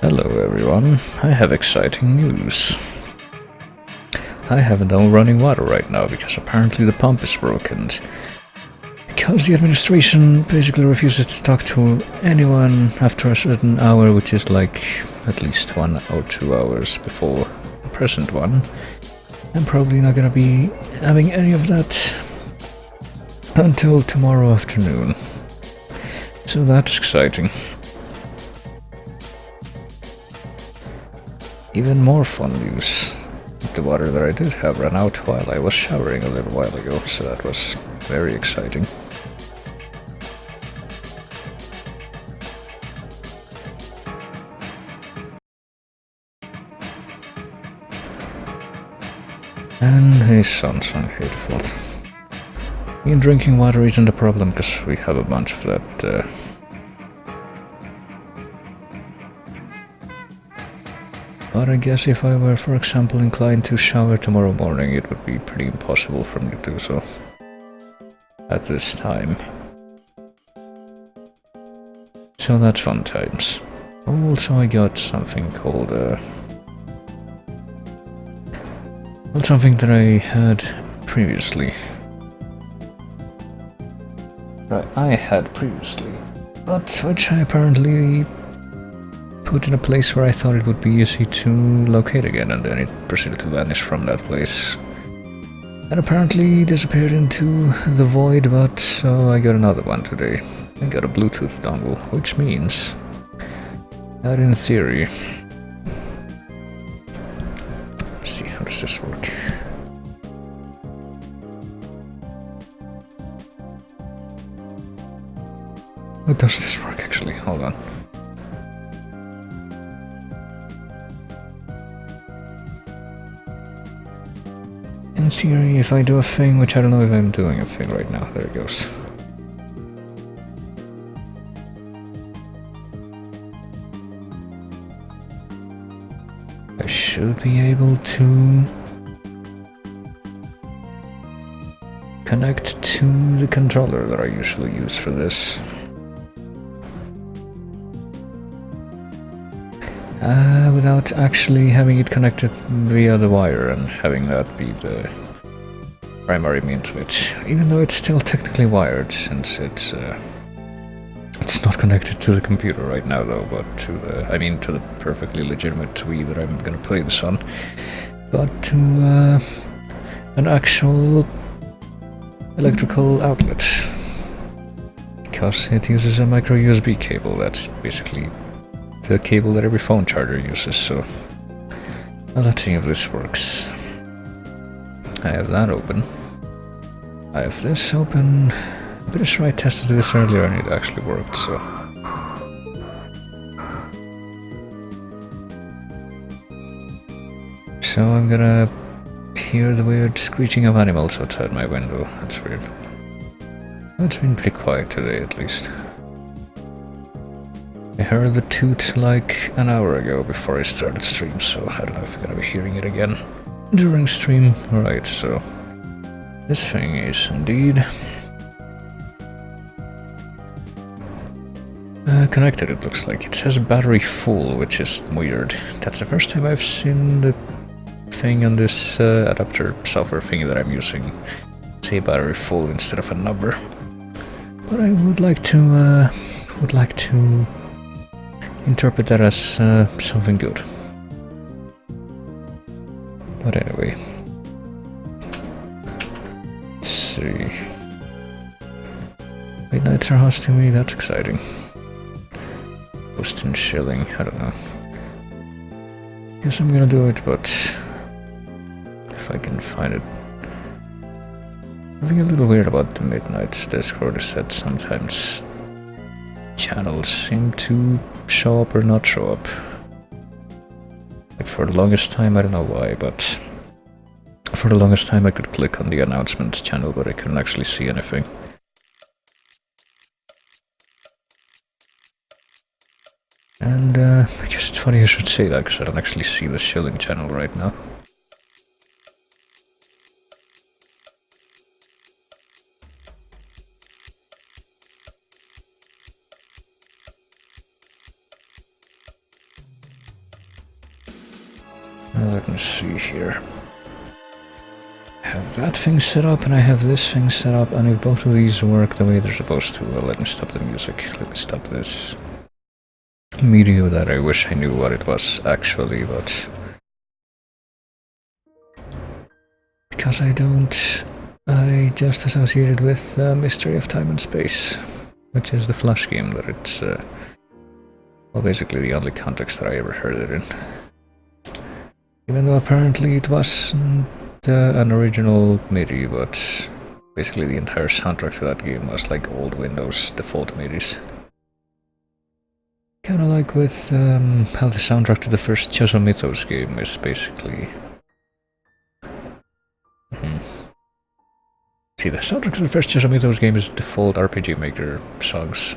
Hello everyone, I have exciting news. I have no running water right now because apparently the pump is broken. Because the administration basically refuses to talk to anyone after a certain hour, which is like at least 1 or 2 hours before the present one. I'm probably not gonna be having any of that until tomorrow afternoon. So that's exciting. Even more fun news. The water that I did have ran out while I was showering a little while ago, so that was very exciting. And hey Samsung hateful. Even drinking water isn't a problem because we have a bunch of that. But I guess if I were, for example, inclined to shower tomorrow morning, it would be pretty impossible for me to do so at this time. So that's fun times. Also, I got something called well, something that I had previously. Right, I had previously, but which I apparently put in a place where I thought it would be easy to locate again, and then it proceeded to vanish from that place. And apparently disappeared into the void, but so I got another one today. I got a Bluetooth dongle, which means that in theory... Let's see, how does this work? How does this work actually? Hold on. In theory, if I do a thing, which I don't know if I'm doing a thing right now, there it goes. I should be able to connect to the controller that I usually use for this. Without actually having it connected via the wire and having that be the primary means of it. Even though it's still technically wired, since it's not connected to the computer right now though, but to the perfectly legitimate Wii that I'm gonna play this on, but to an actual electrical outlet, because it uses a micro USB cable. That's basically the cable that every phone charger uses, so well, let's see if this works. I have that open. I have this open. I'm pretty sure I tested this earlier and it actually worked, so... So I'm gonna hear the weird screeching of animals outside my window. That's weird. It's been pretty quiet today, at least. I heard the toot like an hour ago before I started stream, so I don't know if I'm gonna be hearing it again during stream. Alright, so this thing is indeed connected, it looks like. It says battery full, which is weird. That's the first time I've seen the thing on this adapter software thingy that I'm using say battery full instead of a number. But I would like to interpret that as something good. But anyway, let's see. Midnights are hosting me, that's exciting. Boston shilling, I don't know. Guess I'm gonna do it, but if I can find it. Something a little weird about the Midnights Discord is that sometimes channels seem to show up or not show up. Like for the longest time, I don't know why, but for the longest time I could click on the announcements channel, but I couldn't actually see anything. And I guess it's funny I should say that, because I don't actually see the shilling channel right now. let me see here. I have that thing set up and I have this thing set up, and if both of these work the way they're supposed to, well, let me stop the music. Let me stop this meteor that I wish I knew what it was actually, but because I don't, I just associated with Mystery of Time and Space, which is the Flash game that it's, well, basically the only context that I ever heard it in. Even though apparently it wasn't an original MIDI, but basically the entire soundtrack to that game was like old Windows default MIDIs. Kinda like with how the soundtrack to the first Chozo Mythos game is basically... See, the soundtrack to the first Chozo Mythos game is default RPG Maker songs.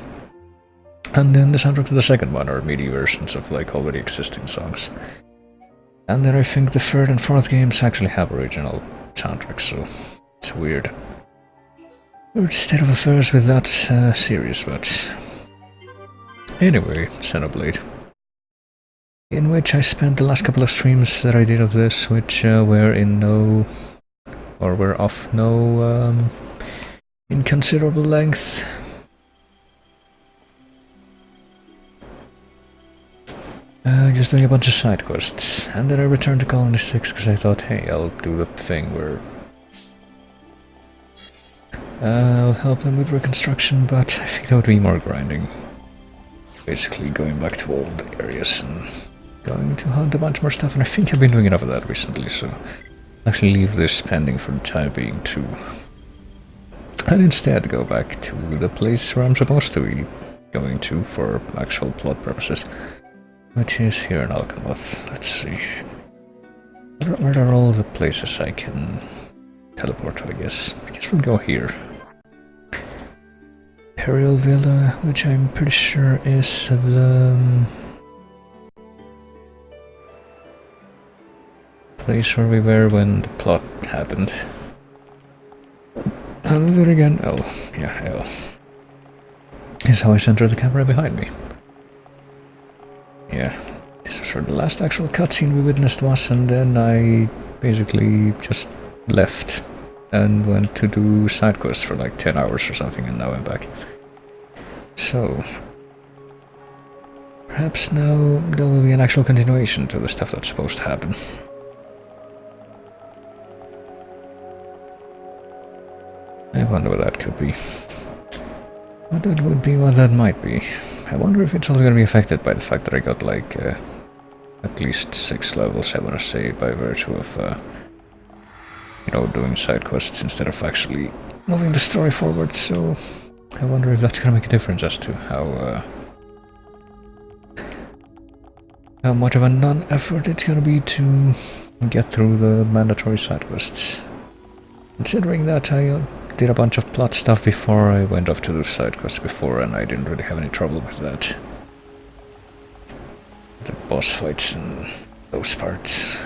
And then the soundtrack to the second one are MIDI versions of like already existing songs. And then I think the third and fourth games actually have original soundtracks, so it's a weird state of affairs with that series, but... Anyway, Xenoblade. In which I spent the last couple of streams that I did of this, which were in no... or were of no inconsiderable length. Just doing a bunch of side quests, and then I returned to Colony 6 because I thought, hey, I'll do the thing where I'll help them with reconstruction, but I think that would be more grinding. Basically going back to old areas and going to hunt a bunch more stuff, and I think I've been doing enough of that recently, so I'll actually leave this pending for the time being too. And instead go back to the place where I'm supposed to be going to for actual plot purposes. Which is here in Alchemath. Let's see. Where are all the places I can teleport to, I guess? I guess we'll go here. Imperial Villa, which I'm pretty sure is the place where we were when the plot happened. And there again, L. Yeah, L. Is how I center the camera behind me. Yeah, this was sort of the last actual cutscene we witnessed was, and then I basically just left and went to do side quests for like 10 hours or something, and now I'm back. So, perhaps now there will be an actual continuation to the stuff that's supposed to happen. I wonder what that could be. What that would be, what that might be. I wonder if it's also going to be affected by the fact that I got like at least 6 levels, I want to say, by virtue of you know, doing side quests instead of actually moving the story forward. So I wonder if that's going to make a difference as to how much of a non-effort it's going to be to get through the mandatory side quests. Considering that I did a bunch of plot stuff before I went off to do side quests before, and I didn't really have any trouble with that. The boss fights and those parts.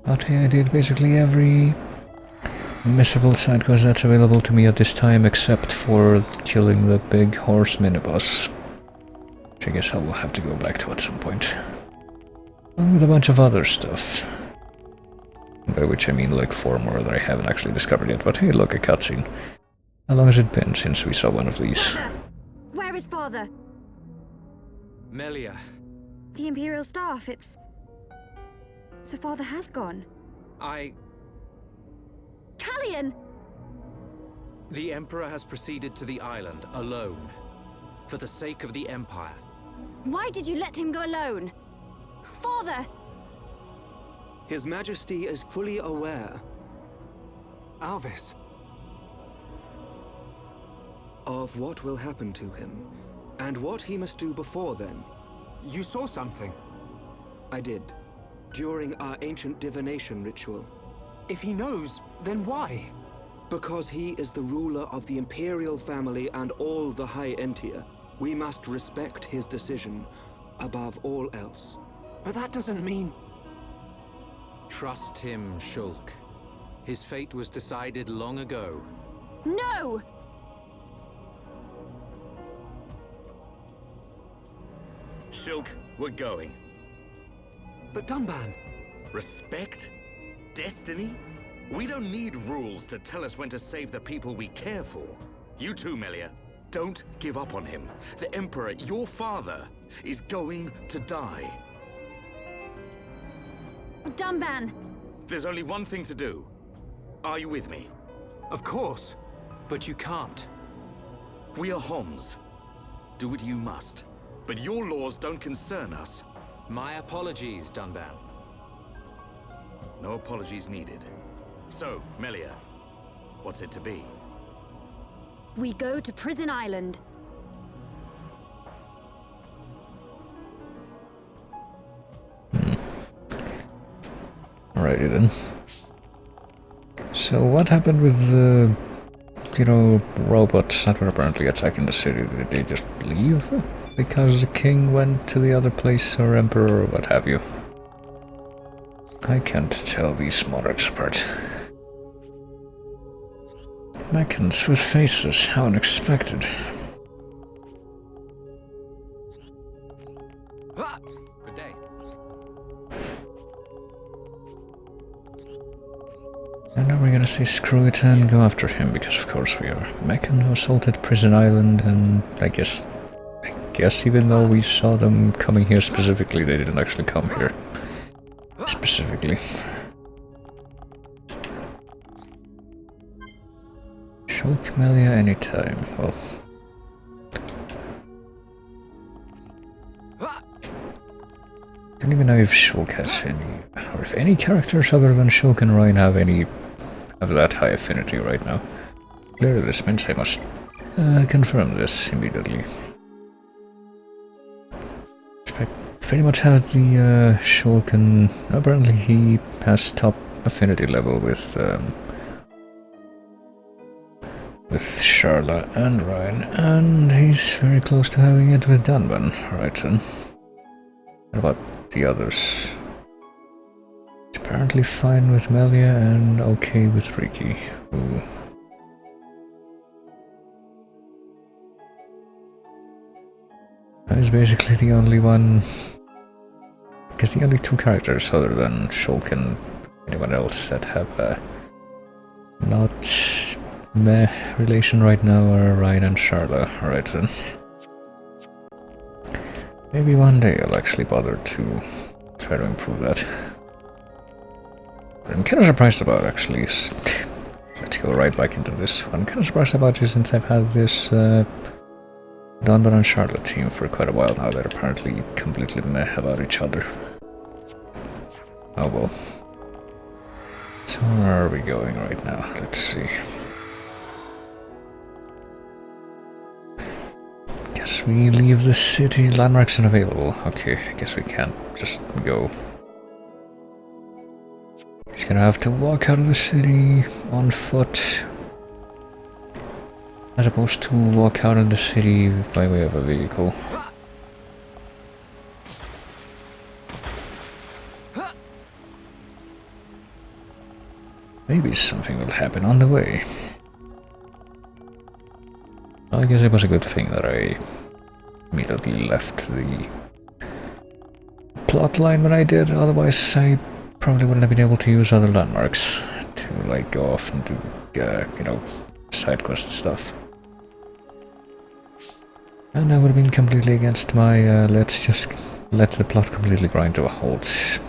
But yeah, I did basically every missable side quest that's available to me at this time, except for killing the big horse mini-boss, which I guess I will have to go back to at some point. Along with a bunch of other stuff. By which I mean like 4 more that I haven't actually discovered yet, but hey, look, a cutscene. How long has it been since we saw one of these? Father! Where is Father? Melia. The Imperial staff, so Father has gone. Callian! The Emperor has proceeded to the island, alone. For the sake of the Empire. Why did you let him go alone? Father! His Majesty is fully aware. Alvis. Of what will happen to him, and what he must do before then. You saw something. I did, during our ancient divination ritual. If he knows, then why? Because he is the ruler of the Imperial family and all the High Entia. We must respect his decision above all else. But that doesn't mean... Trust him, Shulk. His fate was decided long ago. No! Shulk, we're going. But Dunban... Respect? Destiny? We don't need rules to tell us when to save the people we care for. You too, Melia. Don't give up on him. The Emperor, your father, is going to die. Dunban! There's only one thing to do. Are you with me? Of course, but you can't. We are Homs. Do what you must. But your laws don't concern us. My apologies, Dunban. No apologies needed. So, Melia, what's it to be? We go to Prison Island. Alrighty then. So what happened with the, robots that were apparently attacking the city? Did they just leave? Because the king went to the other place, or emperor, or what have you? I can't tell these monarchs apart. Mechans with faces, how unexpected. Good day. And now we're gonna say screw it and go after him, because of course we are. Meccan who assaulted Prison Island, and I guess even though we saw them coming here specifically, they didn't actually come here. Specifically. Shulk Melia anytime. Well. Don't even know if Shulk has any, or if any characters other than Shulk and Ryan have that high affinity right now. Clearly this means I must confirm this immediately. I pretty much had the Shulk, and apparently he has top affinity level with Charla and Ryan, and he's very close to having it with Dunban. Right then. What about the others? He's apparently fine with Melia and okay with Riki. Ooh. He's basically the only one, because the only two characters other than Shulk and anyone else that have a not meh relation right now are Ryan and Charla. Right then. Maybe one day I'll actually bother to try to improve that. What I'm kind of surprised about, actually, is... Let's go right back into this. What I'm kind of surprised about is since I've had this Dunban and Charlotte team for quite a while now, they're apparently completely meh about each other. Oh well. So where are we going right now? Let's see. Guess we leave the city. Landmarks unavailable. Okay, I guess we can't just go. Just gonna have to walk out of the city on foot, as opposed to walk out of the city by way of a vehicle. Maybe something will happen on the way. Well, I guess it was a good thing that I immediately left the plot line when I did, otherwise I probably wouldn't have been able to use other landmarks to like go off and do, side quest stuff. And I would have been completely against my let's just let the plot completely grind to a halt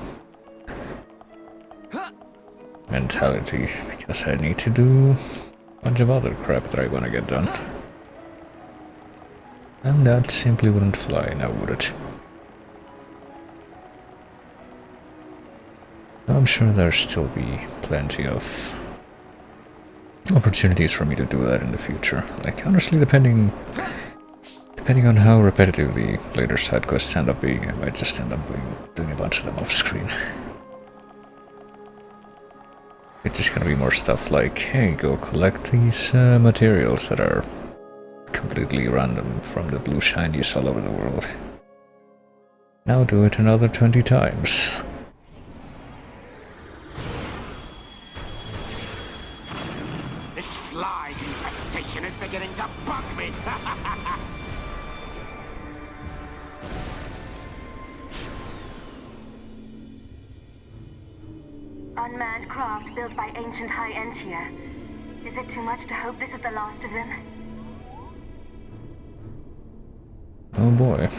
mentality, because I need to do a bunch of other crap that I want to get done. And that simply wouldn't fly now, would it? I'm sure there'll still be plenty of opportunities for me to do that in the future. Like, honestly, depending on how repetitive the later side quests end up being, I might just end up doing a bunch of them off screen. It's just gonna be more stuff like, hey, go collect these materials that are completely random from the blue shinies all over the world. Now do it another 20 times. This fly infestation is beginning to bug me. Unmanned craft built by ancient High Entia. Is it too much to hope this is the last of them? Oh boy.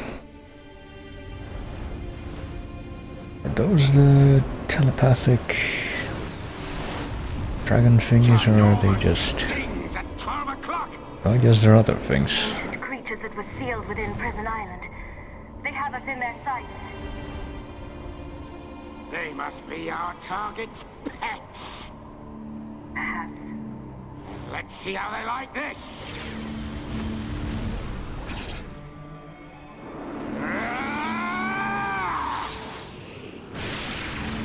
Are those the telepathic dragon thingies, or are they just... Kings at 12 o'clock. I guess there are other things. Ancient creatures that were sealed within Prison Island. They have us in their sights. They must be our target's pets. Perhaps. Let's see how they like this.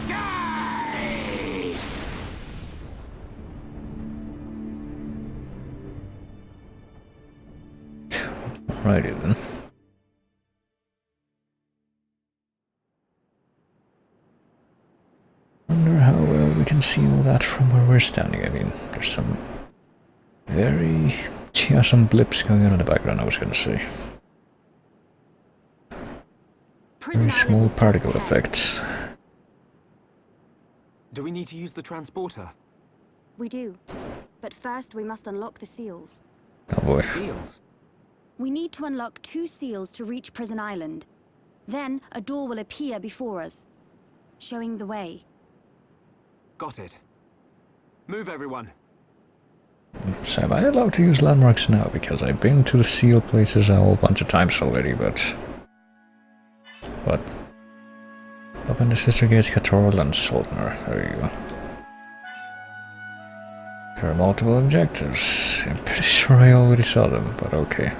Die! Alrighty then. Wonder how well we can see all that from where we're standing. I mean, there's some very... yeah, some blips going on in the background, I was gonna say. Very small particle effects. Do we need to use the transporter? We do. But first we must unlock the seals. Oh boy. Seals? We need to unlock 2 seals to reach Prison Island. Then a door will appear before us, showing the way. Got it. Move, everyone. So am I allowed to use landmarks now? Because I've been to the seal places a whole bunch of times already, but... what? Up in the Sister Gates, Catorl and Soldner. There you go. There are multiple objectives. I'm pretty sure I already saw them, but okay.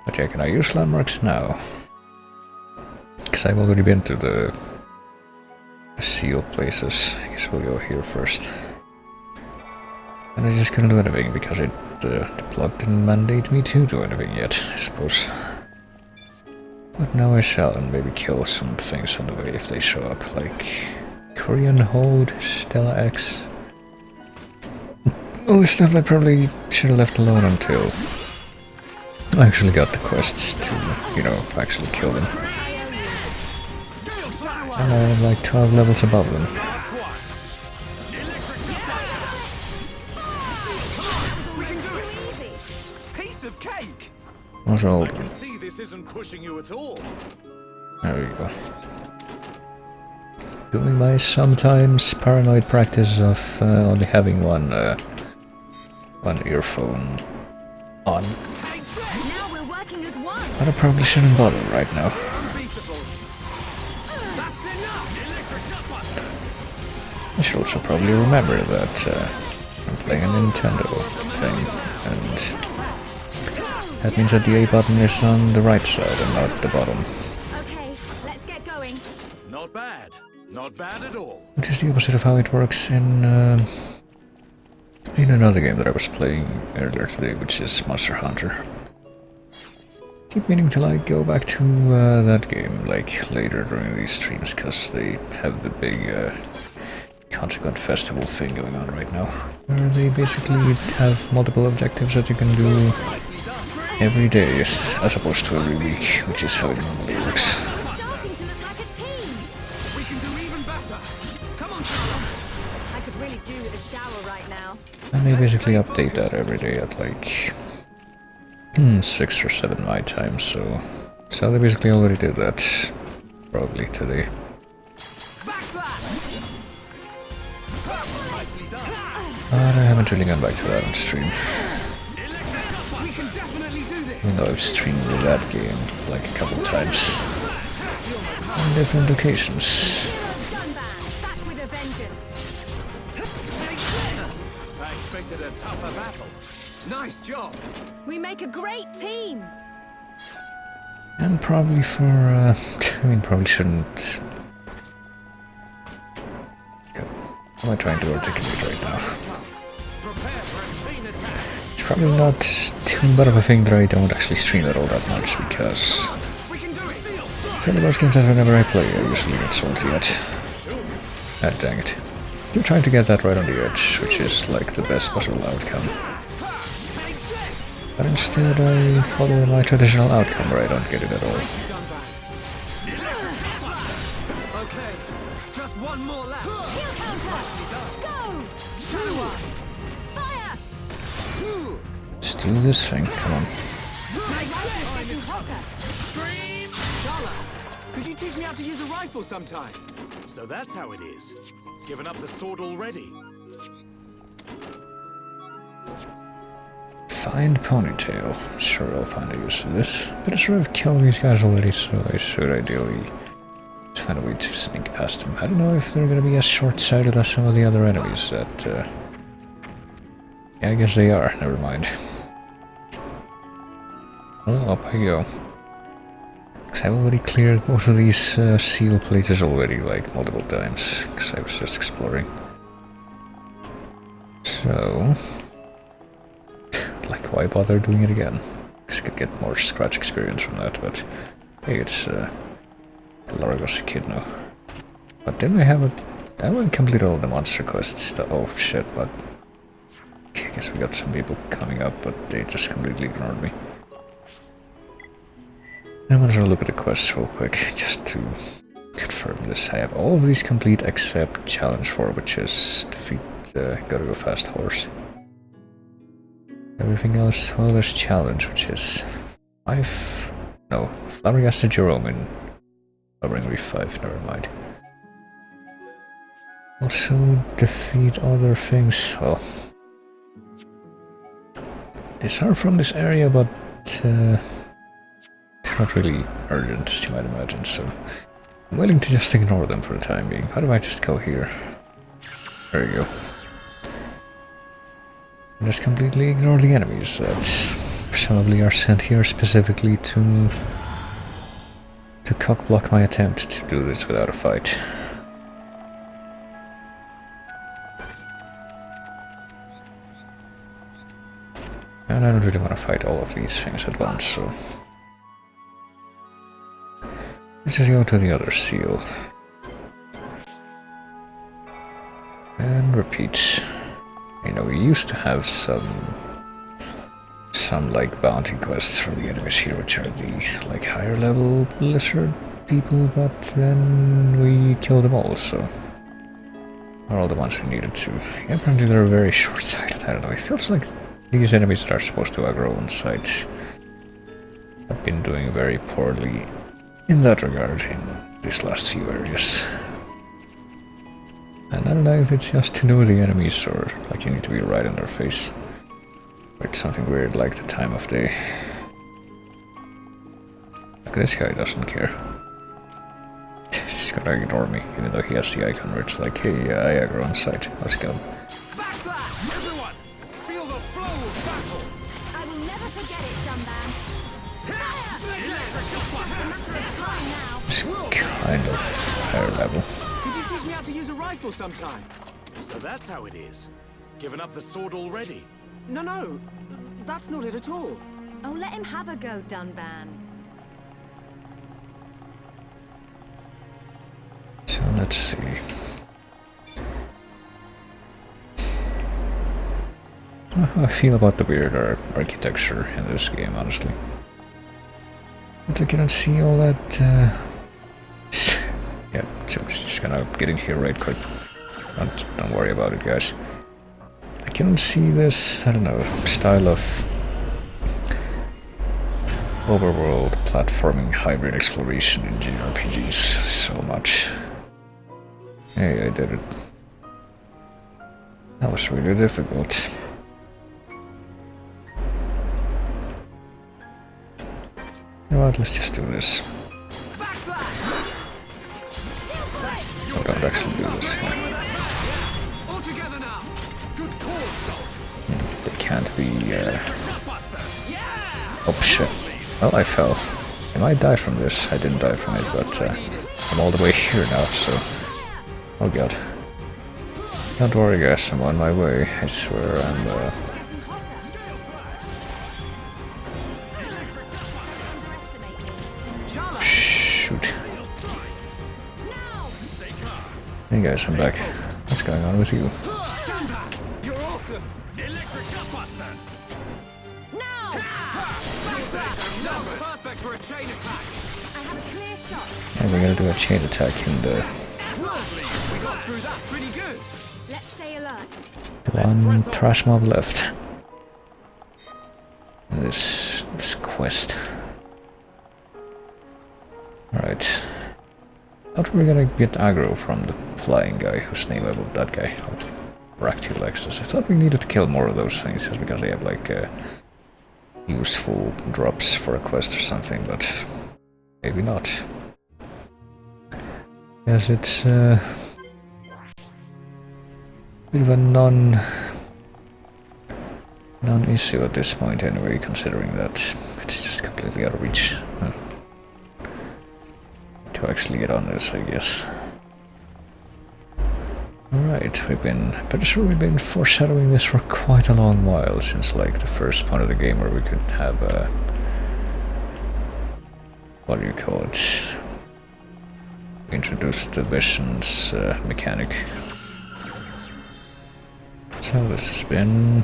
But yeah, can I use landmarks now? Because I've already been to the seal places. I guess we'll go here first. And I just couldn't do anything because the plot didn't mandate me to do anything yet, I suppose. But now I shall, and maybe kill some things on the way if they show up, like Korean Hold, Stella X. All the stuff I probably should have left alone until I actually got the quests to, you know, actually kill them. And I'm like 12 levels above them. Piece of cake. What's all I can see this isn't pushing you at all. There we go. Doing my sometimes paranoid practice of only having one earphone on. Now we're working as one. But I probably shouldn't bother right now. I should also probably remember that I'm playing a Nintendo thing, and that means that the A button is on the right side and not the bottom. Okay, let's get going. Not bad. Not bad at all. Which is the opposite of how it works in another game that I was playing earlier today, which is Monster Hunter. Keep meaning to like go back to that game like later during these streams, because they have the big Consequent Festival thing going on right now, where they basically have multiple objectives that you can do every day as opposed to every week, which is how it normally works. Starting to look like a team. We can do even better. Come on. I could really do with a shower right now. And they basically update that every day at like 6 or 7 my time, so they basically already did that probably today. But I haven't really gone back to that on stream. Even though I've streamed with that game like a couple times on different occasions. Done, Van. Back with a vengeance. I expected a tougher battle. Nice job. We make a great team. And probably for, I mean, probably shouldn't... What am I trying to articulate right now? It's probably not too bad of a thing that I don't actually stream it all that much, because some of those games that whenever I play I usually get salty at. Ah, dang it. You're trying to get that right on the edge, which is like the best possible outcome. But instead I follow my traditional outcome where I don't get it at all. Okay, just one One more lap. Heel counter! Go! Fire! Let's do this thing, come on. Getting hotter. Stream! Dollar! Could you teach me how to use a rifle sometime? So that's how it is. Given up the sword already? Find Ponytail. Sure, I'll find a use for this. But I sort of killed these guys already, so I should ideally find a way to sneak past them. I don't know if they're gonna be as short-sighted as some of the other enemies that, yeah, I guess they are. Never mind. Well, up I go. 'Cause I've already cleared most of these seal places already, like, multiple times. Because I was just exploring. So... like, why bother doing it again? Because I could get more scratch experience from that, but... hey, it's, Largos Echidna. But didn't I have a... I haven't completed all the monster quests. Oh, shit, but... okay, I guess we got some people coming up, but they just completely ignored me. I'm gonna look at the quests real quick, just to confirm this. I have all of these complete except Challenge 4, which is defeat Gotta Go Fast Horse. Everything else, well, there's Challenge, which is 5... no, Flabbergasted Jerome in Flowering Reef 5, never mind. Also, defeat other things, well... these are from this area, but... not really urgent, as you might imagine, so I'm willing to just ignore them for the time being. How do I just go here? There you go. And just completely ignore the enemies that presumably are sent here specifically to cock-block my attempt to do this without a fight. And I don't really want to fight all of these things at once, so... let's just go to the other seal. And repeat. You know, we used to have some like bounty quests from the enemies here, which are the like higher level lizard people, but then we killed them all, so are all the ones we needed to. Yeah, apparently they're very short-sighted. I don't know, it feels like these enemies that are supposed to aggro on sight have been doing very poorly in that regard in these last few areas. And I don't know if it's just to know the enemies or like you need to be right in their face. Or it's something weird like the time of day. Look, this guy doesn't care. He's gonna ignore me, even though he has the icon where it's like, hey, I aggro on sight, let's go. Backslash! Everyone! Feel the flow of battle! I will never forget it, Dumban. It's kind of higher level. Could you teach me how to use a rifle sometime? So that's how it is. Given up the sword already? No, that's not it at all. Oh, let him have a go, Dunban. So let's see. How I feel about the weird architecture in this game, honestly. But I cannot see all that. Yeah, so I'm just gonna get in here right quick. Don't worry about it, guys. I cannot see this, I don't know, style of overworld platforming hybrid exploration in JRPGs so much. Hey, I did it. That was really difficult. You know what, let's just do this. I don't actually do this. All together now. Good call, It can't be, oh shit. Well, I fell. I might die from this. I didn't die from it, but I'm all the way here now, so... oh god. Don't worry guys, I'm on my way. I swear I'm, shoot. Hey guys, I'm back. What's going on with you? You're awesome. Electric Gutbuster. Now! That was perfect for a chain attack. I have a clear shot. And we're gonna do a chain attack in the... Lovely. We got got through that pretty good. Let's stay alert. One trash mob left. This quest. Alright. Thought we were gonna get aggro from the flying guy, whose name I will, that guy. Bracteal Lexus. I thought we needed to kill more of those things just because they have like useful drops for a quest or something, but maybe not. Yes, it's bit of a non-issue at this point anyway, considering that it's just completely out of reach to actually get on this, I guess. Alright, pretty sure we've been foreshadowing this for quite a long while, since like the first part of the game where we could have a... what do you call it? Introduce the visions mechanic. So this has been...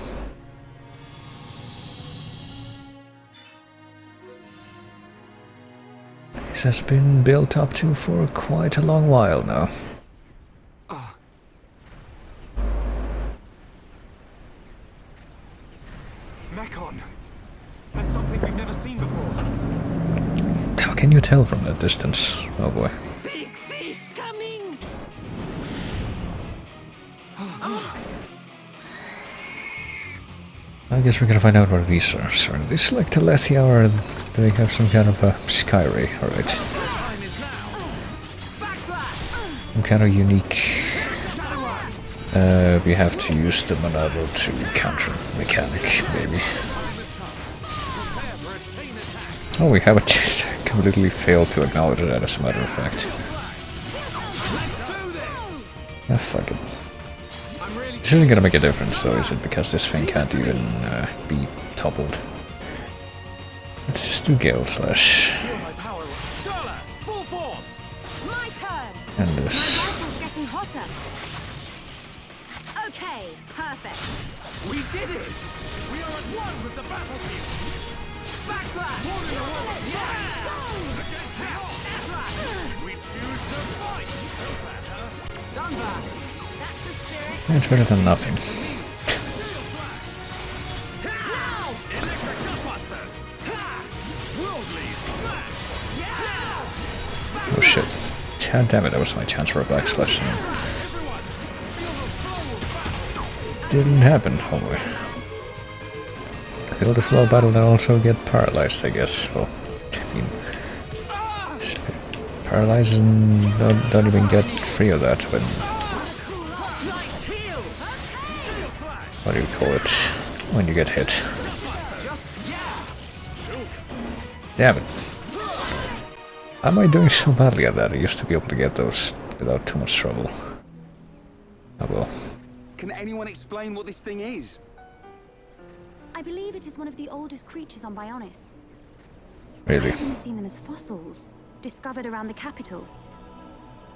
this has been built up to for quite a long while now. Mechon. That's something we've never seen before. How can you tell from that distance? Oh boy. Big fish coming! I guess we're gonna find out what these are. So are these like Telethia, or do they have some kind of a sky ray? Alright. Time is now. Backslash. Some kind of unique... we have to use the Monado to counter mechanic, maybe. Oh, we have completely failed to acknowledge that, as a matter of fact. Ah, fuck it. This isn't gonna make a difference, though, is it? Because this thing can't even be toppled. Let's just do Gale Slash. Full force. My turn. And this. Rifle's getting hotter. Okay, perfect. We did it. We are at one with the battlefield. Backslash. Yeah. Against the Backslash. We choose to fight. Done that. That's the spirit. It's better than nothing. Electric Gutbuster. Worldly smash. Yeah. Oh shit. God damn it, that was my chance for a backslash. Didn't happen, oh boy. Feel the flow battle and also get paralyzed, I guess. Well, I mean, paralyzed and don't even get free of that when... what do you call it? When you get hit. Damn it. How am I doing so badly at that? I used to be able to get those without too much trouble. Oh well. Can anyone explain what this thing is? I believe it is one of the oldest creatures on Bionis. Really? I've only seen them as fossils, discovered around the capital.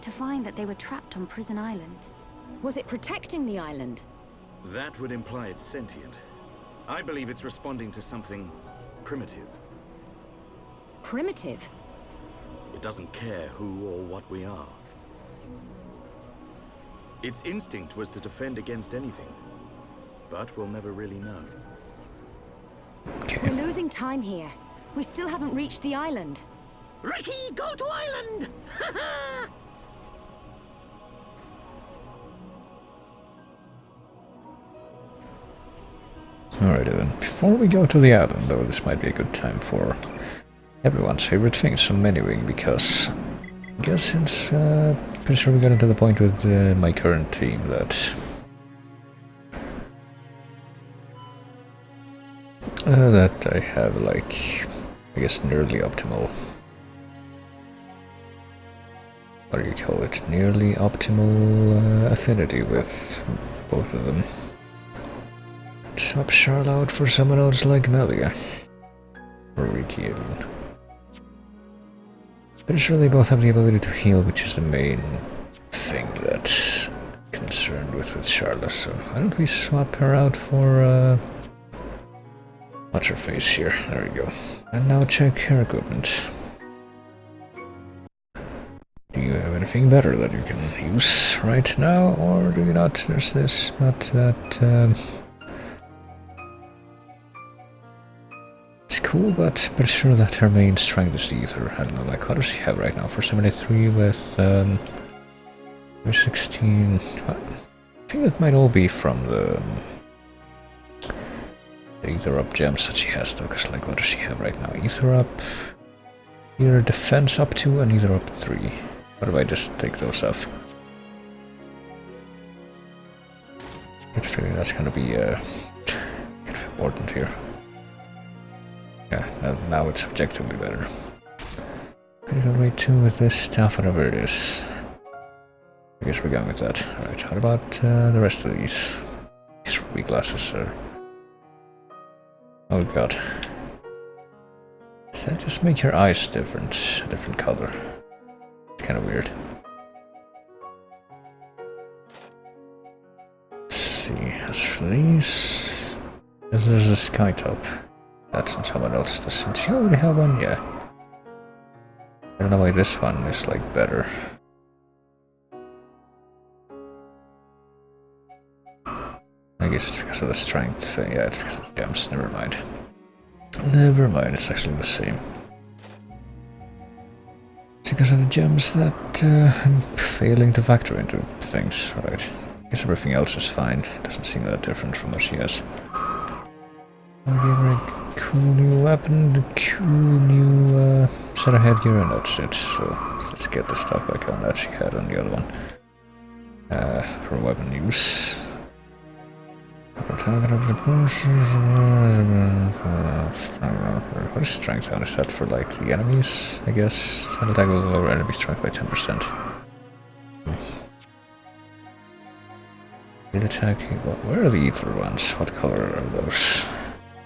To find that they were trapped on Prison Island. Was it protecting the island? That would imply it's sentient. I believe it's responding to something primitive. Primitive? It doesn't care who or what we are. Its instinct was to defend against anything, but we'll never really know. Okay. We're losing time here. We still haven't reached the island. Ricky, go to island! Alright then, before we go to the island, though, this might be a good time for everyone's favorite thing, some menuing, because I guess since pretty sure we got into the point with my current team that I have, like, I guess nearly optimal, what do you call it, nearly optimal affinity with both of them. Swap Charlotte for someone else like Melia. Or Ricky even. Pretty sure they both have the ability to heal, which is the main thing that's concerned with Charlotte, so why don't we swap her out for what's her face here? There we go. And now check her equipment. Do you have any anything better that you can use right now, or do you not? There's this, but that it's cool, but pretty sure that her main strength is the ether. I don't know, like, what does she have right now? For 73 with for 16. I think that might all be from the ether up gems that she has, though. Because, like, what does she have right now? Ether up, either defense up 2 and ether up 3. What if I just take those off? I figure that's gonna be important here. Yeah, now it's objectively better. Critical rate 2 with this stuff, whatever it is. I guess we're going with that. Alright, what about the rest of these? These ruby glasses are... Oh god. Does that just make your eyes different? A different color? It's kind of weird. Let's see, as for these... This is a sky top. That's on someone else. Doesn't she already have one? Yeah. I don't know why this one is like better. I guess it's because of the strength. Yeah, it's because of the gems. Never mind. Never mind, it's actually the same. It's because of the gems that I'm failing to factor into things. Right. I guess everything else is fine. It doesn't seem that different from what she has. I'll give her a cool new weapon, a cool new set of headgear, and that's it. So let's get the stuff back on that she had on the other one. For weapon use. What is strength on? Is that for like the enemies? I guess. An attack will lower enemy strength by 10%. Attacking. Where are the ether ones? What color are those?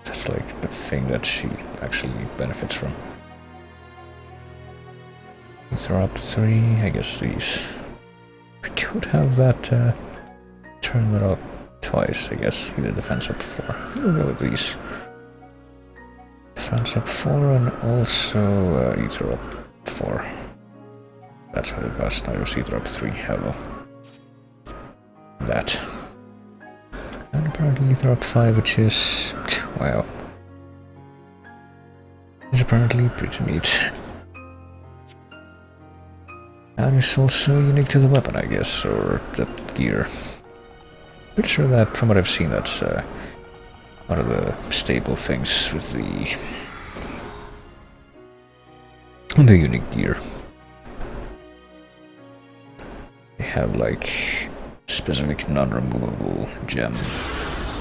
That's like the thing that she actually benefits from. Ether up 3, I guess these. We could have that turn that up twice, I guess. Either defense up 4. I think we'll go with these. Defense up 4 and also ether up 4. That's what it was. Now it was ether up 3. Hello. That. And apparently ether up 5, which is... wow. It's apparently pretty neat. And it's also unique to the weapon, I guess, or the gear. Pretty sure that, from what I've seen, that's one of the staple things with the unique gear. They have like specific non-removable gem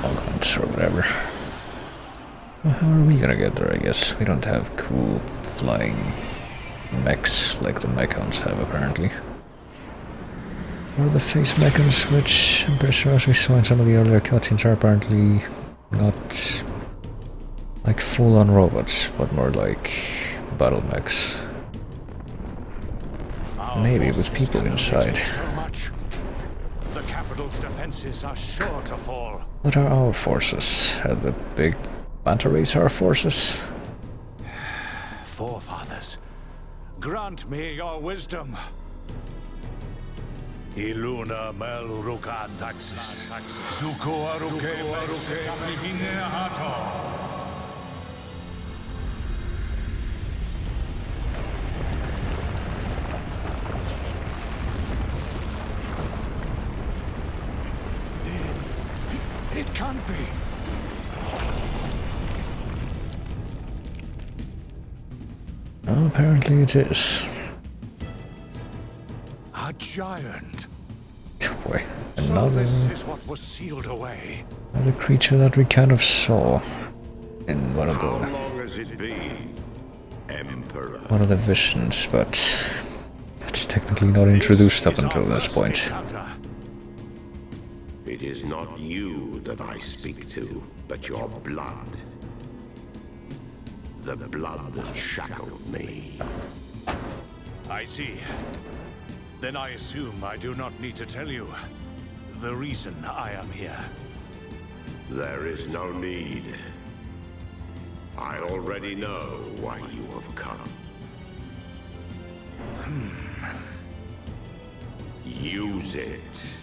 augments or whatever. Well, how are we gonna get there? I guess we don't have cool flying mechs like the mechons have apparently. Or the face mechans, which I'm pretty sure, as we saw in some of the earlier cutscenes, are apparently not like full-on robots, but more like battle mechs. Maybe with people inside. The capital's defenses are sure to fall. What are our forces? Are the big Manta rays our forces? Forefathers, grant me your wisdom. Iluna mel rukan taxis. Suko aruke mihine hato. It can't be. Oh, apparently it is. A giant. Wait, So another this is what was sealed away. creature that we kind of saw in one of How the long has it been, Emperor? visions, but it's technically not introduced up This is until our this first point. encounter. It is not you that I speak to, but your blood. The blood that shackled me. I see. Then I assume I do not need to tell you the reason I am here. There is no need. I already know why you have come. Use it.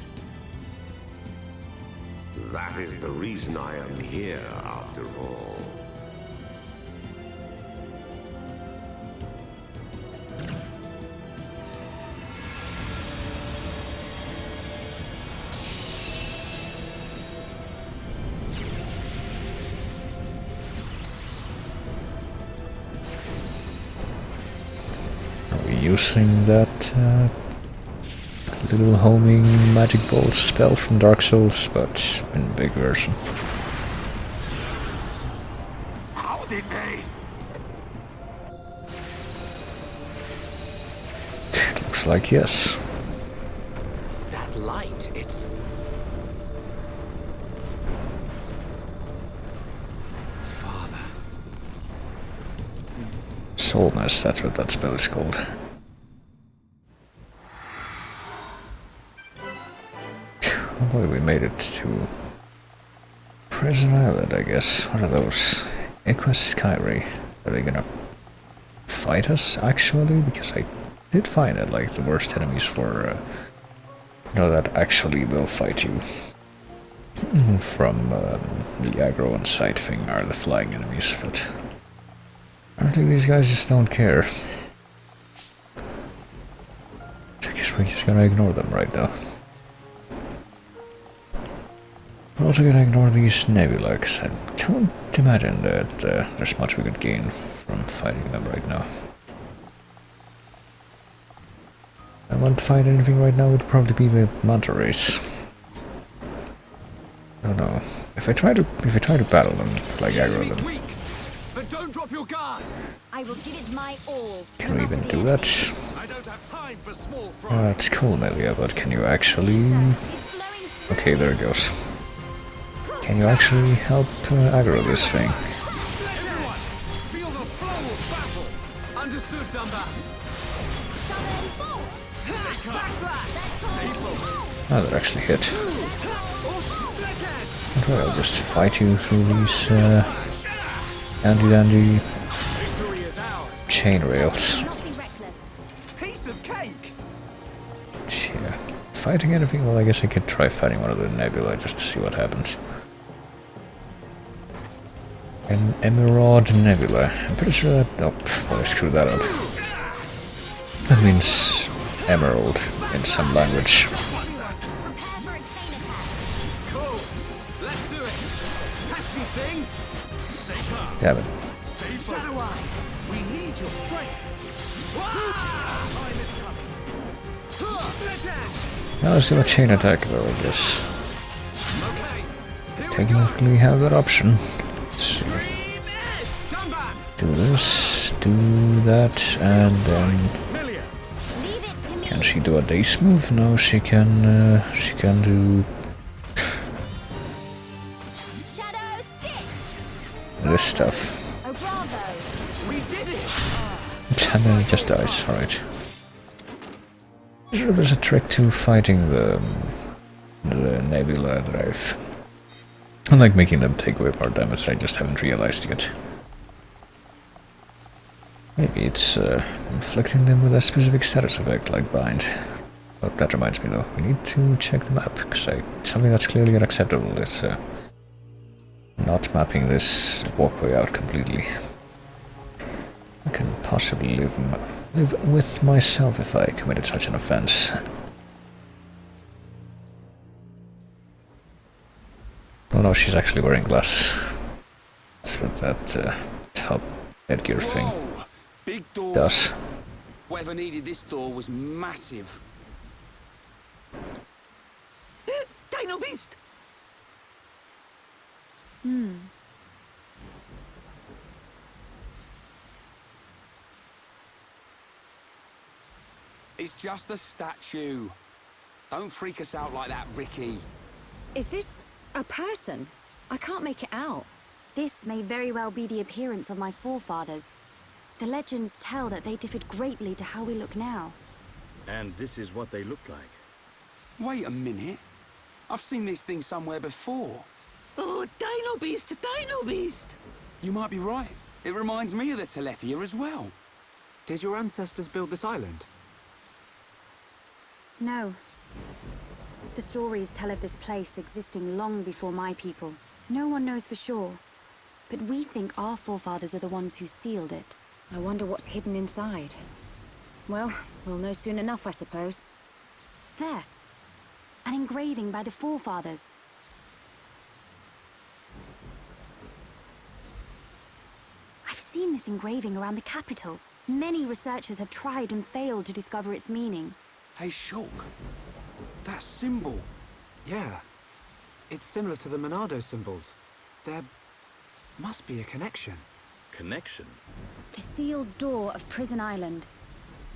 That is the reason I am here, after all. Are we using that little homing magic ball spell from Dark Souls, but in a big version? How did they? It looks like yes. That light, it's... Father. Soulness, that's what that spell is called. Oh boy, we made it to Prison Island, I guess. What are those? Equus Skyri. Are they gonna fight us, actually? Because I did find it, like, the worst enemies for, that actually will fight you. From the aggro and sight thing are the flying enemies, but apparently these guys just don't care. I guess we're just gonna ignore them right now. We're also gonna ignore these nebula, because I don't imagine that there's much we could gain from fighting them right now. If I want to fight anything right now, it would probably be the manta race. I don't know. If I try to battle them, like aggro them, Weak, but don't drop your guard. I will give it my all. can we even do that? I don't have time for small fry. That's cool, Melia, but can you actually... Okay, there it goes. Can you actually help aggro this thing? Everyone, feel the flow of battle. Understood, Dumba. Oh, that actually hit. Okay, I'll just fight you through these handy-dandy chain rails. Piece of cake. Yeah. Fighting anything? Well, I guess I could try fighting one of the nebula just to see what happens. An Emerald Nebula. I'm pretty sure that... Oh, well, I screwed that up. That means emerald in some language. Cool. Let's do it. Pesky thing. Stay calm. Damn it. Stay focused. We need your strength. Time is coming. Split end. Now let's do a chain attack though, I guess. Okay. Here we go. Technically have that option. Let's see. Dream it. Dumba. Do this, do that, and then... Melia. Can she do a dace move? No, she can do Shadow Stitch. this stuff. Oh, bravo. We did it. And then it just dies, alright. Sure, there's a trick to fighting the nebula that I've... I like making them take away more damage, I just haven't realized yet. Maybe it's inflicting them with a specific status effect, like bind. Oh, that reminds me though, we need to check the map, because something that's clearly unacceptable is not mapping this walkway out completely. I can possibly live with myself if I committed such an offense. Oh no, she's actually wearing glasses. That's what that top headgear thing Whoa. Big door. does. Whatever needed this door was massive. Dino Beast! It's just a statue. Don't freak us out like that, Ricky. Is this a person? I can't make it out. This may very well be the appearance of my forefathers. The legends tell that they differed greatly to how we look now. And this is what they look like. Wait a minute. I've seen this thing somewhere before. Oh, Dino Beast! Dino Beast! You might be right. It reminds me of the Telethia as well. Did your ancestors build this island? No, The stories tell of this place existing long before my people. No one knows for sure, but we think our forefathers are the ones who sealed it. I wonder what's hidden inside. Well, we'll know soon enough, I suppose. There. An engraving by the forefathers. I've seen this engraving around the capital. Many researchers have tried and failed to discover its meaning. Hey, Shulk. That symbol. Yeah. It's similar to the Monado symbols. There must be a connection. Connection? The sealed door of Prison Island.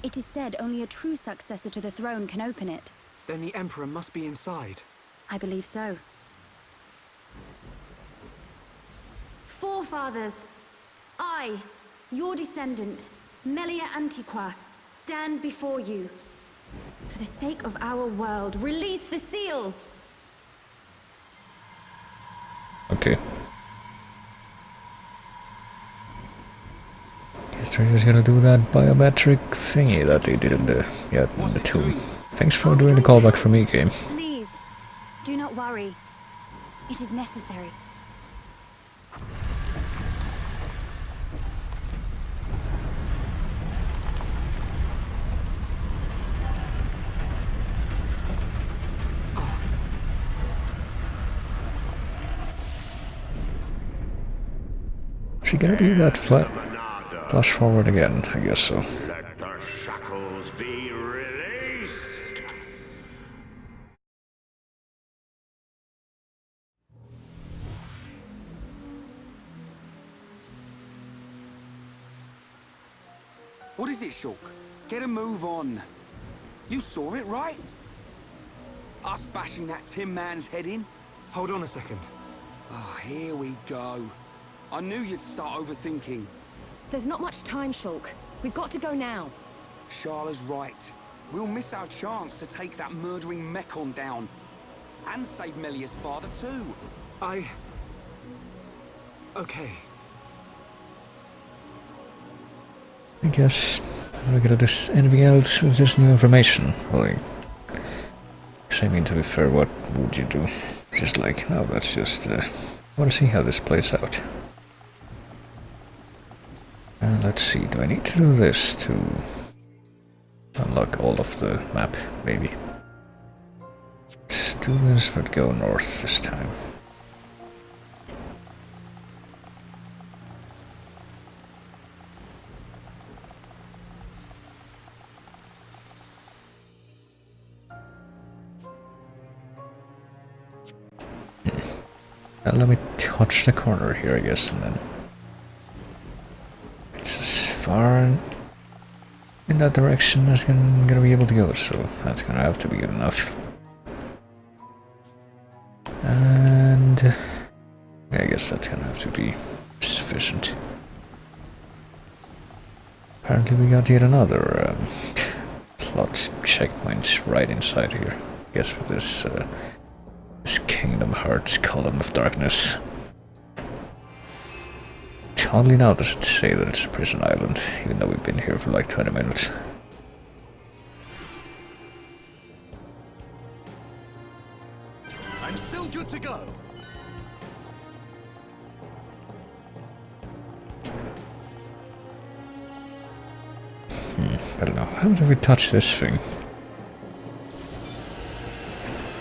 It is said only a true successor to the throne can open it. Then the Emperor must be inside. I believe so. Forefathers, I, your descendant, Melia Antiqua, stand before you. For the sake of our world, release the seal! Okay. Guess they're just gonna do that biometric thingy that they did in the tomb. Thanks for doing the callback for me, game. Please, do not worry. It is necessary. She gonna do that flash forward again? I guess so. Let the shackles be released! What is it, Shulk? Get a move on. You saw it, right? Us bashing that Tin Man's head in? Hold on a second. Oh, here we go. I knew you'd start overthinking. There's not much time, Shulk. We've got to go now. Sharla's right. We'll miss our chance to take that murdering Mekon down. And save Melia's father, too. Okay. I guess we're gonna do anything else with this new information. Like, I mean, to be fair, what would you do? Just like, no, let's just want to see how this plays out. Let's see, do I need to do this to unlock all of the map, maybe? Let's do this, but go north this time. Let me touch the corner here, I guess, and then it's as far in that direction as I'm gonna be able to go, so that's gonna have to be good enough. And I guess that's gonna have to be sufficient. Apparently we got yet another plot checkpoint right inside here. I guess with this this Kingdom Hearts column of darkness. Oddly now does it say that it's a prison island, even though we've been here for like 20 minutes. I'm still good to go. I don't know, how did we touch this thing?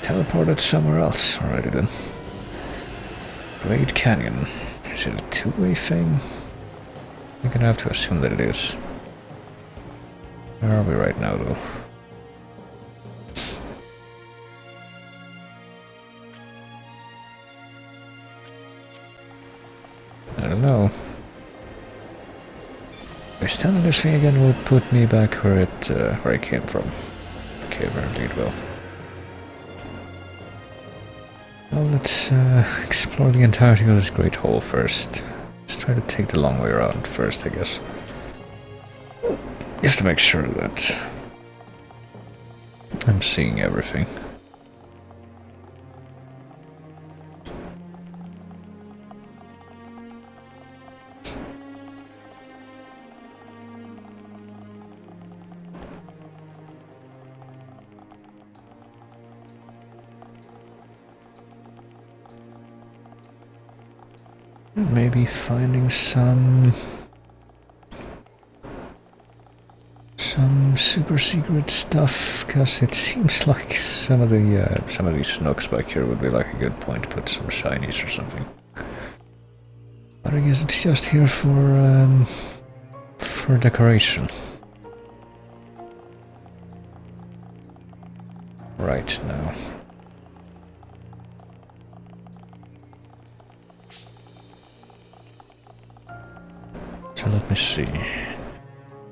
Teleported somewhere else. Alrighty then. Great Canyon. Is it a two-way thing? We're gonna have to assume that it is. Where are we right now, though? I don't know. If I stand on this thing again, will put me back where I came from. Okay, apparently it will. Well, let's explore the entirety of this great hole first. Let's try to take the long way around first, I guess. Just to make sure that I'm seeing everything. Maybe finding some super secret stuff, because it seems like some of these nooks back here would be like a good point to put some shinies or something. But I guess it's just here for decoration. Right now. So let me see.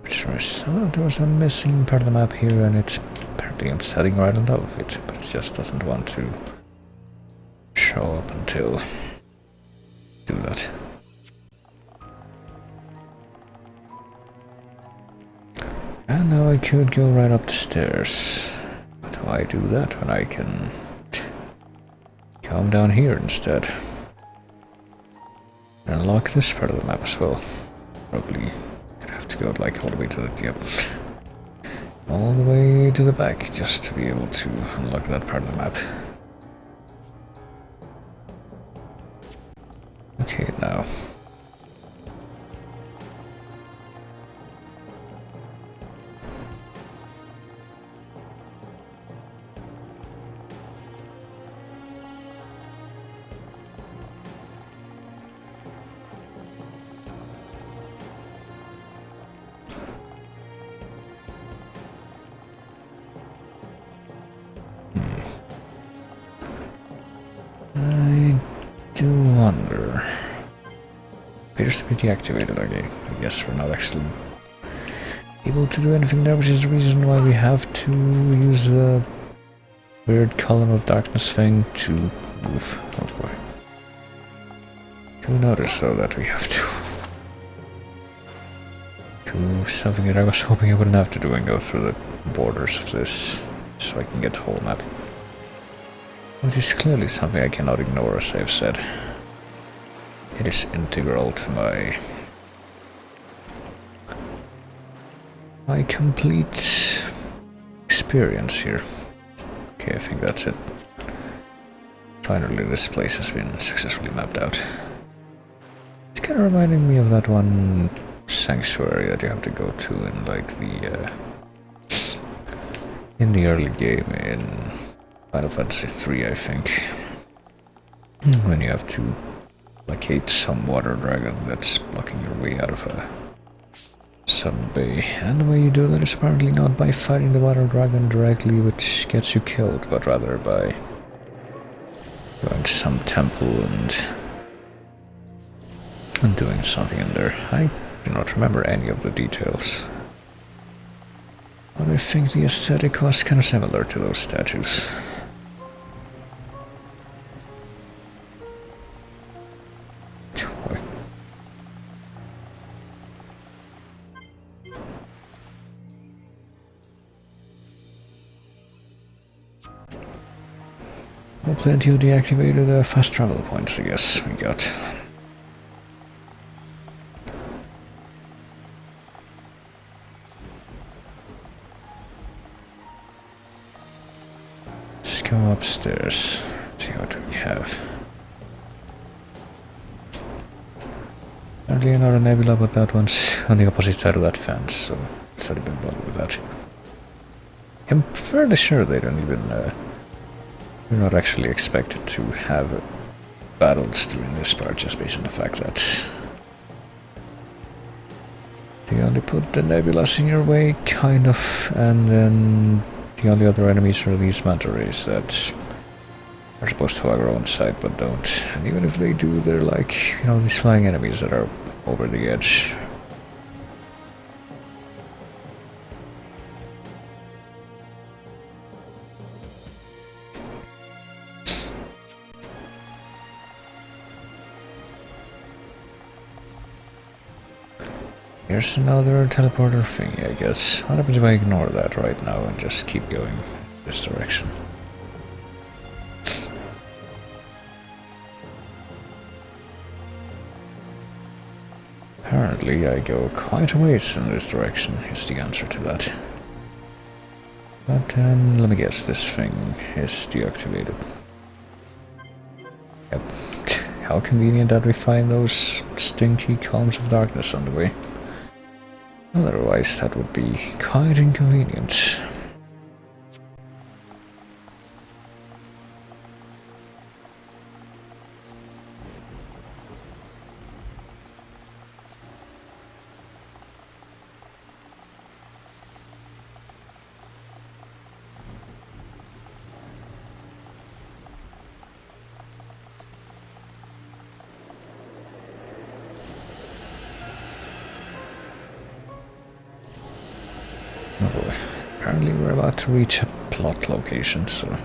Sure, so there was a missing part of the map here, and it's apparently I'm studying right on top of it, but it just doesn't want to show up until do that. And now I could go right up the stairs. But why do that when I can come down here instead? And unlock this part of the map as well. Probably gonna have to go like all the way to the all the way to the back just to be able to unlock that part of the map. Okay, now. I do wonder. Appears to be deactivated again. I guess we're not actually able to do anything there, which is the reason why we have to use the weird column of darkness thing to move. Oh boy. Do notice though that we have to do something that I was hoping I wouldn't have to do and go through the borders of this so I can get the whole map. Which is clearly something I cannot ignore, as I've said. It is integral to my complete experience here. Okay, I think that's it. Finally, this place has been successfully mapped out. It's kind of reminding me of that one sanctuary that you have to go to in like the in the early game in Final Fantasy 3, I think. When you have to placate some water dragon that's blocking your way out of a sub bay. And the way you do that is apparently not by fighting the water dragon directly, which gets you killed, but rather by going to some temple and doing something in there. I do not remember any of the details. But I think the aesthetic was kind of similar to those statues. Well, plenty of deactivated fast travel points, I guess we got. Let's go upstairs, see what we have. Apparently another nebula, but that one's on the opposite side of that fence, so it's not even bothered with that. I'm fairly sure they don't even we're not actually expected to have battles during this part, just based on the fact that they only put the nebulas in your way, kind of, and then the only other enemies are these manta rays that are supposed to aggro on sight but don't. And even if they do, they're like, you know, these flying enemies that are over the edge. Here's another teleporter thingy, I guess. What happens if I ignore that right now and just keep going this direction? Apparently I go quite a ways in this direction, is the answer to that. But let me guess, this thing is deactivated. Yep, How convenient that we find those stinky columns of darkness on the way. Otherwise, that would be quite inconvenient. Oh boy. Apparently we're about to reach a plot location, so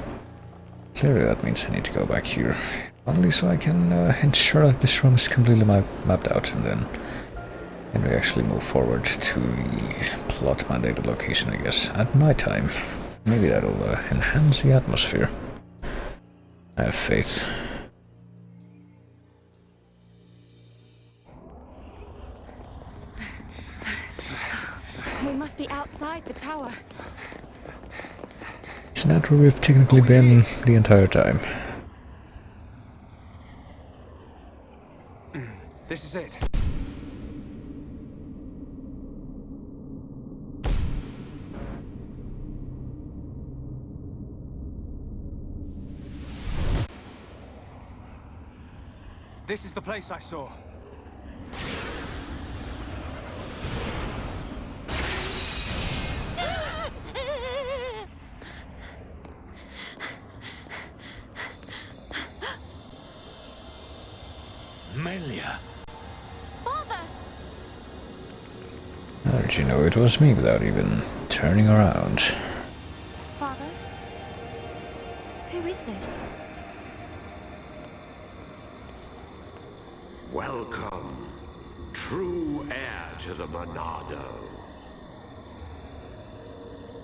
clearly that means I need to go back here. Only so I can ensure that this room is completely mapped out, and then we actually move forward to the plot mandated location, I guess, at nighttime. Maybe that'll enhance the atmosphere. I have faith. We must be outside the tower. Isn't that where we've technically been the entire time? This is it. This is the place I saw. Melia. Father! How did you know it was me without even turning around? Father? Who is this? Welcome, true heir to the Monado.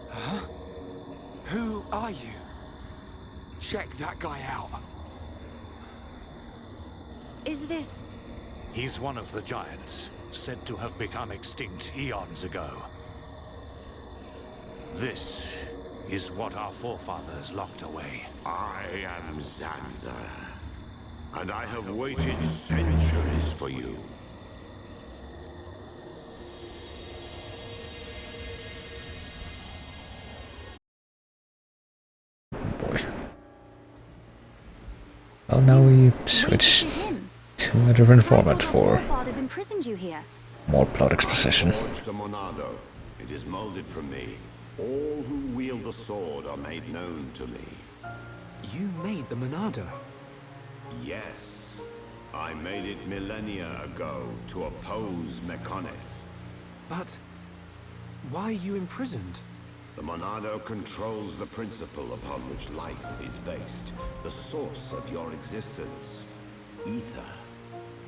Huh? Who are you? Check that guy out. Is this... He's one of the giants, said to have become extinct eons ago. This is what our forefathers locked away. I am Zanza, and I have waited centuries for you. Boy. Well, now we switch to a different format for Forefathers imprisoned you here. more plot exposition. I forged the Monado. It is molded from me. All who wield the sword are made known to me. You made the Monado. Yes, I made it millennia ago to oppose Mechonis. But why are you imprisoned? The Monado controls the principle upon which life is based, the source of your existence. Ether.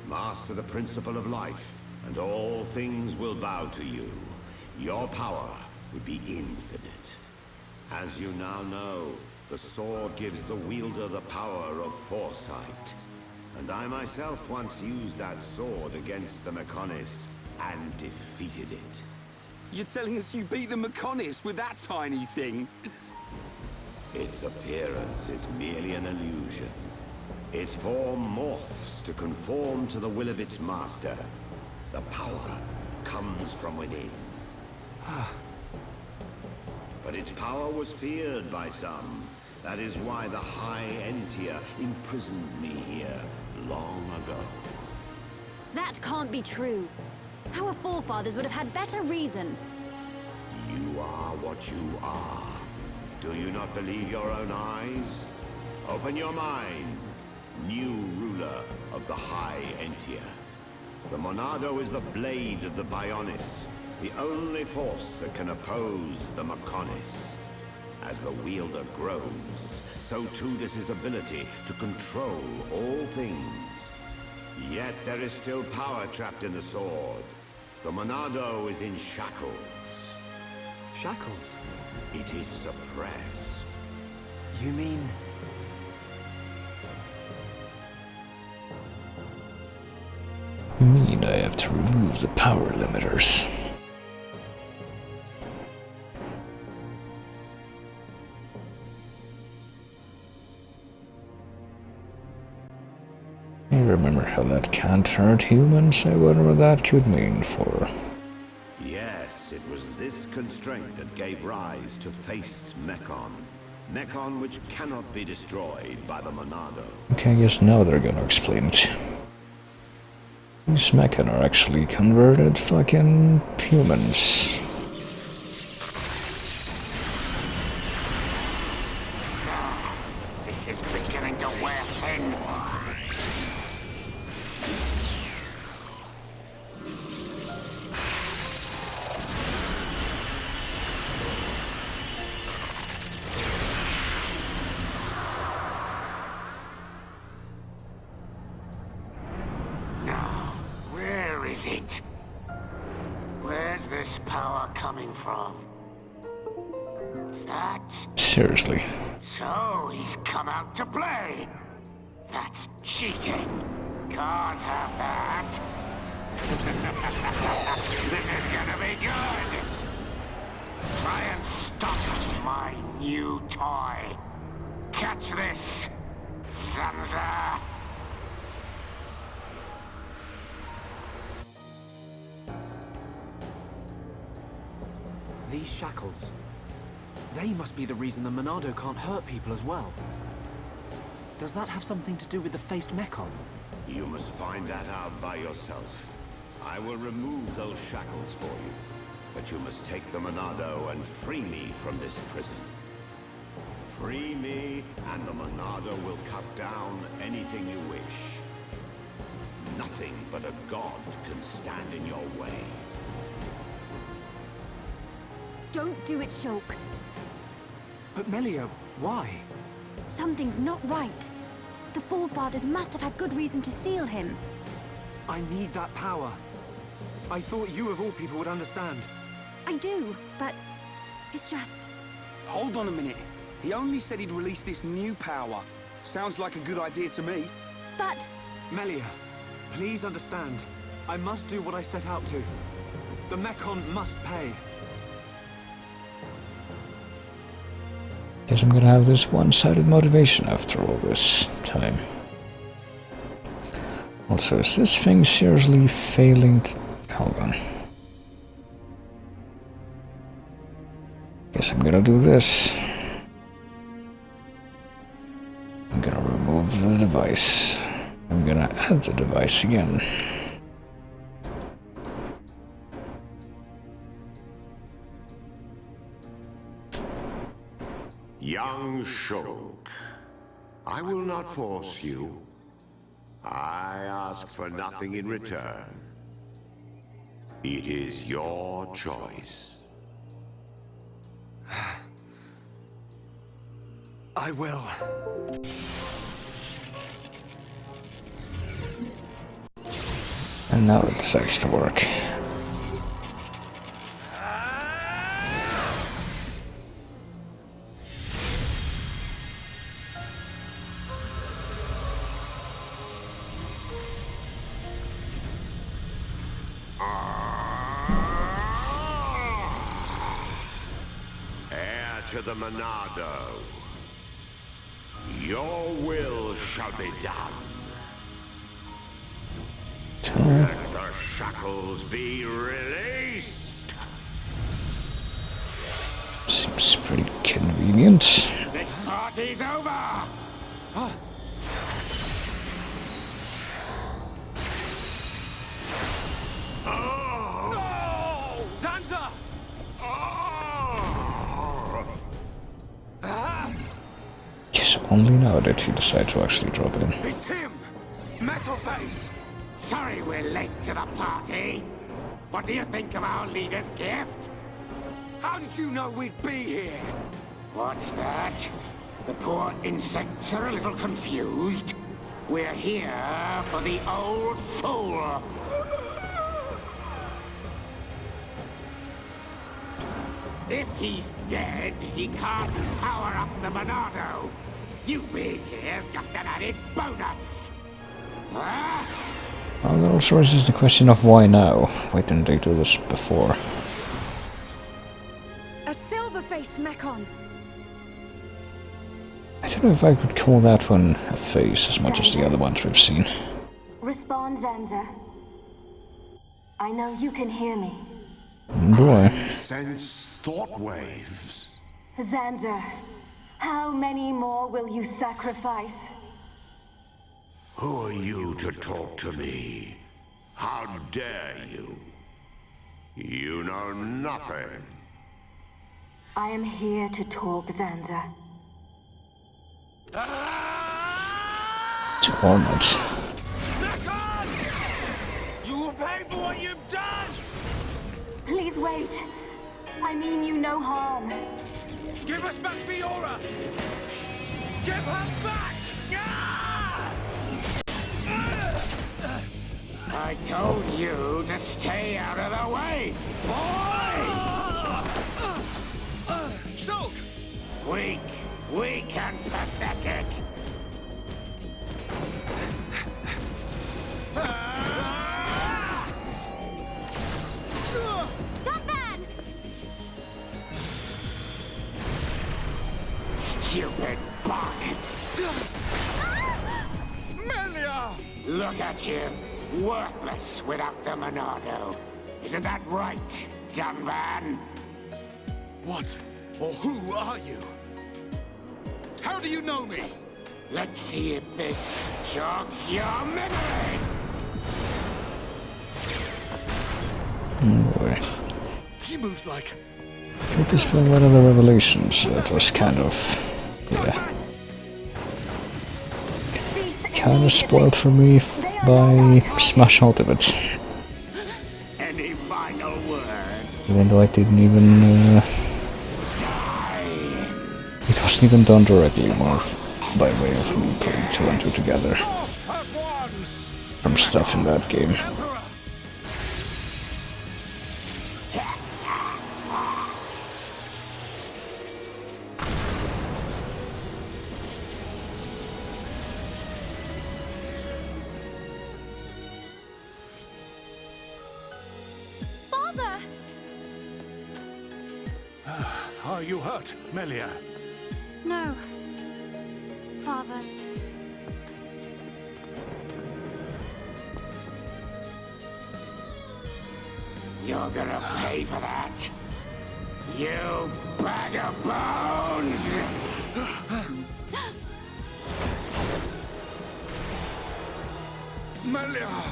Master the principle of life, and all things will bow to you. Your power would be infinite. As you now know, the sword gives the wielder the power of foresight. And I myself once used that sword against the Mechonis and defeated it. You're telling us you beat the Mechonis with that tiny thing? Its appearance is merely an illusion. Its form morphs to conform to the will of its master. The power comes from within. But its power was feared by some. That is why the High Entia imprisoned me here long ago. That can't be true. Our forefathers would have had better reason. You are what you are. Do you not believe your own eyes? Open your mind, new ruler of the High Entia. The Monado is the blade of the Bionis, the only force that can oppose the Mechonis. As the wielder grows, so too does his ability to control all things. Yet there is still power trapped in the sword. The Monado is in shackles. Shackles? It is suppressed. You mean... You mean I have to remove the power limiters? I remember how that can't hurt humans. I wonder what that could mean for... Yes, it was this constraint that gave rise to faced Mechon. Mechon which cannot be destroyed by the Monado. Okay, I guess now they're gonna explain it. These Mechon are actually converted fucking humans. This is beginning to wear thin. Now, where is it? Where's this power coming from? That? Seriously. So he's come out to play. That's cheating. Can't have that. This is gonna be good. Try and stop my new toy. Catch this, Zanza. These shackles. They must be the reason the Monado can't hurt people as well. Does that have something to do with the faced Mechon? You must find that out by yourself. I will remove those shackles for you. But you must take the Monado and free me from this prison. Free me, and the Monado will cut down anything you wish. Nothing but a god can stand in your way. Don't do it, Shulk. But Melia, why? Something's not right. The forefathers must have had good reason to seal him. I need that power. I thought you of all people would understand. I do, but it's just... Hold on a minute. He only said he'd release this new power. Sounds like a good idea to me. But... Melia, please understand. I must do what I set out to. The Mechon must pay. Guess I'm gonna have this one-sided motivation after all this time. Also, is this thing seriously failing to... Hold on. Guess I'm gonna do this. I'm gonna remove the device. I'm gonna add the device again. Young Shulk, I will not force you. I ask for nothing in return. It is your choice. I will. And now it decides to work. Heir to the Monado. Your will shall be done. Let the shackles be released. Seems pretty convenient. This party's over. No! Zanza! Yes, only now did he decide to actually drop in. It's him! Metal Face! Sorry we're late to the party. What do you think of our leader's gift? How did you know we'd be here? What's that? The poor insects are a little confused. We're here for the old fool. If he's dead, he can't power up the Monado. You being here's just an added bonus. Huh? Well, that also raises the question of why now? Why didn't they do this before? A silver-faced Mechon. I don't know if I could call that one a face as much as the other ones we've seen. Respond, Zanza. I know you can hear me. Do I? Sense thought waves. Zanza, how many more will you sacrifice? Who are you to talk to me? How dare you? You know nothing. I am here to talk, Zanza. Torment. You will pay for what you've done! Please wait. I mean you no harm. Give us back Fiora! Give her back! I told you to stay out of the way, boy! Shulk! Weak and pathetic. Dumban! Stupid bug. Melia! Look at you, worthless without the Monado. Isn't that right, Dunban? What or who are you? How do you know me? Let's see if this jogs your memory. Oh boy. He moves like... With this being one of the revelations, it was kind of... yeah. Kind of spoiled for me by Smash Ultimate. Any final word? Even though I didn't even... it wasn't even done directly, more by way of me putting two and two together. From stuff in that game. Father! Are you hurt, Melia? No. Father. You're gonna pay for that. You bag of bones! Melia!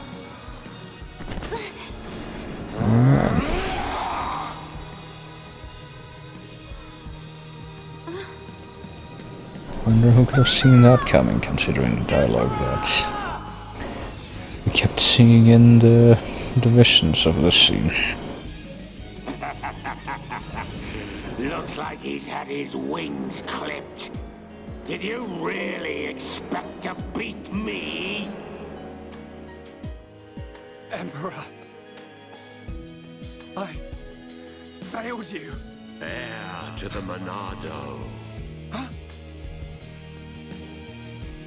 Wonder who could have seen that coming, considering the dialogue that we kept seeing in the visions of this scene. Looks like he's had his wings clipped. Did you really expect to beat me? Emperor. I failed you. Heir to the Monado. Huh?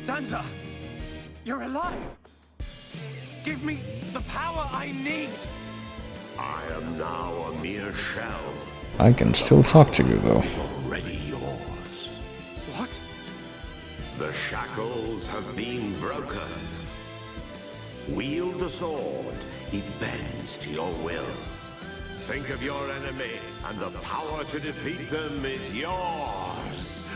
Zanza, you're alive. Give me the power I need. I am now a mere shell. I can still talk to you, though. It's already yours. What? The shackles have been broken. Wield the sword. It bends to your will. Think of your enemy, and the power to defeat them is yours.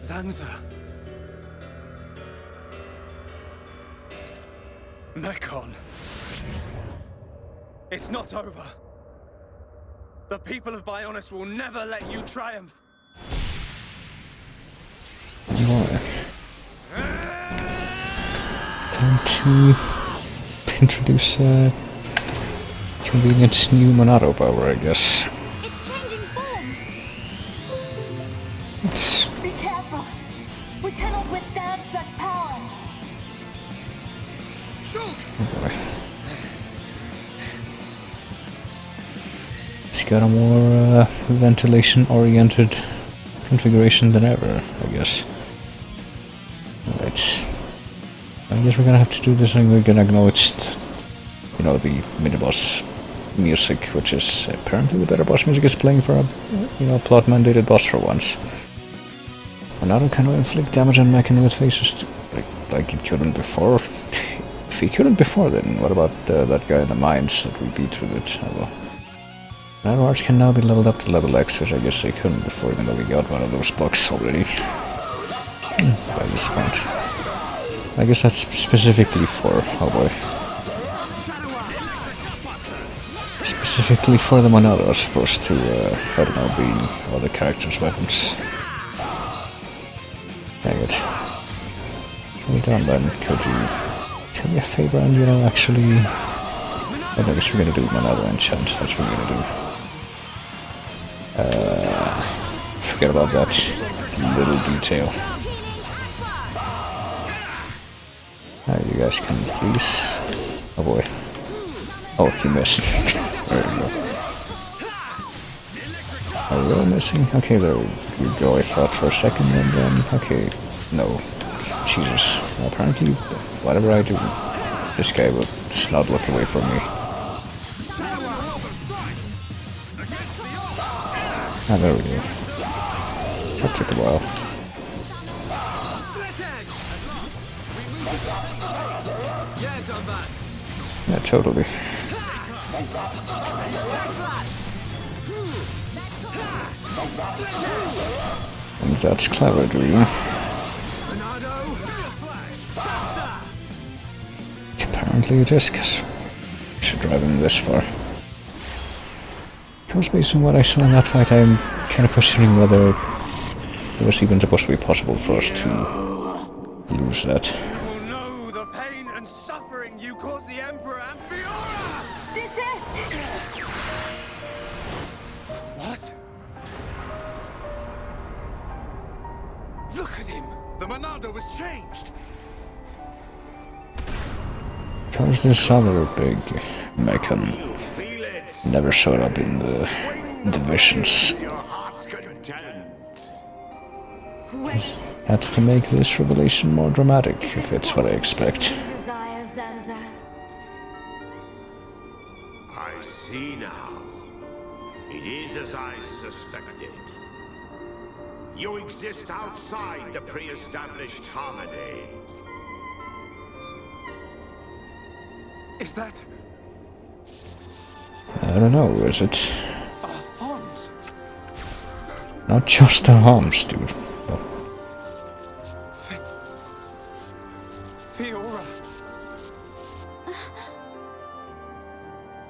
Zanza. Mekon. It's not over. The people of Bionis will never let you triumph. Time to introduce convenient new Monado power, I guess. It's changing form! It's... Be careful. We cannot withstand such power. Shulk! oh boy. It's got a more ventilation-oriented configuration than ever, I guess. Alright. I guess we're gonna have to do this and we're gonna acknowledge, you know, the mini-boss music, which is apparently the better boss music is playing for a, plot-mandated boss for once. Monado can inflict damage on mech with faces like it couldn't before. If he couldn't before, then what about that guy in the mines that we beat with it? Oh, well. Monado Arch can now be leveled up to level X, which I guess they couldn't before, even though we got one of those blocks already. By this point. I guess that's specifically for... oh boy. Specifically for the Monado, as opposed to, I don't know, being other characters' weapons. Dang it. Can we done then? Could you do me a favor and, actually... I guess we're gonna do Monado enchant, that's what we're gonna do. Forget about that little detail. Now you guys can please... oh boy. Oh, he missed. There we go. Oh, really missing? Okay, there we go. I thought for a second and then... okay, no. Jesus. Apparently, whatever I do, this guy will just not look away from me. Ah, there we go. That took a while. Yeah, totally. And that's clever, do you? Apparently it is, because I should drive him this far. Because based on what I saw in that fight, I'm kind of questioning whether it was even supposed to be possible for us to lose that. You caused the Emperor and Fiora! What? Look at him! The Monado was changed! Because this other big mechan never showed up in the divisions. Had to make this revelation more dramatic, if it's what I expect. I see now. It is as I suspected. You exist outside the pre-established harmony. Is that... I don't know, is it? Hans? Not just the Homs, dude. Fiora.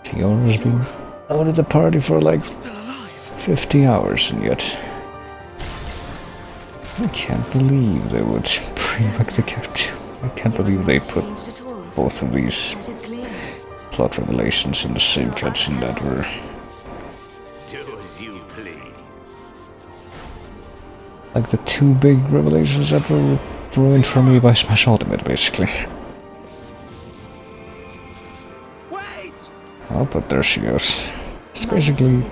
Fiora's been out of the party for like 50 hours, and yet I can't believe they would bring back the cat. I can't believe they put both of these plot revelations in the same cutscene that were... Do as you please. like the two big revelations that were ruined for me by Smash Ultimate, basically. Wait! Oh, but there she goes. It's basically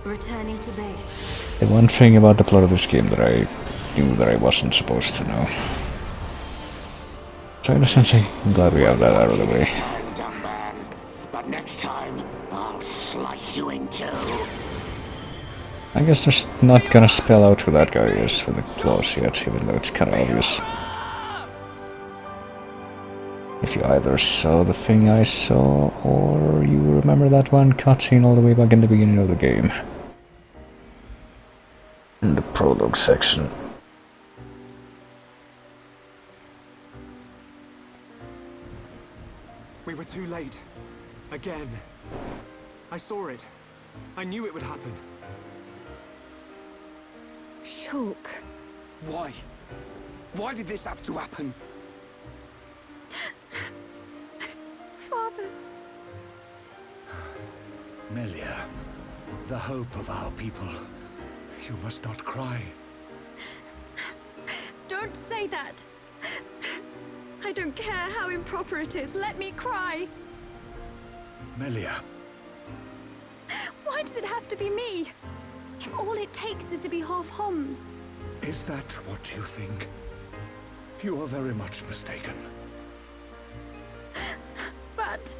Returning to base. the one thing about the plot of this game that I knew that I wasn't supposed to know. So in a sense, I'm glad we have that out of the way. Dumb man. But next time, I'll slice you in two. I guess they're not gonna spell out who that guy is with the claws yet, even though it's kind of obvious. If you either saw the thing I saw, or you remember that one cutscene all the way back in the beginning of the game. In the prologue section. We were too late. Again. I saw it. I knew it would happen. Shulk. Why? Why did this have to happen? Father. Melia, the hope of our people. You must not cry. Don't say that. I don't care how improper it is. Let me cry. Melia. Why does it have to be me? If all it takes is to be half Homs. Is that what you think? You are very much mistaken. But...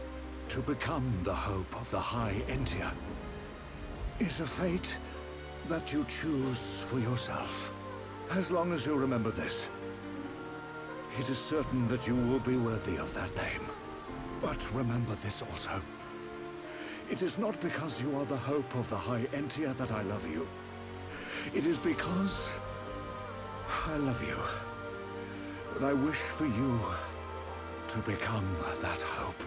to become the hope of the High Entia is a fate that you choose for yourself. As long as you remember this, it is certain that you will be worthy of that name. But remember this also. It is not because you are the hope of the High Entia that I love you. It is because I love you. But I wish for you to become that hope.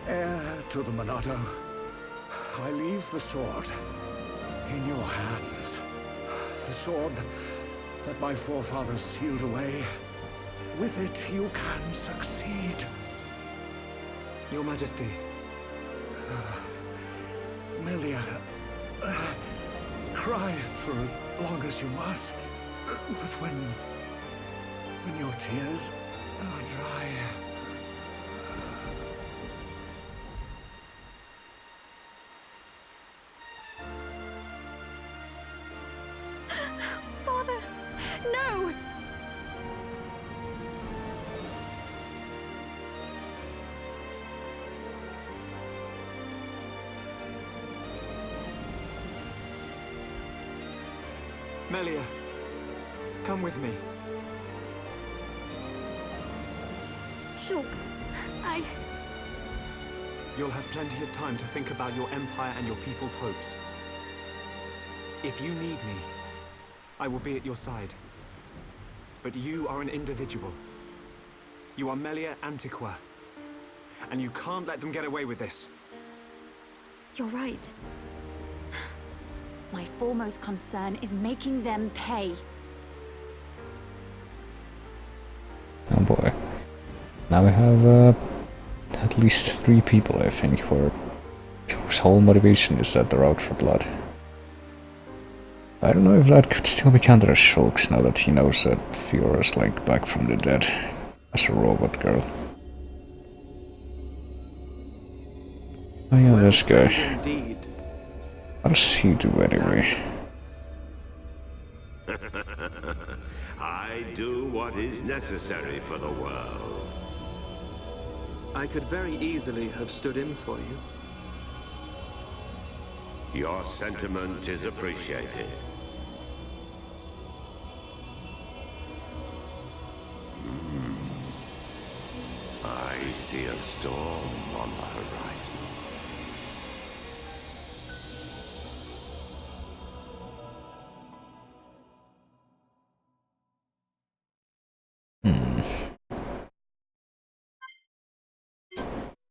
Heir to the Monado, I leave the sword in your hands. The sword that my forefathers sealed away. With it, you can succeed. Your Majesty. Melia, cry for as long as you must. But when your tears are dry... Father, no! Melia, come with me. Shulk, You'll have plenty of time to think about your empire and your people's hopes. If you need me, I will be at your side. But you are an individual. You are Melia Antiqua. And you can't let them get away with this. You're right. My foremost concern is making them pay. Oh boy. Now we have at least 3 people, I think, whose whole motivation is that they're out for blood. I don't know if that could still be counted as Shulk's now that he knows that Fiora's like back from the dead as a robot girl. Oh yeah, this guy. Indeed. What does he do anyway? I do what is necessary for the world. I could very easily have stood in for you. Your sentiment is appreciated. I see a storm on the horizon.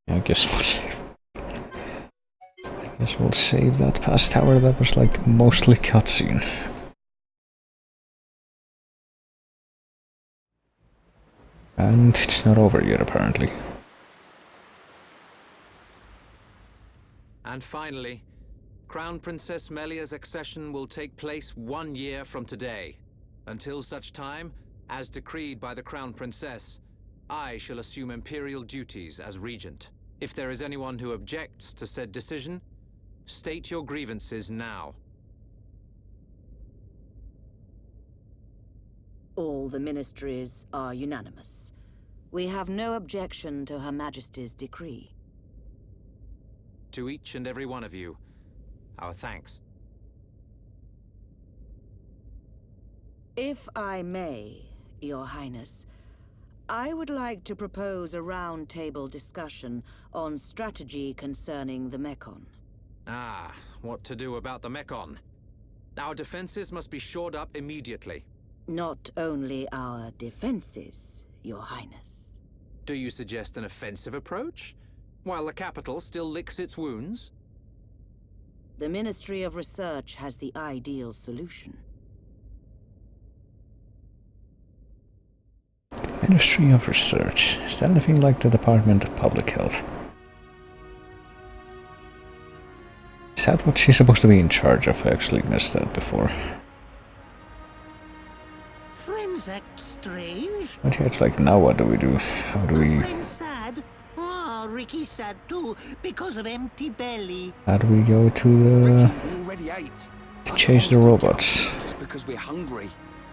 I guess we'll save. I guess we'll save that past tower that was like mostly cutscene. And it's not over yet, apparently. And finally, Crown Princess Melia's accession will take place 1 year from today. Until such time, as decreed by the Crown Princess, I shall assume imperial duties as regent. If there is anyone who objects to said decision, state your grievances now. All the ministries are unanimous. We have no objection to Her Majesty's decree. To each and every one of you, our thanks. If I may, Your Highness, I would like to propose a round-table discussion on strategy concerning the Mekon. Ah, what to do about the Mekon? Our defenses must be shored up immediately. Not only our defenses, Your Highness. Do you suggest an offensive approach, while the capital still licks its wounds? The Ministry of Research has the ideal solution. Ministry of Research. Is that anything like the Department of Public Health? Is that what she's supposed to be in charge of? I actually missed that before. Friends act strange. But yeah, it's like, now what do we do? How do we... Friends sad. Ah, Ricky's sad too, because of empty belly. How do we go to the... We already ate. to chase the robots? Just because we're hungry.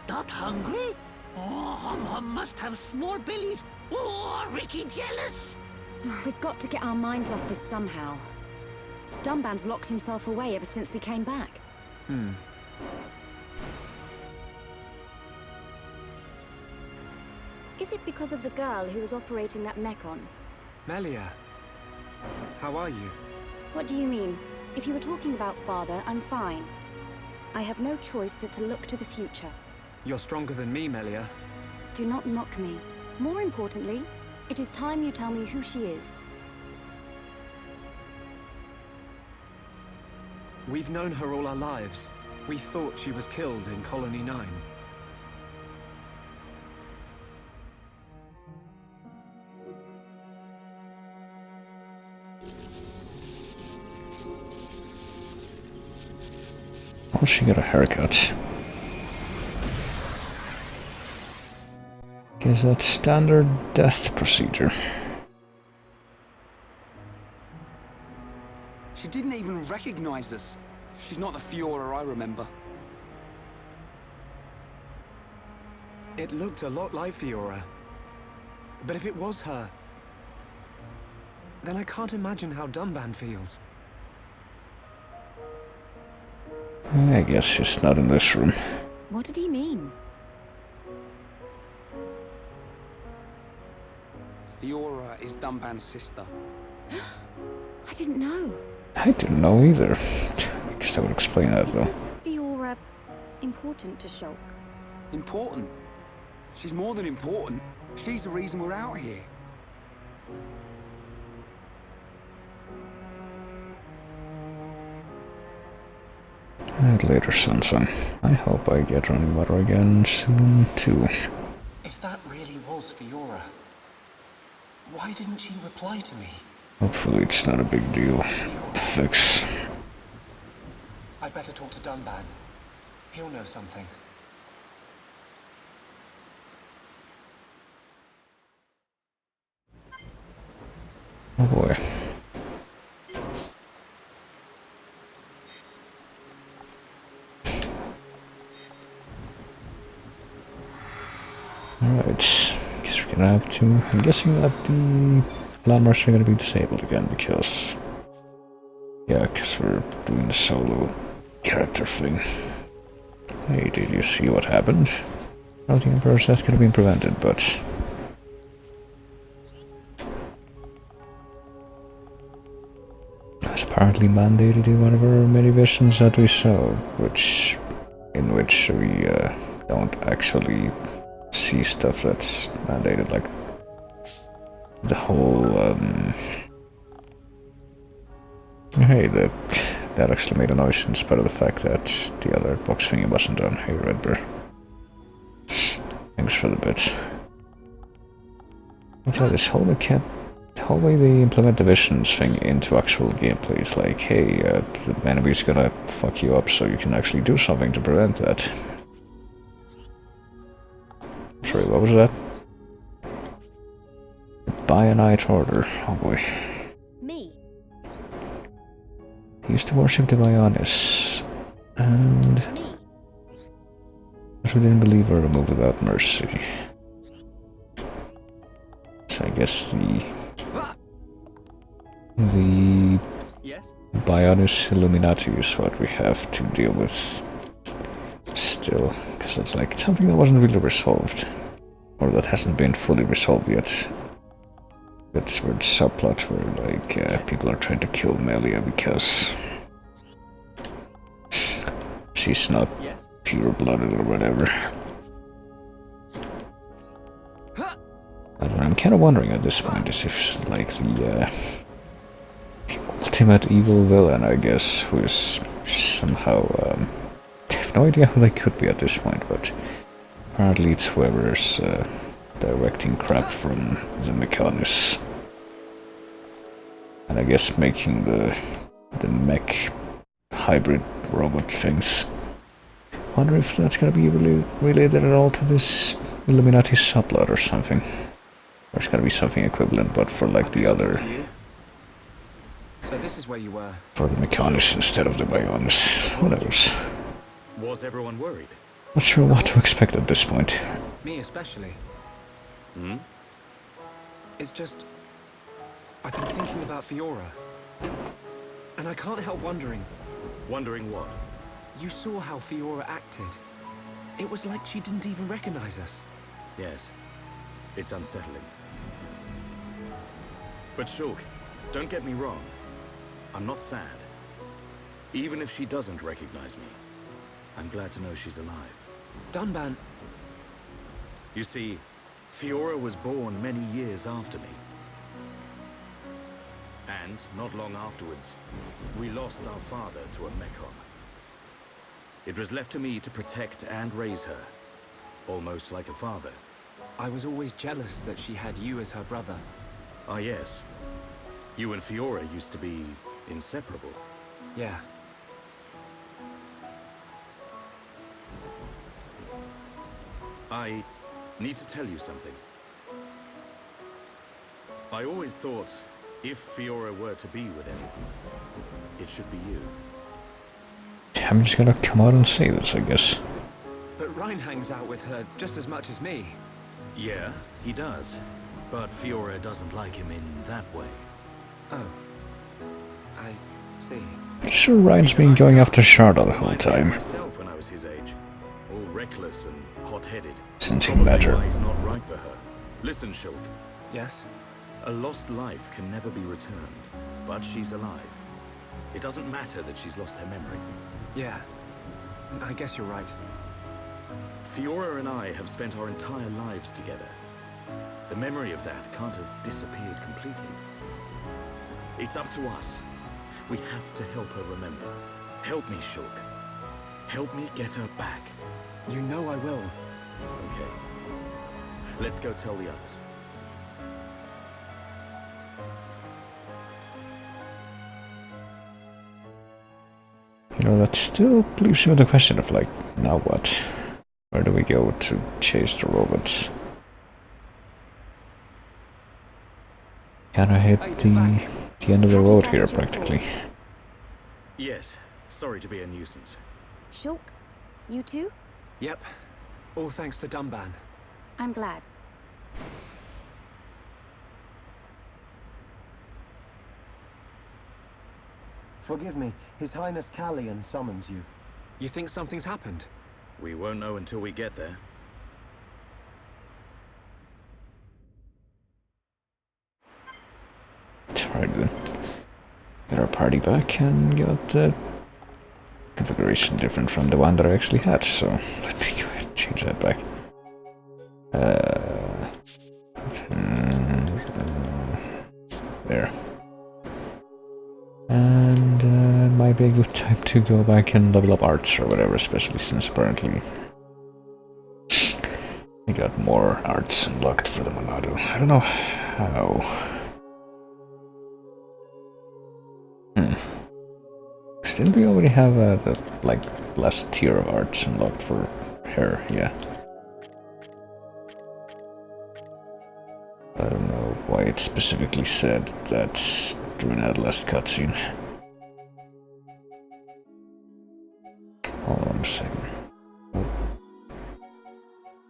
Not hungry? Oh, Hum Hum must have small bellies. Oh, Ricky jealous. We've got to get our minds off this somehow. Dunban's locked himself away ever since we came back. Is it because of the girl who was operating that mech on? Melia, how are you? What do you mean? If you were talking about father, I'm fine. I have no choice but to look to the future. You're stronger than me, Melia. Do not mock me. More importantly, it is time you tell me who she is. We've known her all our lives. We thought she was killed in Colony 9. Oh, she got a haircut. Is that standard death procedure? She didn't even recognize us. She's not the Fiora I remember. It looked a lot like Fiora. But if it was her, then I can't imagine how Dunban feels. I guess she's not in this room. What did he mean? Fiora is Dunban's sister. I didn't know. I didn't know either. I guess that would explain that, though. Is Fiora important to Shulk? Important? She's more than important. She's the reason we're out here. And later, Sunshine. I hope I get running water again soon, too. If that really was Fiora, why didn't she reply to me? Hopefully it's not a big deal to fix. I'd better talk to Dunban. He'll know something. Oh boy. Alright, guess we're gonna have to... I'm guessing that the landmarks are gonna be disabled again because... Yeah, because we're doing the solo character thing. Hey, did you see what happened? I don't think Emperor's death could have been prevented, but... It's apparently mandated in one of our many visions that we saw, in which we don't actually see stuff that's mandated, like the whole hey, that actually made a noise in spite of the fact that the other box thingy wasn't on. Hey, Redbear, thanks for the bit. What's that? This whole way they implement the visions thing into actual gameplay is like, hey, the enemy's gonna fuck you up, so you can actually do something to prevent that. Sorry, what was that? Bionite Order. Oh boy. Me. He used to worship the Bionis. And... we didn't believe or remove without mercy. So I guess the Bionis Illuminati is what we have to deal with still, because it's like it's something that wasn't really resolved, or that hasn't been fully resolved yet. It's weird subplot where like people are trying to kill Melia because she's not pure-blooded or whatever. I don't know, I'm kind of wondering at this point as if like the ultimate evil villain, I guess, who is somehow I have no idea who they could be at this point, but apparently it's whoever's directing crap from the Mechanis. And I guess making the mech hybrid robot things. Wonder if that's gonna be related at all to this Illuminati subplot or something. Or it's gonna be something equivalent, but for like the other... So this is where you were. For the Mechanis instead of the Bionis. Who knows? Was everyone worried? Not sure what to expect at this point. Me especially. Hmm? It's just... I've been thinking about Fiora. And I can't help wondering. Wondering what? You saw how Fiora acted. It was like she didn't even recognize us. Yes. It's unsettling. But Shulk, don't get me wrong. I'm not sad. Even if she doesn't recognize me, I'm glad to know she's alive. Dunban... You see, Fiora was born many years after me. And, not long afterwards, we lost our father to a Mechon. It was left to me to protect and raise her, almost like a father. I was always jealous that she had you as her brother. Ah, yes. You and Fiora used to be inseparable. Yeah. I need to tell you something. I always thought, if Fiora were to be with anyone, it should be you. I'm just gonna come out and say this, I guess. But Ryan hangs out with her just as much as me. Yeah, he does. But Fiora doesn't like him in that way. Oh. I see. I'm sure Ryan's been going after Sharda the whole time. Myself when I was his age. All reckless and hot-headed. Doesn't seem better. He's not right for her. Listen, Shulk. Yes? A lost life can never be returned, but she's alive. It doesn't matter that she's lost her memory. Yeah. I guess you're right. Fiora and I have spent our entire lives together. The memory of that can't have disappeared completely. It's up to us. We have to help her remember. Help me, Shulk. Help me get her back. You know I will. Okay. Let's go tell the others. You know, that still leaves you with the question of, like, now what? Where do we go to chase the robots? Kinda hit the end of the road here, practically. Yes. Sorry to be a nuisance. Shulk, you too? Yep. All thanks to Dunban. I'm glad. Forgive me, His Highness Callian summons you. You think something's happened? We won't know until we get there. Alright then. Get our party back and get the configuration different from the one that I actually had, so let me go ahead and change that back. There. And might be a good time to go back and level up arts or whatever, especially since apparently we got more arts unlocked for the Monado. I don't know how. Didn't we already have the last tier of arts unlocked for her? Yeah. I don't know why it specifically said that during that last cutscene. Hold on a second.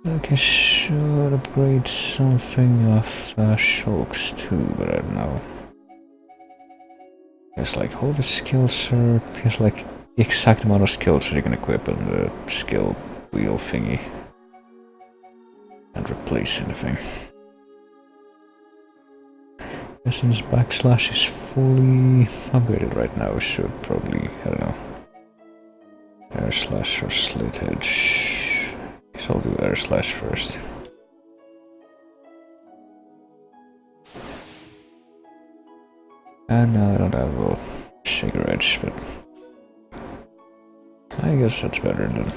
Okay, should upgrade something of Shulk's too, but I don't know. It's like all the skills are just like the exact amount of skills that you can equip on the skill wheel thingy and replace anything. Since backslash is fully upgraded right now, we should probably, I don't know, air slash or slit edge. I guess I'll do air slash first. And I don't have a shaker edge, but I guess that's better than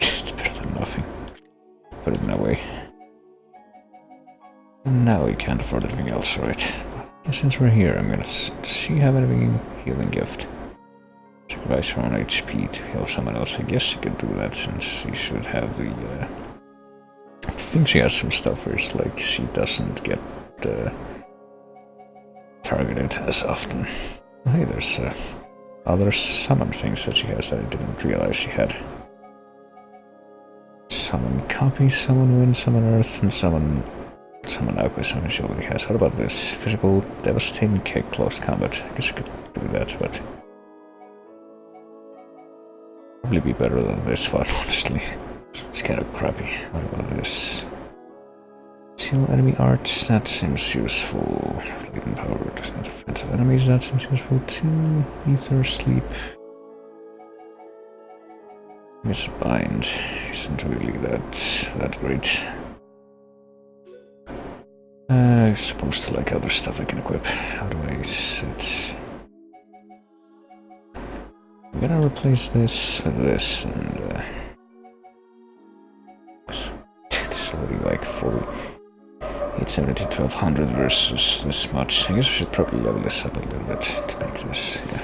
it's better than nothing. Put it in that way. And now we can't afford anything else, right? And since we're here, I'm gonna see have anything healing gift. Sacrifice her own HP to heal someone else. I guess you could do that since she should have the. I think she has some stuff where it's like she doesn't get targeted as often. Hey, there's other summon things that she has that I didn't realize she had. Summon copy, summon wind, summon earth, and summon Someone outputs on she already has. What about this? Physical devastating kick, close combat. I guess I could do that, but probably be better than this one, honestly. It's kind of crappy. What about this? Seal enemy arts, that seems useful. Leading power does not offensive enemies, that seems useful too. Ether, sleep. Misbind isn't really that great. I'm supposed to like other stuff I can equip. How do I sit? I'm gonna replace this with this, and it's already like 870 to 1200 versus this much. I guess we should probably level this up a little bit to make this, yeah.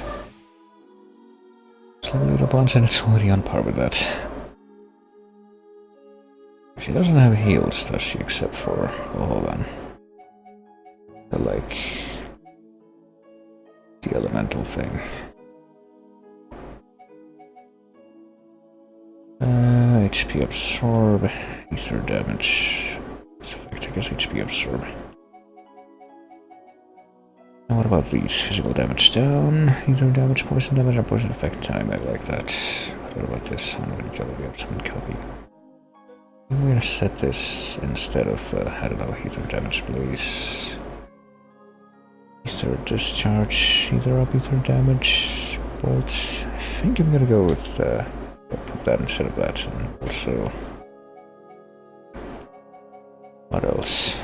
Let's level it up once and it's already on par with that. She doesn't have heals, does she, except for, well, hold on. Like the elemental thing. HP absorb, ether damage. This effect, I guess HP absorb. And what about these? Physical damage down, ether damage, poison damage, and poison effect time. I like that. What about this? I'm going to we have some copy. I'm going to set this instead of, I don't know, ether damage, please. Ether discharge, ether up, ether damage, bolt. I think I'm gonna go with, I'll put that instead of that, and also... What else?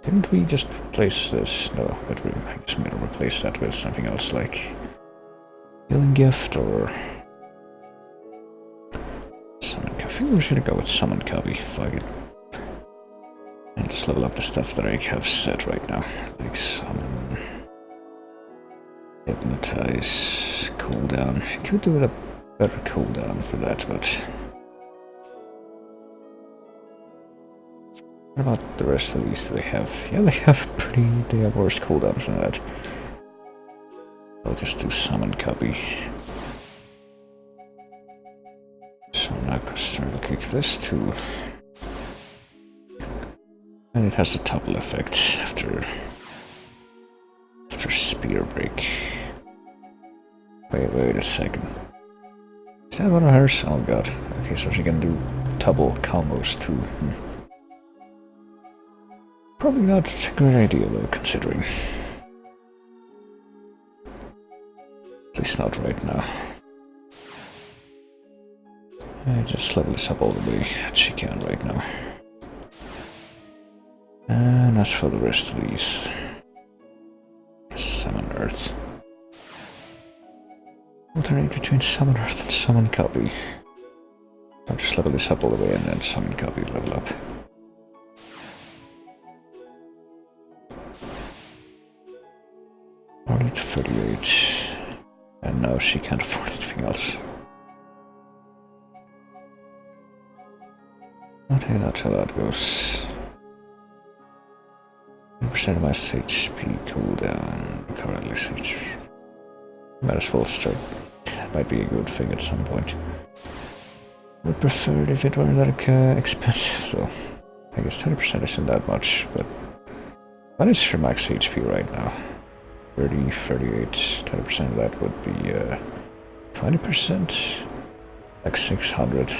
Didn't we just replace this? No, but I guess I'm gonna replace that with something else, like... Healing gift, or... Summon. I think we should go with summon copy, fuck it. And just level up the stuff that I have set right now, like summon, hypnotize, cooldown. I could do a better cooldown for that, but what about the rest of these? Do they have? Yeah, they have worse cooldowns than that. I'll just do summon copy. So now I can kick this too. And it has a topple effect after spear break. Wait a second. Is that one of hers? Oh god. Okay, so she can do topple combos too. Probably not a great idea though, considering. At least not right now. I just level this up all the way as she can right now. And as for the rest of these, summon Earth. Alternate between summon Earth and summon copy. I'll just level this up all the way and then summon copy level up. Only to 38. And now she can't afford anything else. Okay, that's how that goes. 1% of my HP cooldown, currently HP. Might as well start. That might be a good thing at some point. Would prefer it if it weren't that expensive though. I guess 20% isn't that much, but what is her max HP right now? 30, 38, 20% of that would be 20%, like 600. So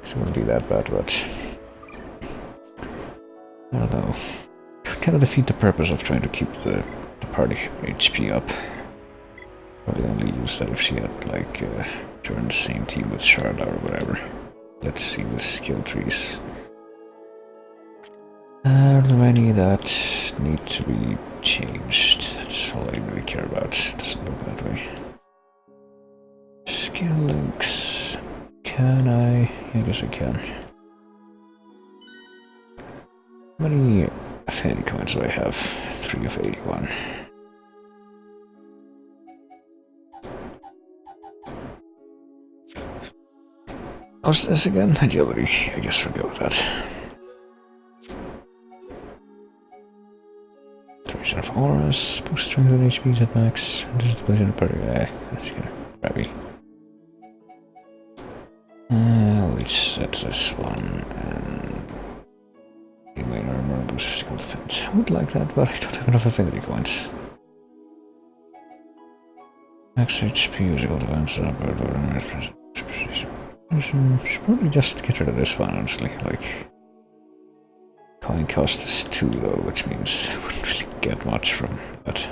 it wouldn't be that bad, but I don't know. Kind of defeat the purpose of trying to keep the party HP up. Probably only use that if she had like joined the same team with Sharda or whatever. Let's see the skill trees. Are there any that need to be changed? That's all I really care about. It doesn't look that way. Skill links. Can I? I guess I can. How many affinity coins do I have? 3 of 81. What's this again? Agility. I guess we'll go with that. Duration of auras, boost strength and HP at max. This is the place in the party. That's kind of crappy. I'll leave Reset this one, and you may armor boost physical defense. I would like that, but I don't have enough affinity points. Max HP, physical defense, should probably just get rid of this one, honestly. Like, coin cost is 2 though, which means I wouldn't really get much from that.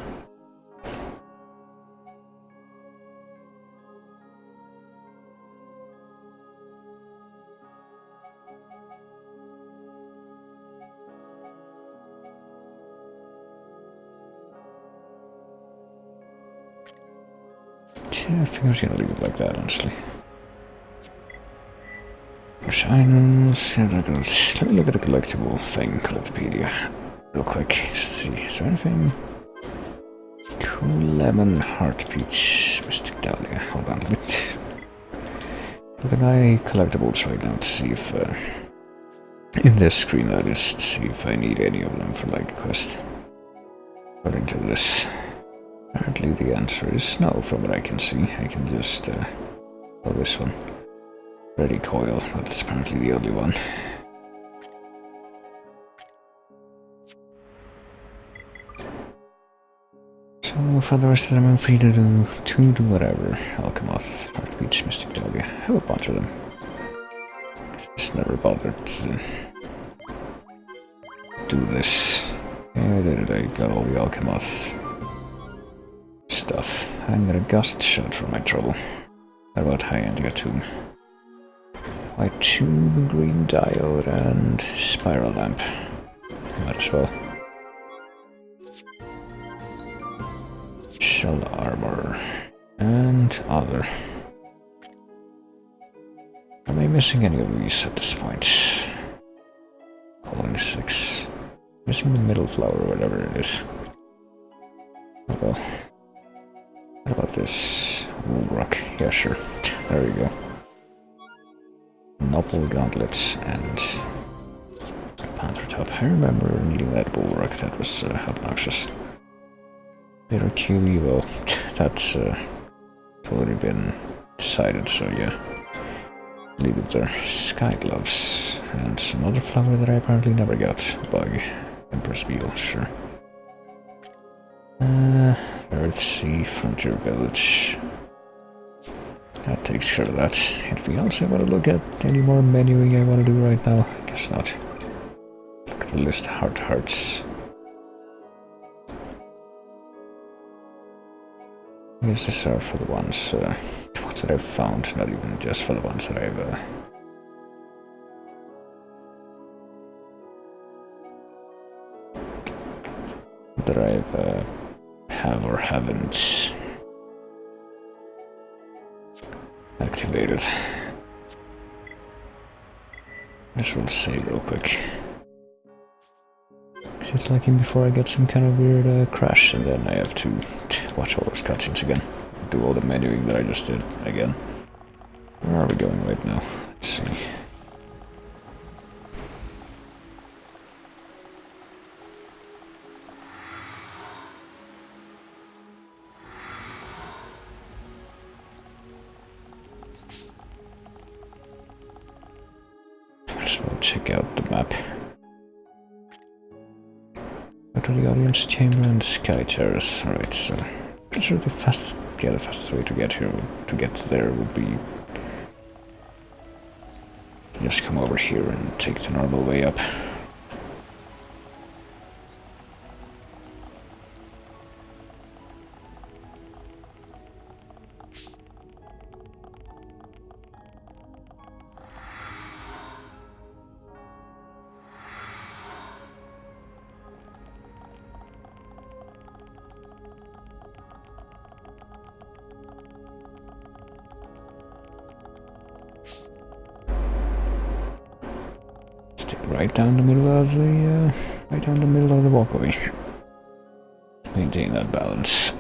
Yeah, I think I was gonna leave it like that, honestly. Shines. Let me look at the collectible thing, Collectopedia, real quick. Let's see, is there anything? Cool Lemon, Heart Peach, Mystic Dahlia. Hold on, let me look at my collectibles right now to see if, in this screen that is, to see if I need any of them for like a quest. According to this. Apparently the answer is no, from what I can see. I can just, oh, this one. Ready coil, but it's apparently the only one. So for the rest of them I'm free to do whatever. Alchemoth, Heartbeach, Mystic Dahlia. I have a bunch of them. Just never bothered to do this. Yeah, I did it. I got all the Alchemoth stuff. I got a gust shot for my trouble. How about high-end tomb? White tube, green diode, and spiral lamp. Might as well. Shell armor and other. Am I missing any of these at this point? Only 6. Missing the middle flower or whatever it is. Oh well. What about this? Wool rock. Yeah, sure. There we go. Novel gauntlets and panther top. I remember needing that bull rock. That was obnoxious. Later Q Evo. That's already been decided, so yeah. Leave it there. Sky gloves. And some other flower that I apparently never got. Bug. Emperor's Beetle, sure. Earthsea Frontier Village. That takes care of that. Anything else I want to look at? Any more menuing I want to do right now? I guess not. Look at the list. Hearts. I guess these are for the ones that I've found, not even just for the ones that I've have or haven't activated. This will save real quick. It's like in before I get some kind of weird crash, and then I have to watch all those cutscenes again. Do all the menuing that I just did again. Where are we going right now? Let's see. First of all, check out the map. Go to the audience chamber and Sky Terrace. Alright, so pretty sure the fastest way to get there would be just come over here and take the normal way up. Right down the middle of the walkway. Maintain that balance.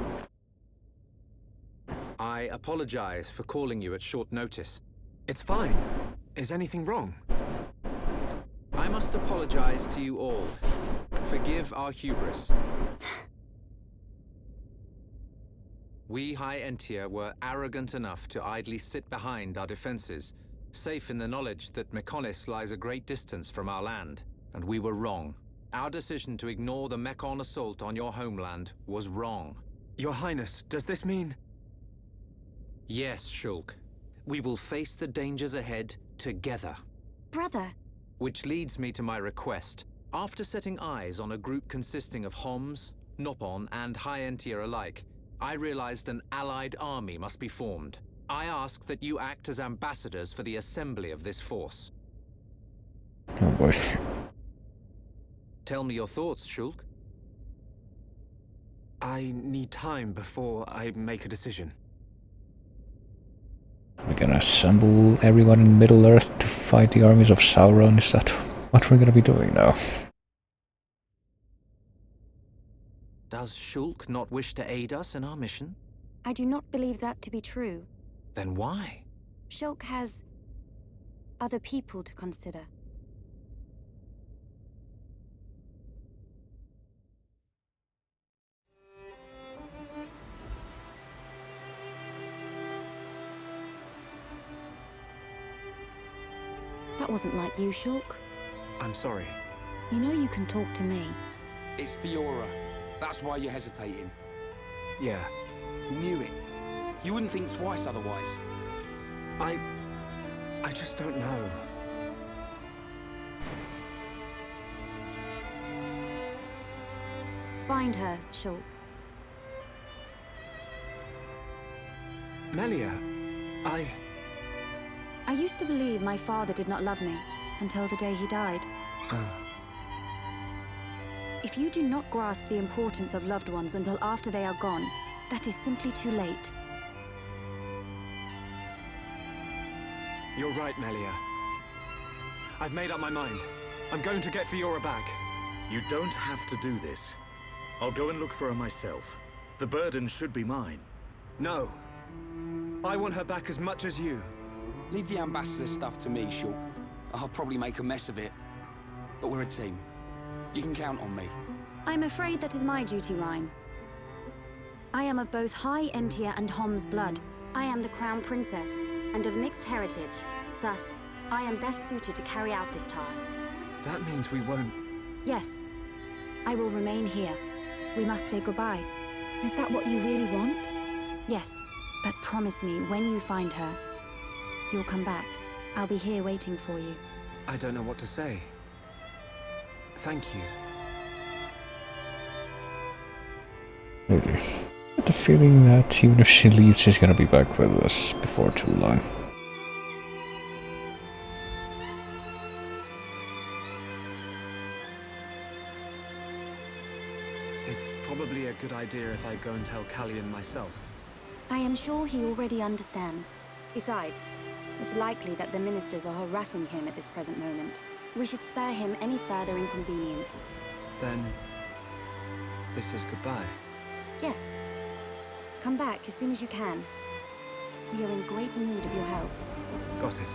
I apologize for calling you at short notice. It's fine. Is anything wrong? I must apologize to you all. Forgive our hubris. We High Entia were arrogant enough to idly sit behind our defenses, safe in the knowledge that Mechonis lies a great distance from our land, and we were wrong. Our decision to ignore the Mechon assault on your homeland was wrong. Your Highness, does this mean... Yes, Shulk. We will face the dangers ahead together. Brother. Which leads me to my request. After setting eyes on a group consisting of Homs, Nopon, and High Entia alike, I realized an allied army must be formed. I ask that you act as ambassadors for the assembly of this force. Oh boy. Tell me your thoughts, Shulk. I need time before I make a decision. We're gonna assemble everyone in Middle-earth to fight the armies of Sauron? Is that what we're gonna be doing now? Does Shulk not wish to aid us in our mission? I do not believe that to be true. Then why? Shulk has other people to consider. That wasn't like you, Shulk. I'm sorry. You know you can talk to me. It's Fiora. That's why you're hesitating. Yeah. Knew it. You wouldn't think twice otherwise. I just don't know. Find her, Shulk. Melia, I used to believe my father did not love me, until the day he died. If you do not grasp the importance of loved ones until after they are gone, that is simply too late. You're right, Melia. I've made up my mind. I'm going to get Fiora back. You don't have to do this. I'll go and look for her myself. The burden should be mine. No. I want her back as much as you. Leave the ambassador stuff to me, Shulk. I'll probably make a mess of it. But we're a team. You can count on me. I'm afraid that is my duty, Rhine. I am of both High Entia and Hom's blood. I am the Crown Princess, and of mixed heritage. Thus, I am best suited to carry out this task. That means we won't... Yes. I will remain here. We must say goodbye. Is that what you really want? Yes, but promise me when you find her, you'll come back. I'll be here waiting for you. I don't know what to say. Thank you. Really. I get the feeling that even if she leaves, she's gonna be back with us before too long. It's probably a good idea if I go and tell Callion myself. I am sure he already understands. Besides, it's likely that the ministers are harassing him at this present moment. We should spare him any further inconvenience. Then... this is goodbye. Yes. Come back as soon as you can. We are in great need of your help. Got it.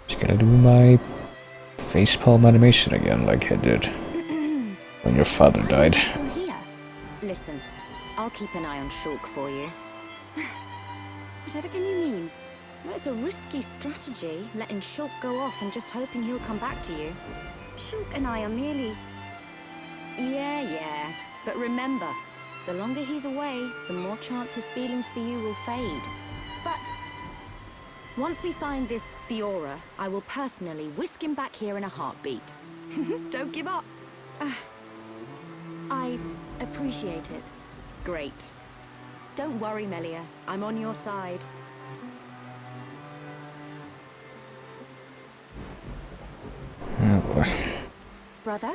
Just gonna do my facepalm animation again, like I did when your father died. Here. Listen, I'll keep an eye on Shulk for you. Whatever can you mean? Well, it's a risky strategy, letting Shulk go off and just hoping he'll come back to you. Shulk and I are merely... Yeah. But remember, the longer he's away, the more chance his feelings for you will fade. But once we find this Fiora, I will personally whisk him back here in a heartbeat. Don't give up. I appreciate it. Great. Don't worry, Melia. I'm on your side. Oh boy. Brother?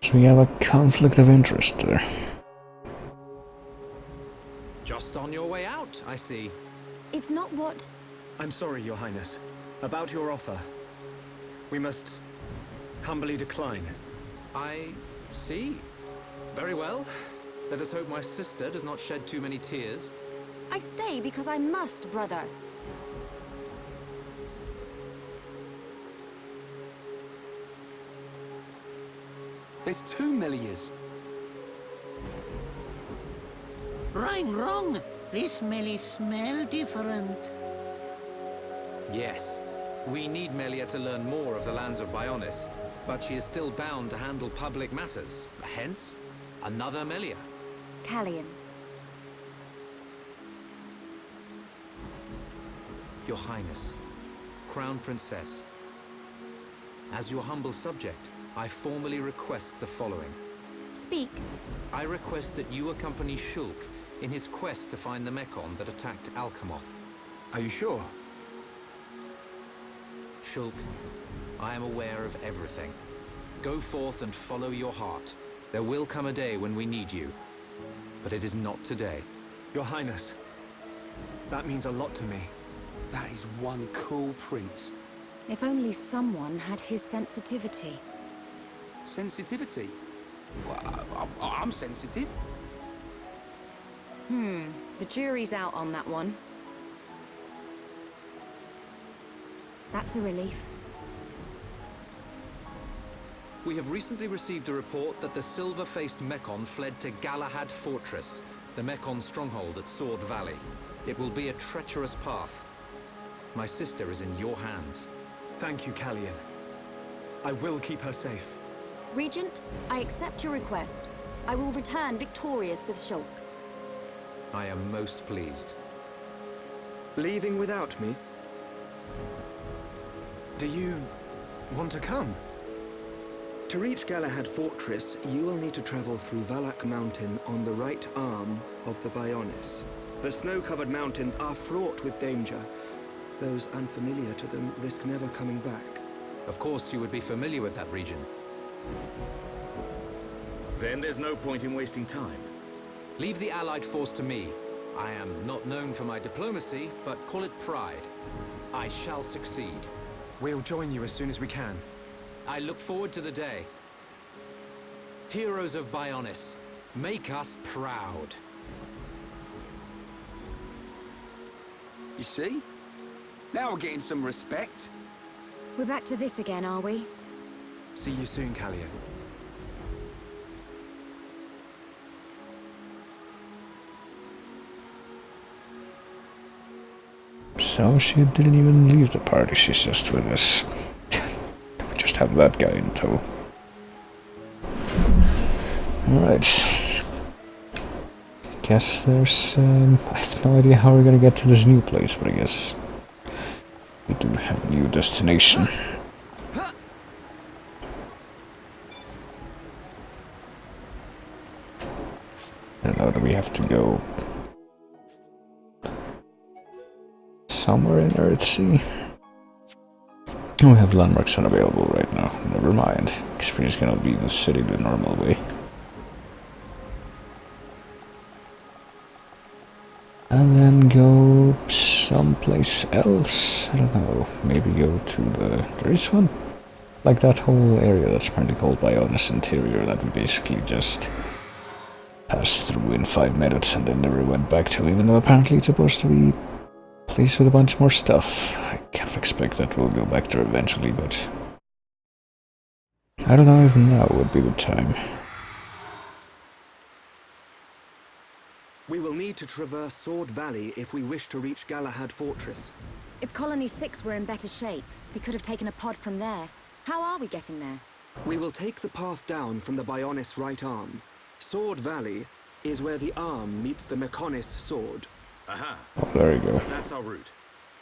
So we have a conflict of interest there. Just on your way out, I see. It's not what... I'm sorry, Your Highness. About your offer. We must humbly decline. I see. Very well. Let us hope my sister does not shed too many tears. I stay because I must, brother. There's 2 Melias. Wrong. This Melie smell different. Yes. We need Melia to learn more of the lands of Bionis, but she is still bound to handle public matters. Hence, another Melia. Callian. Your Highness, Crown Princess. As your humble subject, I formally request the following. Speak. I request that you accompany Shulk in his quest to find the Mekon that attacked Alcamoth. Are you sure? Shulk, I am aware of everything. Go forth and follow your heart. There will come a day when we need you, but it is not today. Your Highness, that means a lot to me. That is one cool prince. If only someone had his sensitivity. Sensitivity? Well, I'm sensitive. The jury's out on that one. That's a relief. We have recently received a report that the silver-faced Mekon fled to Galahad Fortress, the Mekon stronghold at Sword Valley. It will be a treacherous path. My sister is in your hands. Thank you, Callian. I will keep her safe. Regent, I accept your request. I will return victorious with Shulk. I am most pleased. Leaving without me? Do you want to come? To reach Galahad Fortress, you will need to travel through Valak Mountain on the right arm of the Bionis. The snow-covered mountains are fraught with danger. Those unfamiliar to them risk never coming back. Of course you would be familiar with that region. Then there's no point in wasting time. Leave the Allied force to me. I am not known for my diplomacy, but call it pride. I shall succeed. We'll join you as soon as we can. I look forward to the day. Heroes of Bionis, make us proud. You see? Now we're getting some respect. We're back to this again, are we? See you soon, Callian. So she didn't even leave the party, she's just with us. We just have that guy in tow. Alright. Guess there's... I have no idea how we're gonna get to this new place, but I guess... we do have a new destination. I don't know, do we have to go... somewhere in Earthsea? We have landmarks unavailable right now. Never mind. Because we're just gonna leave the city the normal way. And then go someplace else. I don't know. Maybe go to the... there is one? Like that whole area that's apparently called Bionis Interior that we basically just passed through in 5 minutes and then never went back to, even though apparently it's supposed to be a place with a bunch more stuff. I kind of expect that we'll go back there eventually, but I don't know if now would be the time. We will need to traverse Sword Valley if we wish to reach Galahad Fortress. If Colony 6 were in better shape, we could have taken a pod from there. How are we getting there? We will take the path down from the Bionis right arm. Sword Valley is where the arm meets the Mekonis sword. Aha. Oh, there you go. So that's our route.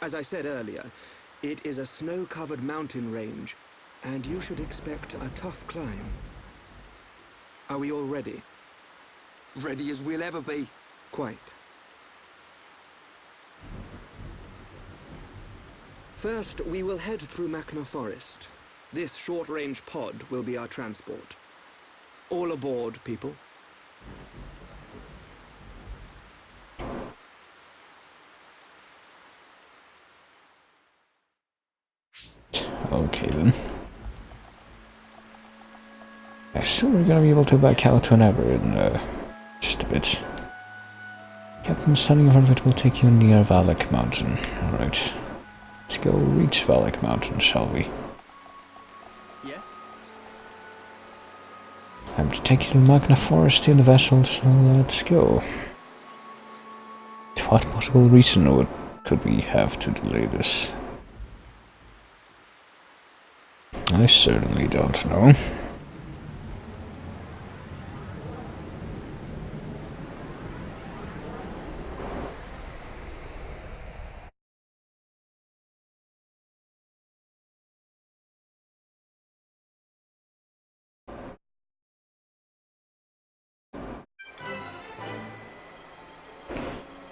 As I said earlier, it is a snow-covered mountain range, and you should expect a tough climb. Are we all ready? Ready as we'll ever be. Quite. First, we will head through Machna Forest. This short-range pod will be our transport. All aboard, people. Okay then. I assume we're gonna be able to back out whenever in just a bit. Captain, standing in front of it will take you near Valak Mountain. Alright. Let's go reach Valak Mountain, shall we? Yes? Time to take you to Magna Forest in the vessel, so let's go. What possible reason could we have to delay this? I certainly don't know.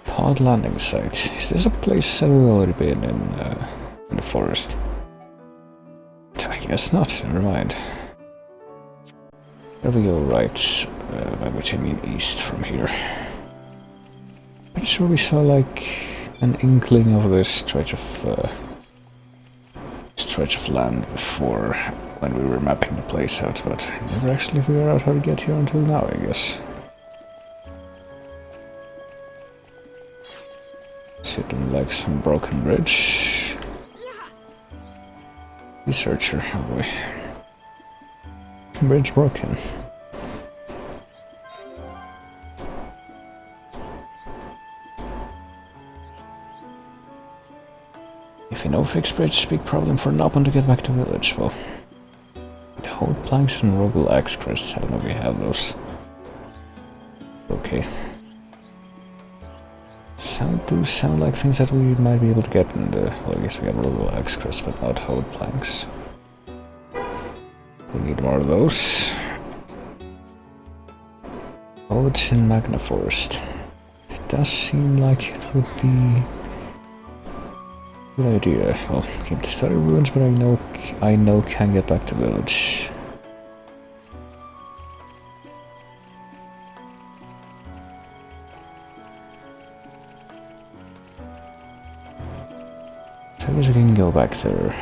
Pod landing site. Is this a place that we've already been in the forest? I guess not, never mind. There we go, right, by which I mean east from here. Pretty sure we saw like an inkling of this stretch of land before when we were mapping the place out, but I never actually figured out how to get here until now, I guess. Sitting like some broken bridge. Researcher, oh boy. Bridge broken. If you know fixed bridge, big problem for Noppen to get back to village. Well, the whole planks and Rogel axe crests, I don't know if we have those. Okay. Sound like things that we might be able to get in the... Well, I guess we got Rogel axe crests, but not whole planks. We need more of those. Oh, it's in Magna Forest. It does seem like it would be... Good idea. Well, keep the study ruins, but I know can get back to village. So I guess we can go back there.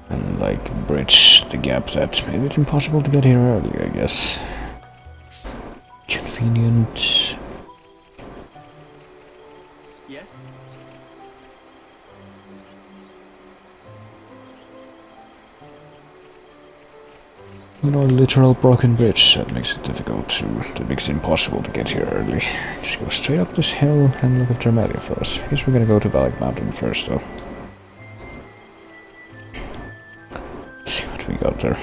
And like bridge the gap that made it impossible to get here early, I guess. Convenient. Yes? You know, a literal broken bridge that makes it difficult that makes it impossible to get here early. Just go straight up this hill and look at Dramalia for us. I guess we're gonna go to Valak Mountain first, though. Let's see what we got there.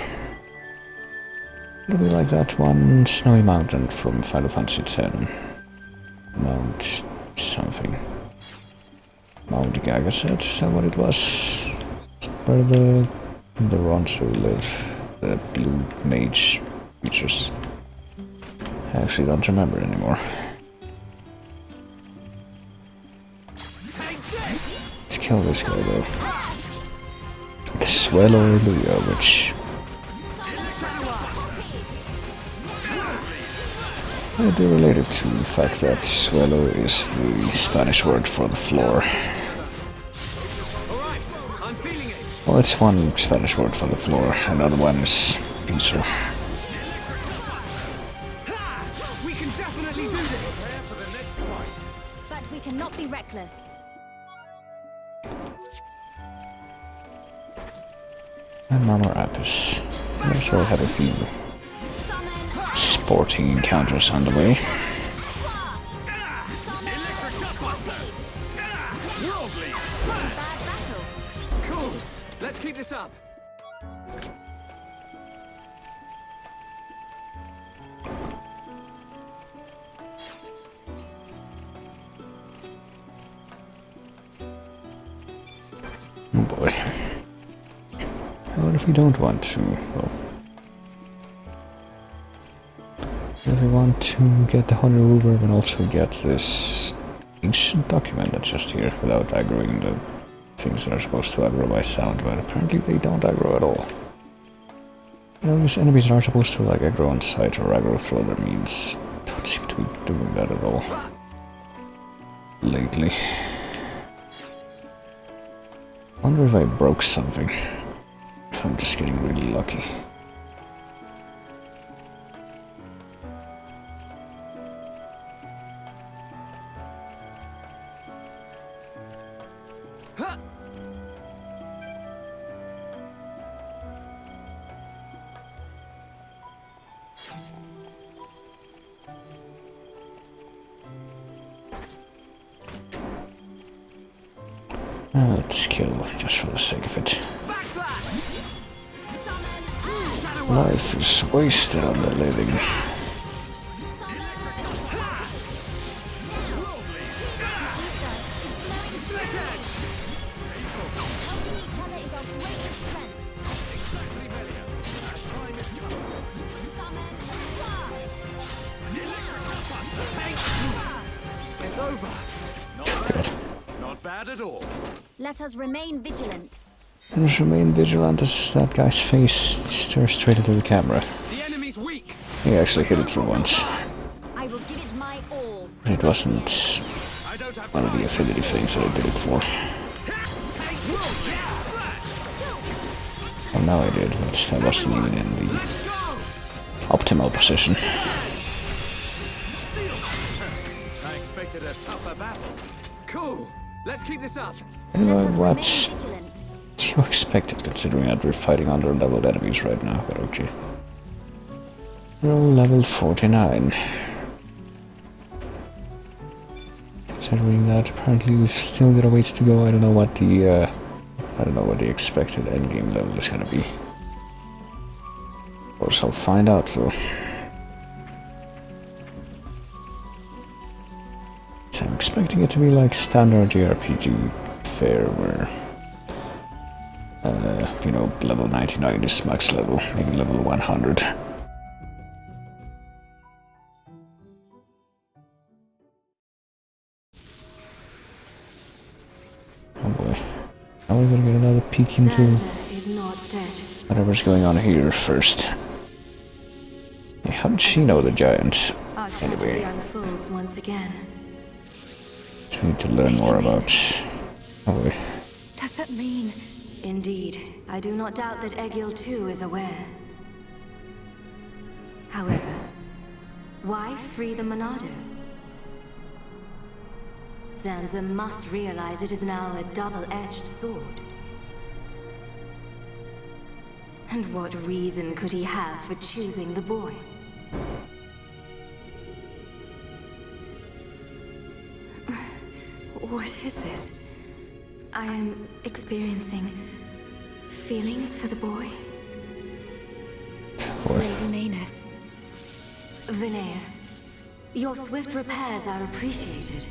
It'll be like that one snowy mountain from Final Fantasy X. Mount something. Mount Gagaset, is that what it was? Where the Ronso live. The blue mage creatures. I actually don't remember anymore. Let's kill this guy though. The Swello Luya, which... I do relate it to the fact that Swello is the Spanish word for the floor. Well, it's one Spanish word for the floor, another one is piso. We can definitely do this. Prepare for the next fight. But we cannot be reckless. And Mama Apis. I'm sure I have a few sporting encounters on the way. Cool. Let's keep this up. Oh boy. What if we don't want to? Well, if we want to get the Honolulu and also get this ancient document that's just here without aggroing the things that are supposed to aggro by sound, but apparently they don't aggro at all. You know, these enemies that are supposed to like aggro on sight or aggro through other means don't seem to be doing that at all lately. Wonder if I broke something. If I'm just getting really lucky. Let's kill, just for the sake of it. Life is wasted on the living. It's over. Good. Not bad at all. Let us remain vigilant. And just remain vigilant as that guy's face stares straight into the camera. The enemy's weak. He actually hit it for once. I will give it my all. But it wasn't one of the affinity things that I did it for. Well, now I did, but I wasn't even in the optimal position. I expected a tougher battle. Cool. Let's keep this up. What do you expected, considering that we're fighting under-leveled enemies right now, but okay. We're all level 49. Considering that, apparently we've still got a ways to go. I don't know what the expected endgame level is gonna be. Of course, I'll find out though. So I'm expecting it to be like standard JRPG fare where you know, level 99 is max level, maybe level 100. Oh boy. Now we're gonna get another peek into whatever's going on here first. Yeah, how did she know the giant? Anyway. Once again. I need to learn more about... Oh boy. Does that mean... Indeed, I do not doubt that Egil too is aware. However, why free the Monado? Zanza must realize it is now a double-edged sword. And what reason could he have for choosing the boy? What is this? I am experiencing feelings for the boy. Lady Mayneth. Vinaya, your swift repairs are appreciated.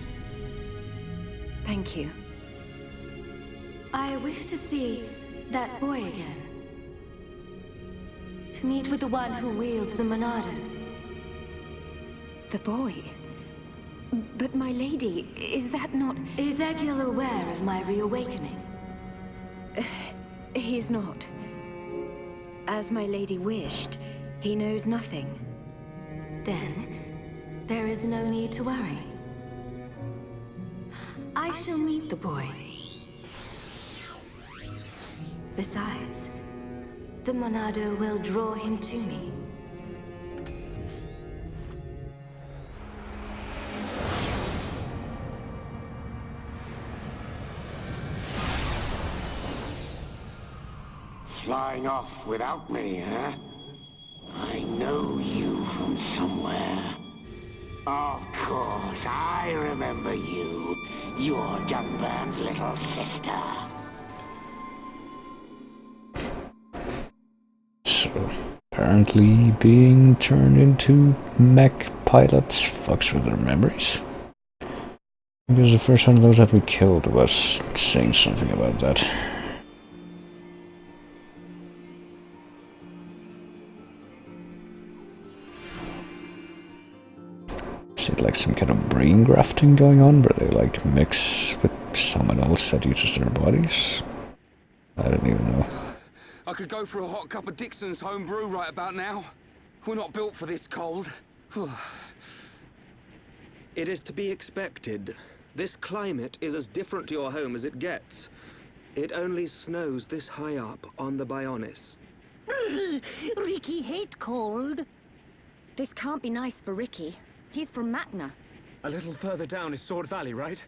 Thank you. I wish to see that boy again. To meet with the one who wields the Monado. The boy? But my lady, is that not... Is Egil aware of my reawakening? He's not. As my lady wished, he knows nothing. Then, there is no need to worry. I shall meet the boy. Besides, the Monado will draw him to me. Flying off without me, huh? I know you from somewhere. Of course, I remember you. You're Dunburn's little sister. So, apparently being turned into mech pilots fucks with their memories. Because the first one of those that we killed was saying something about that. Is it like some kind of brain grafting going on, where they like mix with someone else that uses their bodies? I don't even know. I could go for a hot cup of Dixon's home brew right about now. We're not built for this cold. It is to be expected. This climate is as different to your home as it gets. It only snows this high up on the Bionis. Ricky hate cold. This can't be nice for Ricky. He's from Matna. A little further down is Sword Valley, right?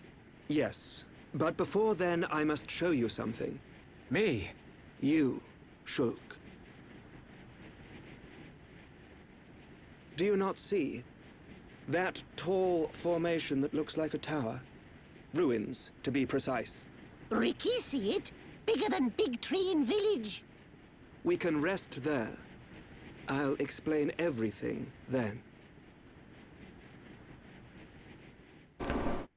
Yes. But before then, I must show you something. Me? You, Shulk. Do you not see? That tall formation that looks like a tower? Ruins, to be precise. Ricky see it? Bigger than Big Tree in Village. We can rest there. I'll explain everything then.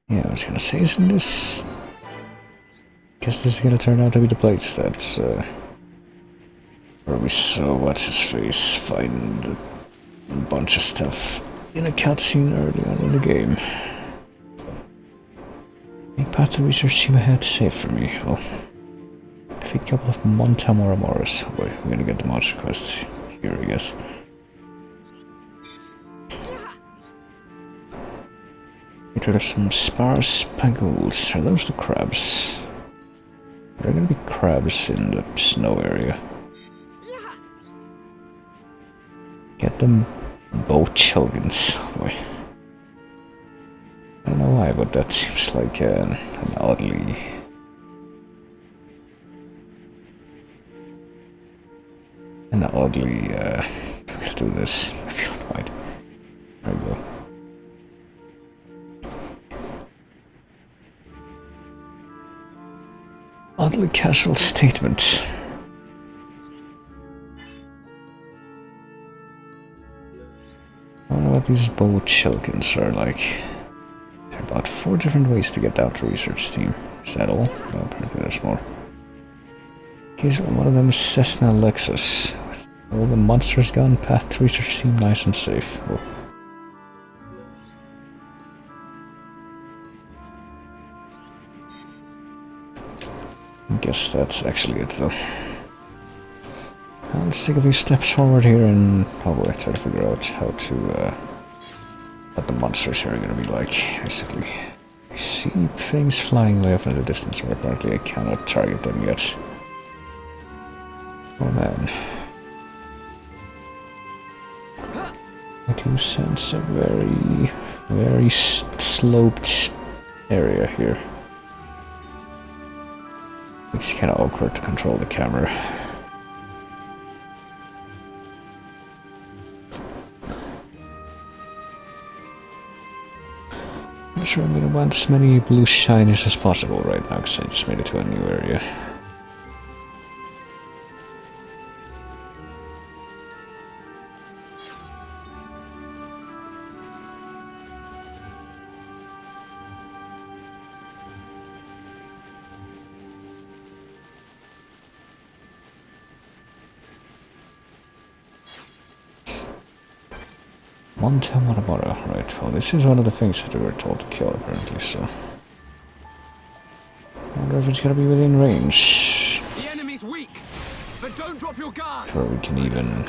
Yeah, I was gonna say, isn't this... Guess this is gonna turn out to be the place that, where we saw what's-his-face find a bunch of stuff in a cutscene early on in the game. Any path to research team ahead safe for me? Well, defeat a couple of Montamoramoras. Wait, we're gonna get the monster quest here, I guess. Get rid of some sparse pangolins. Are those the crabs? Are there gonna be crabs in the snow area? Get them both children's. Boy. I don't know why, but that seems like an oddly... I'm gonna do this. I feel it right. There we go. Oddly casual statement. I don't know what these bow chilkins are like. There are about 4 different ways to get down to research team. Is that all? No, apparently there's more. Here's one of them is Cessna Lexus. With all the monsters gone, path to research team nice and safe. Oh. I guess that's actually it though. Let's take a few steps forward here and probably try to figure out how to what the monsters here are gonna be like, basically. I see things flying way off in the distance, but apparently I cannot target them yet. Oh man. I do sense a very sloped area here. It's kind of awkward to control the camera. I'm sure I'm gonna want as many blue shinies as possible right now, because I just made it to a new area. Montamoramora, right, well this is one of the things that we were told to kill apparently, so... I wonder if it's gonna be within range. The enemy's weak, but don't drop your guard. Or we can even...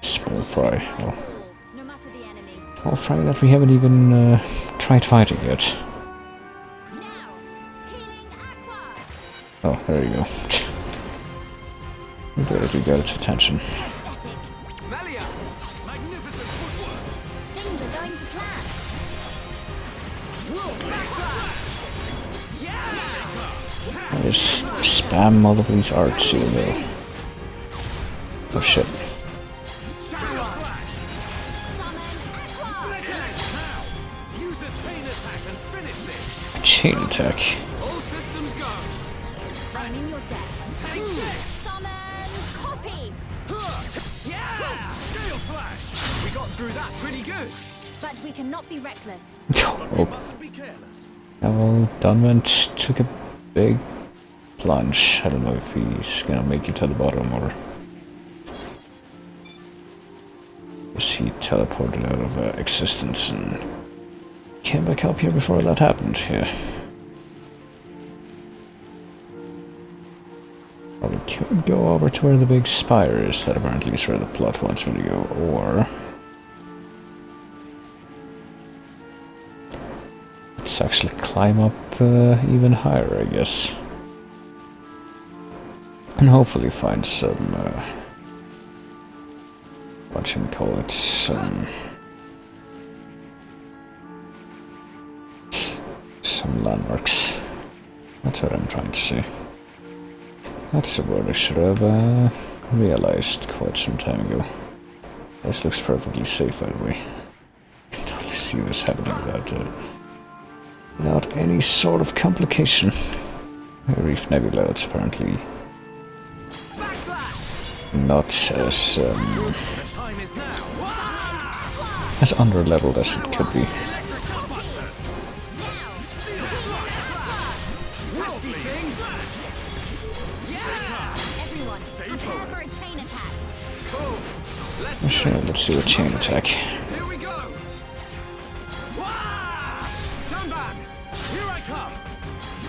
Small fry. Oh. Small fry that we haven't even tried fighting yet. Oh, there you go. We did it, we got its attention. I just spam all of these arts here though. Oh shit. A chain attack. All systems go. Finding your dead. Take this. Summon copy. Yeah! Gale flash. We got through that pretty good. But we cannot be reckless. Oh. Well, Dunwent took a big plunge. I don't know if he's gonna make it to the bottom or... Was he teleported out of existence and came back up here before that happened? Yeah. Well, we could go over to where the big spire is, that apparently is where the plot wants me to go, or... Let's actually climb up even higher, I guess. And hopefully find some, whatchamacallit, some landmarks. That's what I'm trying to say. That's a word I should have realized quite some time ago. This looks perfectly safe, by the way. I can totally see this happening without without any sort of complication. Reef Nebula, it's apparently not as under-leveled as it could be. Sure, let's do a chain attack. Here we go! Dunban! Here I come!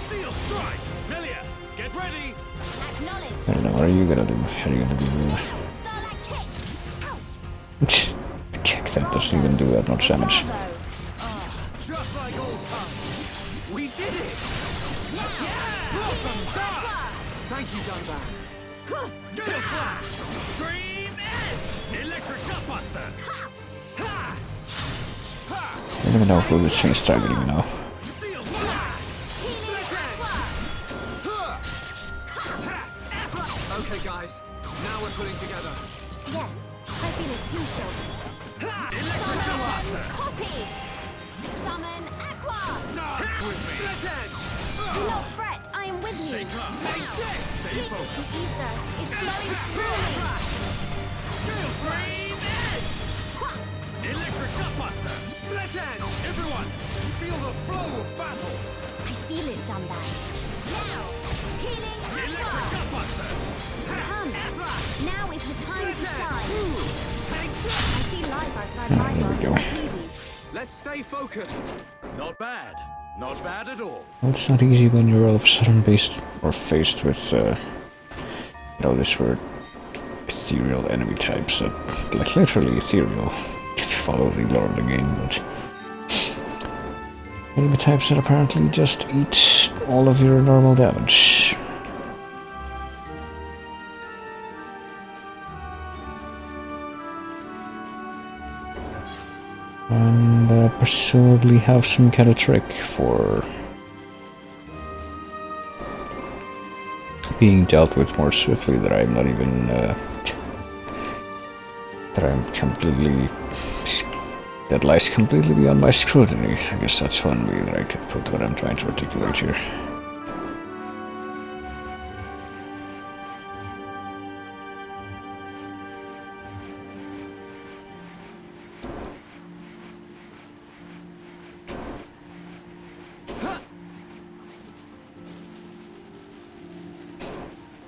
Steel strike! Melia, get ready! I don't know, what are you gonna do? How are you gonna do? The kick that doesn't even do that much damage. Just like old times! We did it! Blossom dance! Thank you, Dunban! Gale Slash! Stream Edge! Electric Gutbuster! I don't even know who this thing's targeting now. Okay, guys. Now we're putting together. Yes, I feel it too, Shogun. Electric Gutbuster! Copy! Summon Aqua! Dance with me! Split Edge! Do not fret, I am with you. Stay calm. Take this! Stay focused. The ether is flowing through me. Gale Stream Edge! Electric Gutbuster! Split Edge! Everyone, feel the flow of battle! I feel it, Dunban. Now, healing Electric Aqua! Gutbuster! Come, now is the time to shine. Take I this! see life outside my world is not easy. Let's stay focused. Not bad. Not bad at all. Well, it's not easy when you're all of a sudden faced with, you know, this word ethereal enemy types that, like, literally ethereal, if you follow the lore of the game, but enemy types that apparently just eat all of your normal damage. And presumably have some kind of trick for being dealt with more swiftly that I'm not even, that lies completely beyond my scrutiny. I guess that's one way that I could put what I'm trying to articulate here.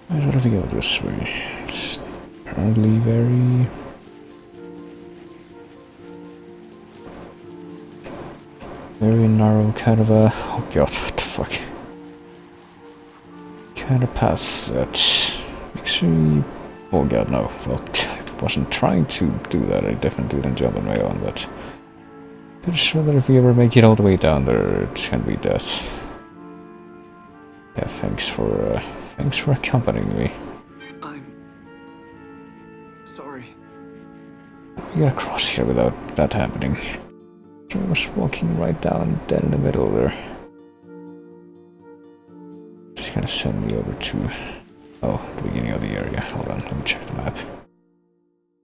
I'd rather go this way. It's apparently very narrow kind of a... oh god, what the fuck? Kind of path that makes you... oh god, no. Well, I wasn't trying to do that. I definitely didn't jump on my own, but... pretty sure that if we ever make it all the way down there, it's gonna be death. Yeah, thanks for accompanying me. I'm sorry. We gotta cross here without that happening. I was walking right down dead in the middle there. Just gonna send me over to... oh, the beginning of the area. Hold on, let me check the map.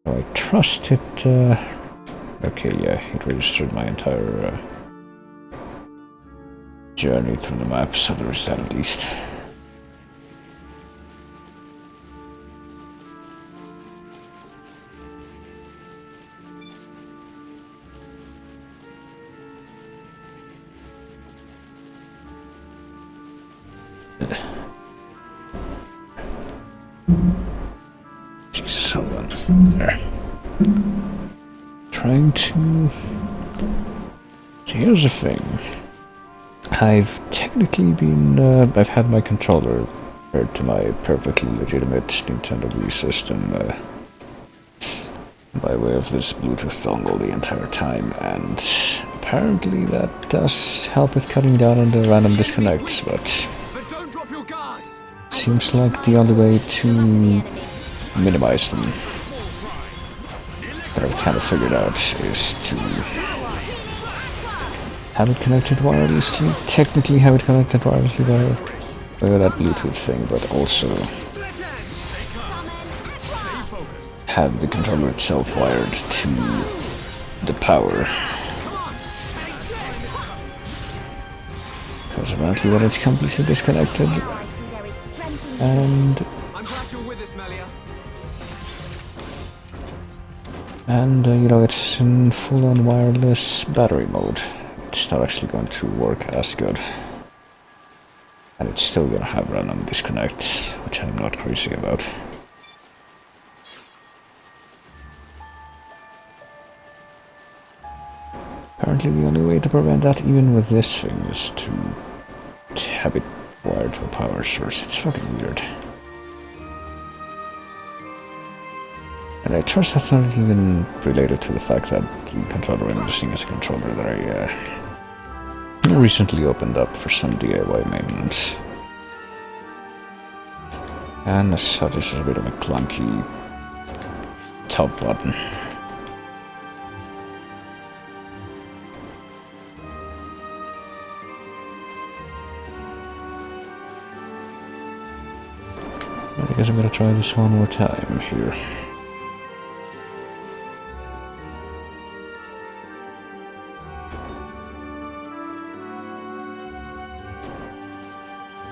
Oh, I trust it... okay, yeah, it registered my entire journey through the map, so there is that at least. Jesus, hold on. There. Trying to... so here's the thing. I've technically been... I've had my controller paired to my perfectly legitimate Nintendo Wii system by way of this Bluetooth dongle the entire time, and apparently that does help with cutting down on the random disconnects, but seems like the only way to minimize them that I've kind of figured out is to have it connected wirelessly, technically have it connected wirelessly by that Bluetooth thing, but also have the controller itself wired to the power. Because apparently when it's completely disconnected, and I'm glad you're with us, Melia. you know, it's in full-on wireless battery mode. It's not actually going to work as good. And it's still gonna have random disconnects, which I'm not crazy about. Apparently the only way to prevent that, even with this thing, is to have it wired to a power source. It's fucking weird. And I trust that's not even related to the fact that the controller I'm using is a controller that I recently opened up for some DIY maintenance. And as such, it's a bit of a clunky top button. I guess I'm gonna try this one more time here.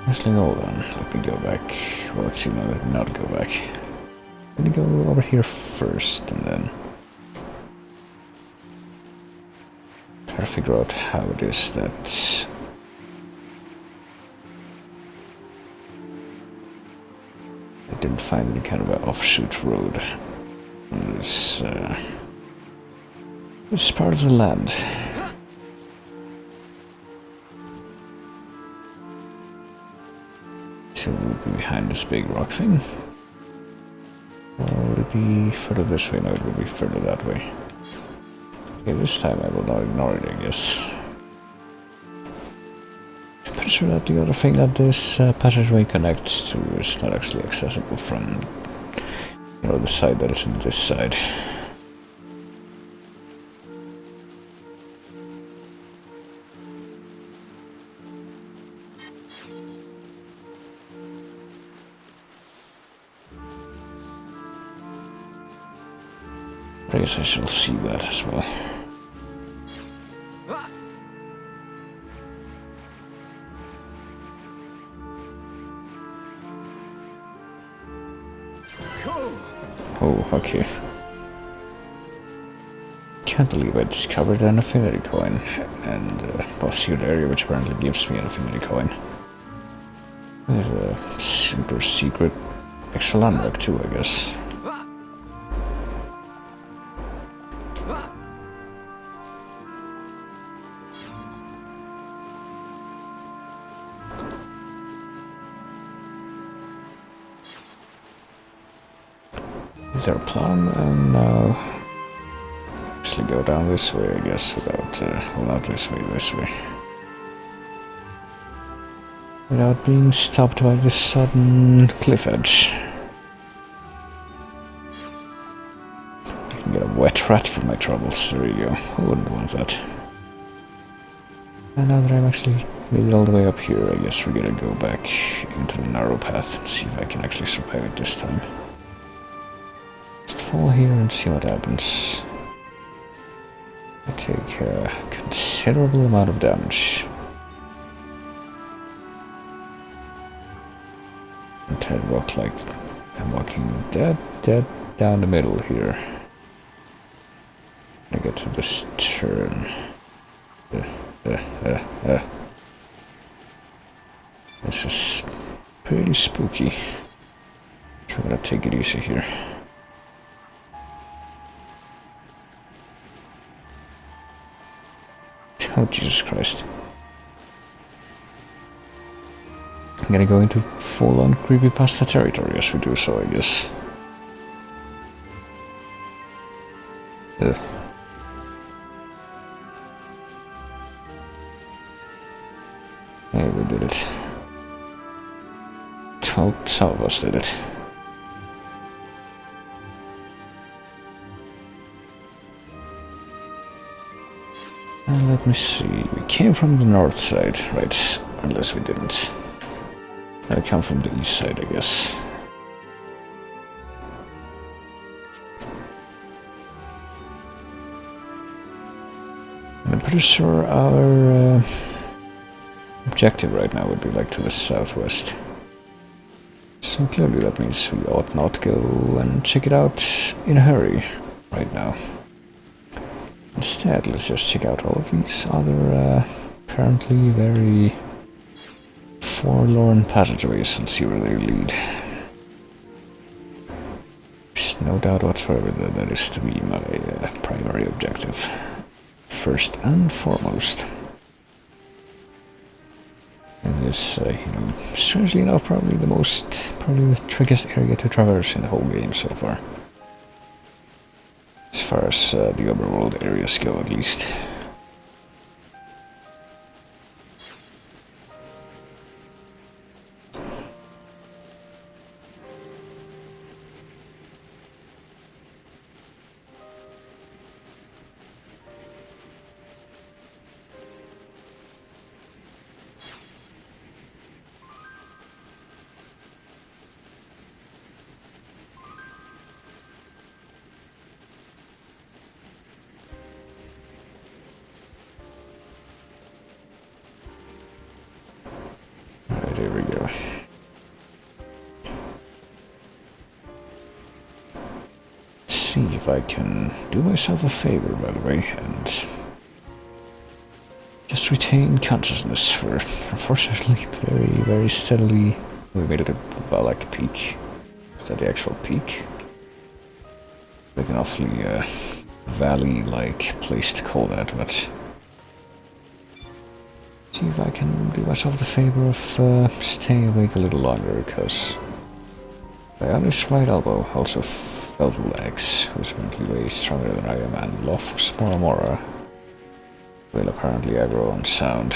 Actually, hold on. Let me go back. Well, actually, no, not go back. Let me go over here first, and then try to figure out how it is that I didn't find any kind of an offshoot road on this part of the land. So it would be behind this big rock thing. Or would it be further this way? No, it would be further that way. Okay, this time I will not ignore it, I guess. I'm pretty sure that the other thing that this passageway connects to is not actually accessible from, you know, the side that isn't this side. I guess I shall see that as well. Oh, okay. Can't believe I discovered an affinity coin and a sealed area which apparently gives me an affinity coin. There's a super secret extra landmark too, I guess. Is there a plan? And now actually go down this way, I guess, without, well, not this way, this way. Without being stopped by this sudden cliff edge. I can get a wet rat for my troubles, there you go. I wouldn't want that. And now that I've actually made it all the way up here, I guess we're gonna go back into the narrow path and see if I can actually survive it this time. Just fall here and see what happens. I take a considerable amount of damage. And I walk like I'm walking dead down the middle here. I get to this turn. This is pretty spooky. So I'm gonna take it easy here. Oh, Jesus Christ. I'm gonna go into full-on creepypasta territory as we do so, I guess. Ugh. Yeah, we did it. Well, some of us did it. And let me see, we came from the north side, right? Unless we didn't. I come from the east side, I guess. And I'm pretty sure our objective right now would be like to the southwest. So clearly that means we ought not go and check it out in a hurry right now. Instead, let's just check out all of these other apparently very forlorn passageways and see where they lead. There's no doubt whatsoever that that is to be my primary objective, first and foremost. In this, strangely enough, probably the trickiest area to traverse in the whole game so far. As far as the overworld areas go, at least. There we go. Let's see if I can do myself a favor, by the way, and just retain consciousness for, unfortunately, very, very steadily. We made it to Valak Peak. Is that the actual peak? Like an awfully valley-like place to call that, but see if I can do myself the favor of staying awake a little longer, because Bionis' right elbow also felt legs, who's apparently way stronger than I am, and Lofos Moramora will apparently aggro on sound.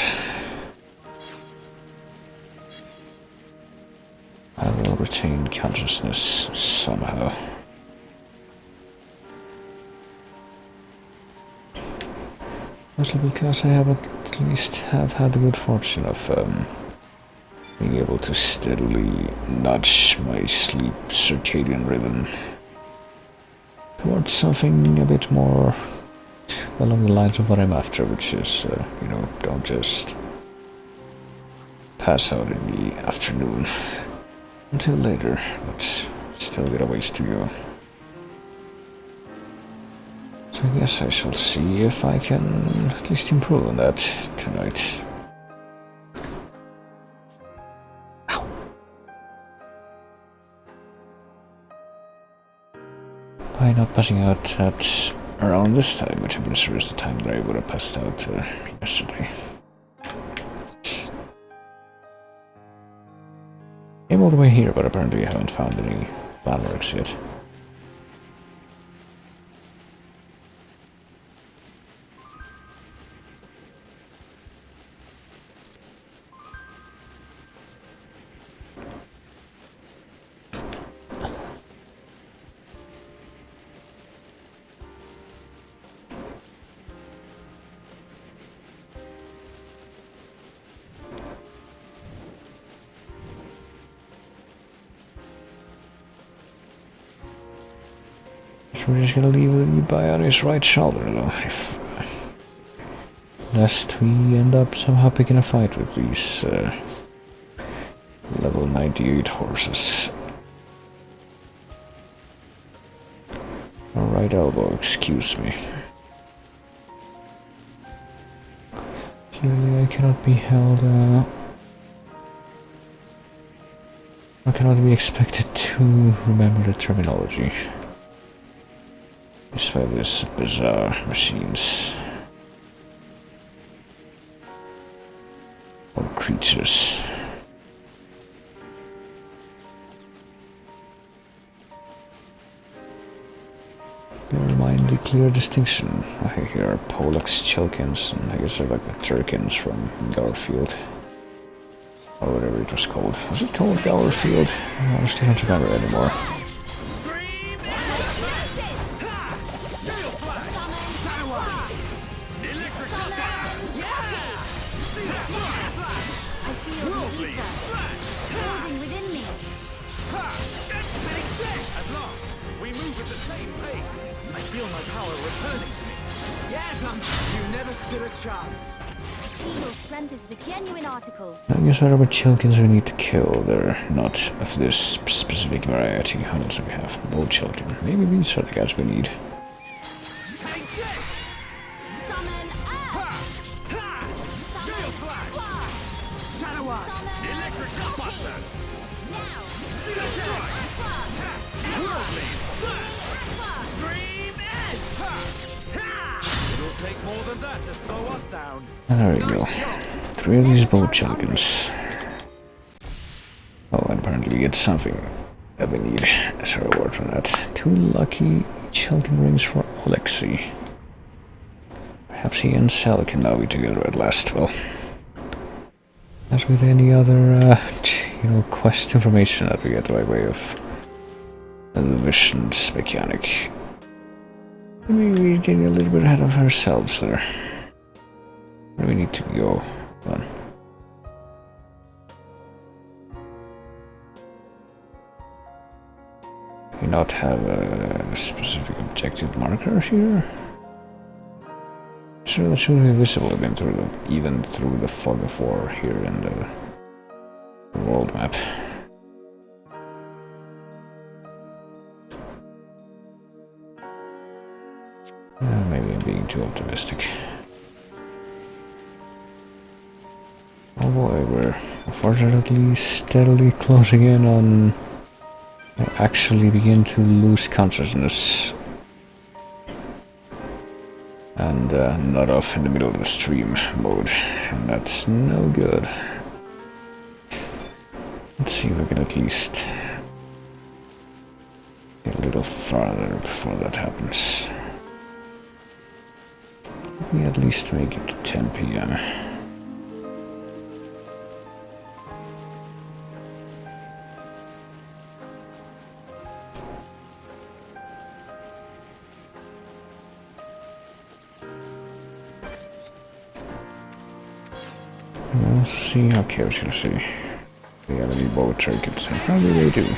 I will retain consciousness somehow. Mostly because I haven't at least have had the good fortune of being able to steadily nudge my sleep circadian rhythm towards something a bit more along the lines of what I'm after, which is, don't just pass out in the afternoon until later, but still got a ways to go. So I guess I shall see if I can at least improve on that tonight. Ow. By not passing out at around this time, which I'm pretty sure is the time that I would have passed out yesterday. Came all the way here, but apparently I haven't found any landmarks yet. We're just gonna leave the Bionis' right shoulder though, lest we end up somehow picking a fight with these level 98 horses. Our right elbow, excuse me. Clearly I cannot be held or cannot be expected to remember the terminology. Despite these bizarre machines or creatures. Never mind the clear distinction. I hear Polex Chilkins, and I guess they're like the Turkins from Garfield. Or whatever it was called. Was it called Garfield? I honestly don't remember anymore. I feel my power returning to me. Yeah, Dum, you never stood a chance. see your strength is the genuine article. I guess what about Chilkins we need to kill? They're not of this specific variety. How else do we have? Bold Chilkin. Maybe these are the guys we need. Take this! Summon up! Gale Flash! Shadow Eye! Electric Gutbuster! Now! Steel Strike! Whirlwind Slash! Stream Edge! It'll take more than that to slow us down. There we go. 3 of these Bold Chilkins. Oh, and apparently we get something that we need as a reward for that. 2 lucky Chilkin rings for Alexei. Perhaps he and Sel can now be together at last. Well, as with any other, quest information that we get by way of the visions mechanic. Maybe we're getting a little bit ahead of ourselves there. Where do we need to go? Hold on. We not have a specific objective marker here? Sure, that should be visible even through the fog of war here in the world map. Maybe I'm being too optimistic. Oh boy, we're unfortunately steadily closing in on actually begin to lose consciousness and not off in the middle of the stream mode, and that's no good. Let's see if we can at least get a little farther before that happens. Let me at least make it to 10 PM. Let's see. Okay, I was gonna see. Do they have any bow circuits? And probably they do.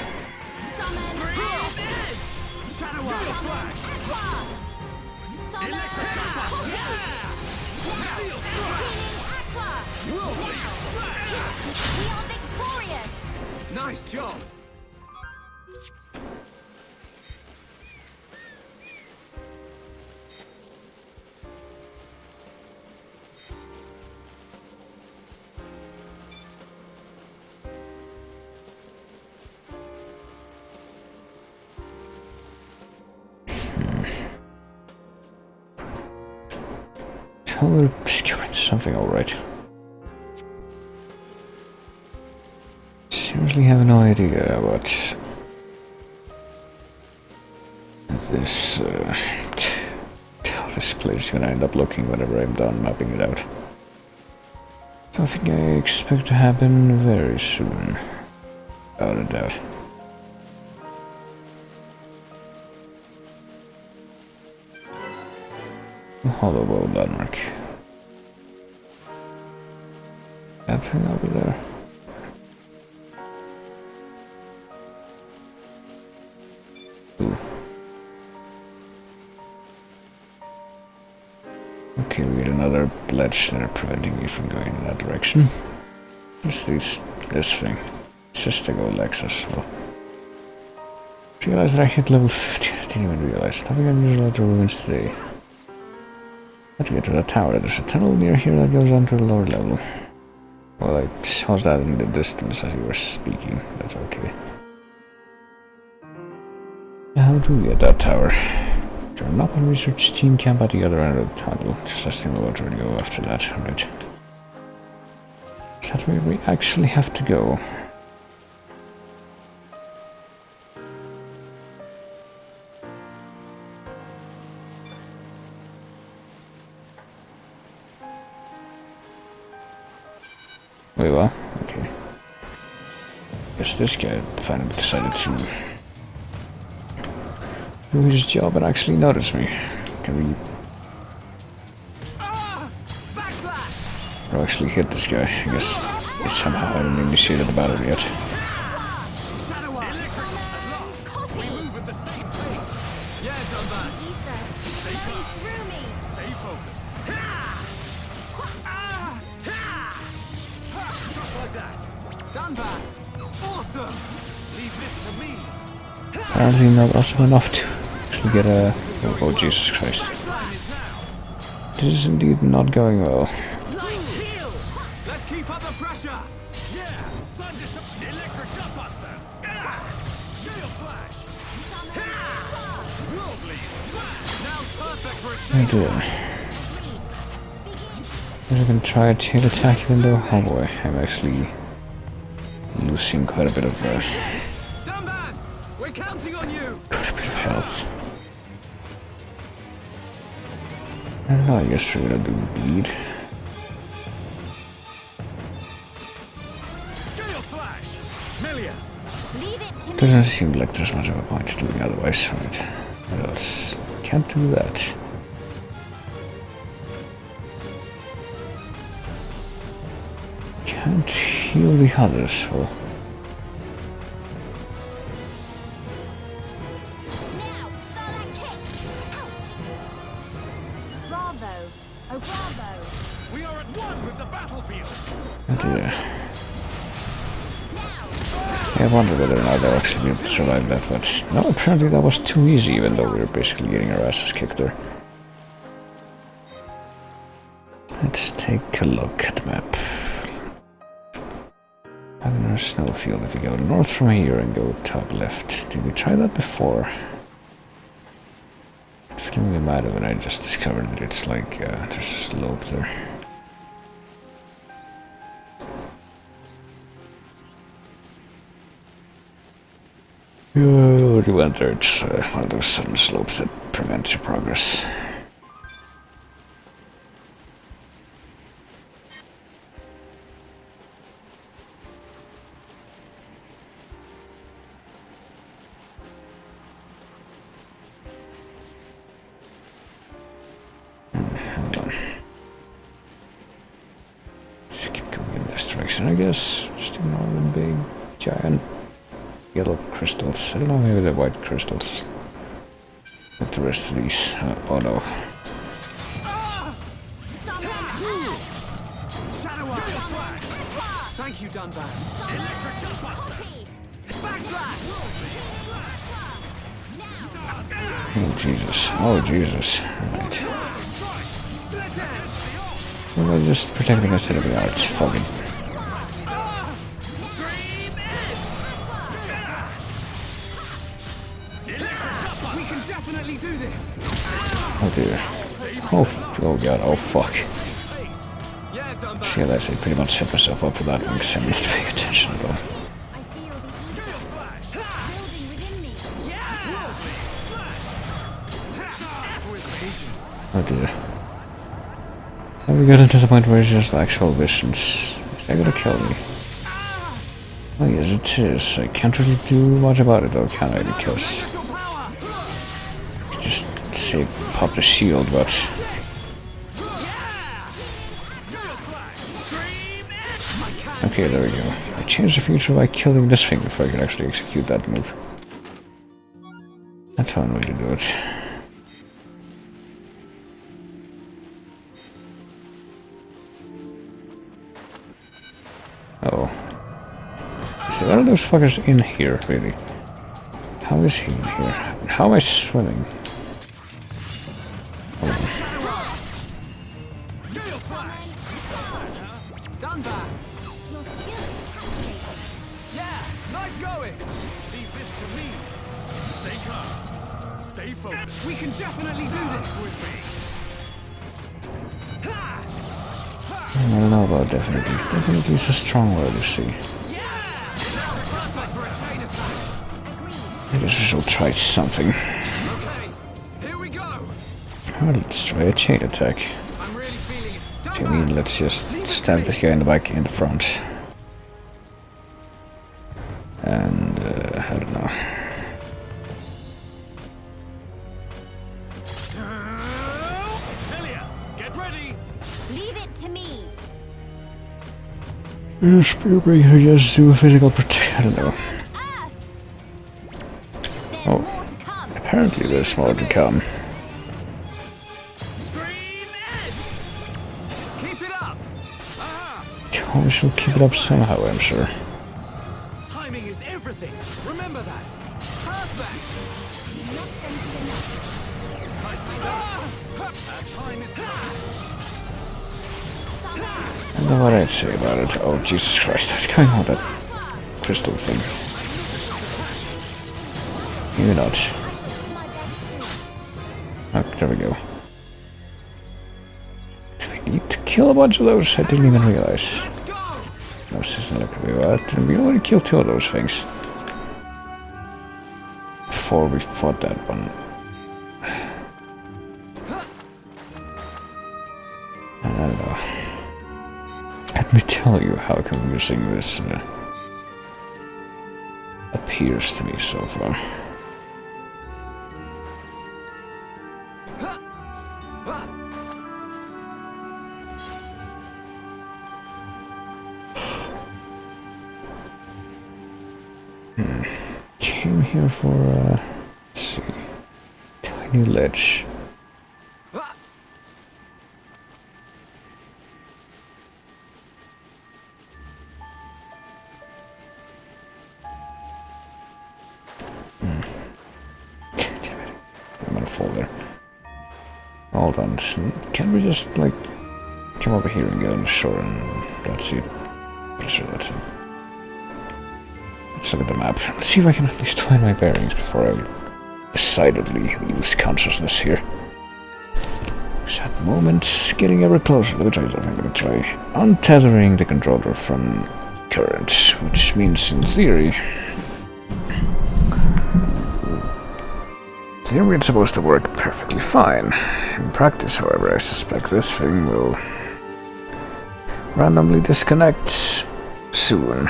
Nice job! So we're discovering something alright. Seriously have no idea what this how this place is gonna end up looking whenever I'm done mapping it out. Something I expect to happen very soon, without a doubt. Hollow bow landmark. That thing over there. Ooh. Okay, we get another ledge there preventing me from going in that direction. What's this thing? It's just to go Lexus. Well, I realized that I hit level 50. I didn't even realize. Nothing unusual at the ruins today. How to get to the tower? There's a tunnel near here that goes on to the lower level. Well, I saw that in the distance as you were speaking. That's okay. How do we get that tower? Turn up and research team camp at the other end of the tunnel. Just asking about where to go after that. Alright. Is that where we actually have to go? Wait, what? Okay. Guess this guy finally decided to do his job and actually notice me. Can we... Or actually hit this guy? I guess I somehow haven't initiated the battle yet. Done that. Awesome. Leave this to me. Apparently not awesome enough to actually get a... Oh, Jesus Christ. This is indeed not going well. Let's keep up the pressure. Yeah. Electric Gutbuster. Gale Flash. Lovely. Now perfect for a Oh dear. I'm gonna try a chain attack even though, oh boy, I'm actually losing quite a bit of Dunban, we're counting on you. health. I don't know, I guess we're gonna do bleed. Gale Flash. Melia. Doesn't seem like there's much of a point doing otherwise, right? What else? Can't do that. Can't heal the others, so... Bravo! Oh, bravo! We are at one with the battlefield. Oh dear. I wonder whether or not they'll actually be able to survive that, but no, apparently that was too easy, even though we were basically getting our asses kicked there. Let's take a look at the map. Another snowfield. If we go north from here and go top left. Did we try that before? I feel we might have, and I just discovered that it's like there's a slope there. We already went there. It's one of those sudden slopes that prevents your progress. Just keep going in this direction, I guess. Just ignore the big, giant yellow crystals. I don't know, maybe they're white crystals. But the rest of these. Oh no. Thank you, Dunban. Electric Gutbuster. Backslash. Oh Jesus. Oh Jesus. Alright. Well, they're just protecting us out of the arts. Fucking. We can definitely do this. Oh dear. Oh god. Oh fuck. Yeah, that's it. Pretty much set myself up for that one because I'm not paying attention at all. Oh dear. Have we gotten to the point where it's just actual visions? Is that gonna kill me? Oh yes it is. I can't really do much about it though, can I? Because... just say pop the shield, but... okay, there we go. I changed the feature by killing this thing before I could actually execute that move. That's one way to do it. Oh. Is there one of those fuckers in here, really? How is he in here? How am I swimming? Oh. Yeah, nice going. Leave this to me. Stay calm. Stay focused. We can definitely do this with me. I don't know about definitely. Definitely is a strong word, you see. I guess we shall try something. Here we go. Well, let's try a chain attack. I'm really feeling it. I mean, let's just stab this guy in the back in the front. And, I don't know. Melia, get ready. Leave it to me. Spearbreaker just do a physical protection. I don't know. Oh, apparently there's more to come. Keep it up. Oh, we shall keep it up somehow, I'm sure. don't know what I'd say about it. Oh, Jesus Christ, what's going on with that crystal thing? Maybe not. Oh, there we go. Do we need to kill a bunch of those? I didn't even realize. No, system look at me. What? We already killed 2 of those things. Before we fought that one. I don't know. Let me tell you how confusing this appears to me so far. Came here for let's see, tiny ledge. Damn it. I'm gonna fall there. Hold on, can we just like come over here and get on the shore and that's it? Pretty sure that's it. Let's look at the map. Let's see if I can at least find my bearings before I decidedly lose consciousness here. At the moment, getting ever closer. Let me try untethering the controller from current, which means in theory it's supposed to work perfectly fine. In practice, however, I suspect this thing will randomly disconnect soon.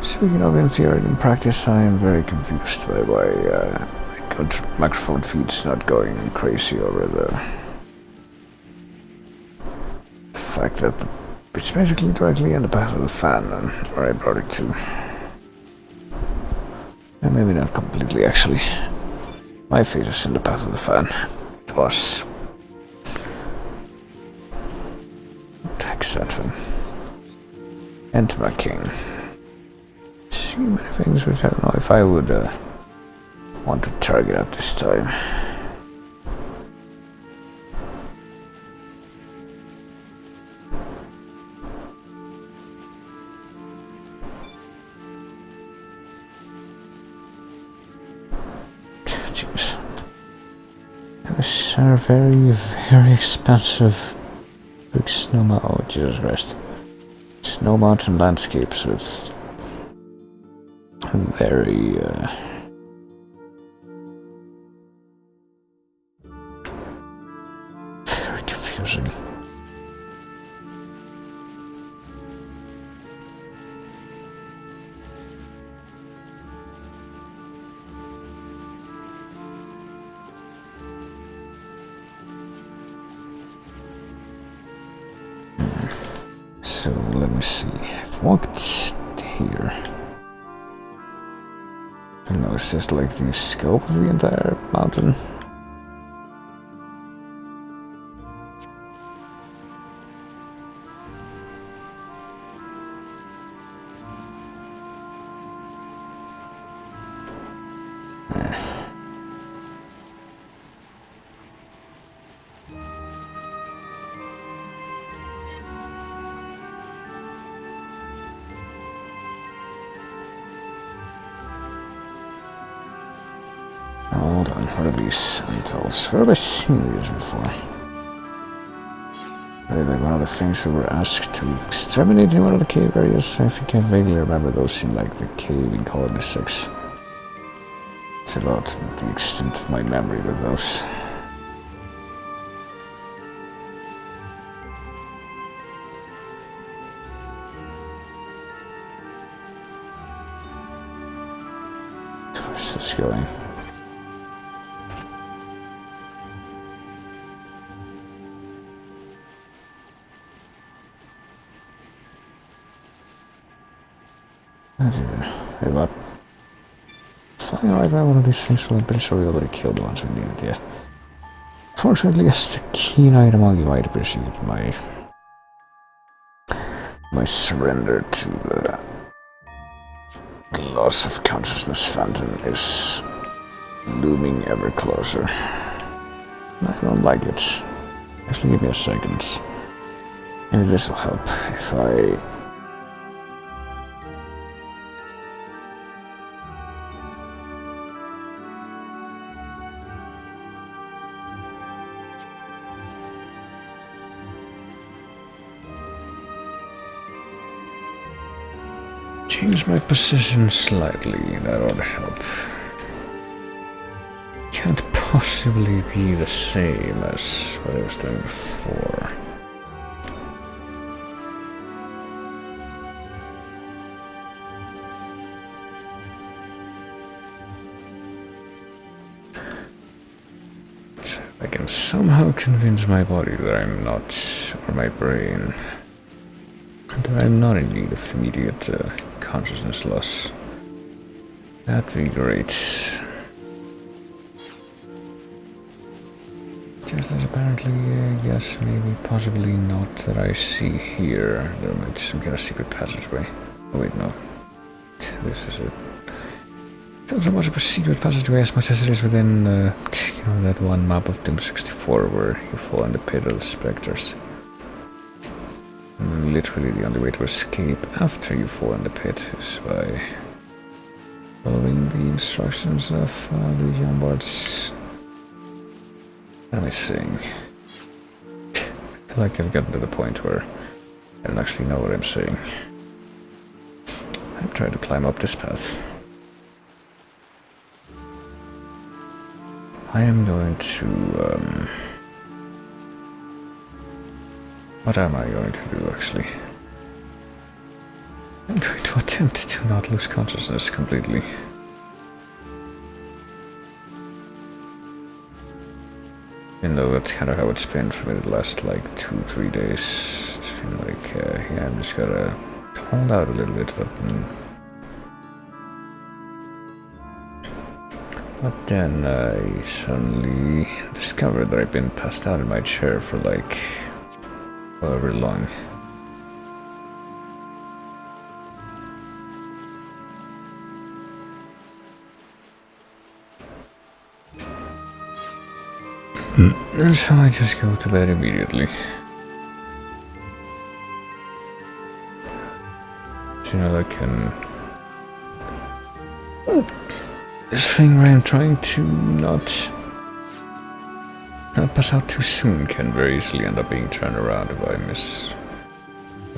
Speaking of in theory, in practice, I am very confused by why my microphone feed's not going crazy over the fact that it's basically directly in the path of the fan where I brought it to. And maybe not completely, actually. My feet is in the path of the fan. It was. Text that thing. Enter my king. See many things which I don't know if I would want to target at this time. Jeez. Those are very, very expensive big snow. Oh, Jesus Christ. Snow mountain landscapes with very very confusing. So let me see. I've walked here. I don't know, it's just like the scope of the entire mountain. Hold on, what are these sentinels? Where have I seen these before? Maybe like one of the things we were asked to exterminate in one of the cave areas. I think I vaguely remember those in like the cave in Colony 6. It's about the extent of my memory with those. Where's this going? Hey, what? Flying right by one of these things, well, I'm pretty sure we already killed the ones we needed, yeah. Fortunately, as the keen item, you might appreciate my surrender to the loss of consciousness phantom is looming ever closer. I don't like it. Actually, give me a second. Maybe this will help if I... change my position slightly, that ought to help. Can't possibly be the same as what I was doing before. So I can somehow convince my body that I'm not, or my brain, that I'm not in need of immediate consciousness loss. That'd be great. Just as apparently, yes, maybe, possibly not, that I see here. There might be some kind of secret passageway. Oh wait, no. This is it. It's not so much of a secret passageway as much as it is within, you know, that one map of Doom 64 where you fall in the pit of the specters. And literally the only way to escape after you fall in the pit is by following the instructions of the young bards. What am I saying? I feel like I've gotten to the point where I don't actually know what I'm saying. I'm trying to climb up this path. I am going to, what am I going to do, actually? I'm going to attempt to not lose consciousness completely. You know, that's kind of how it's been for me the last, like, 2-3 days. It's been like, yeah, I'm just gotta hold out a little bit up and... But then I suddenly discovered that I've been passed out in my chair for, like, however long. And so I just go to bed immediately. So, you know, I can... This thing where I'm trying to not pass out too soon can very easily end up being turned around if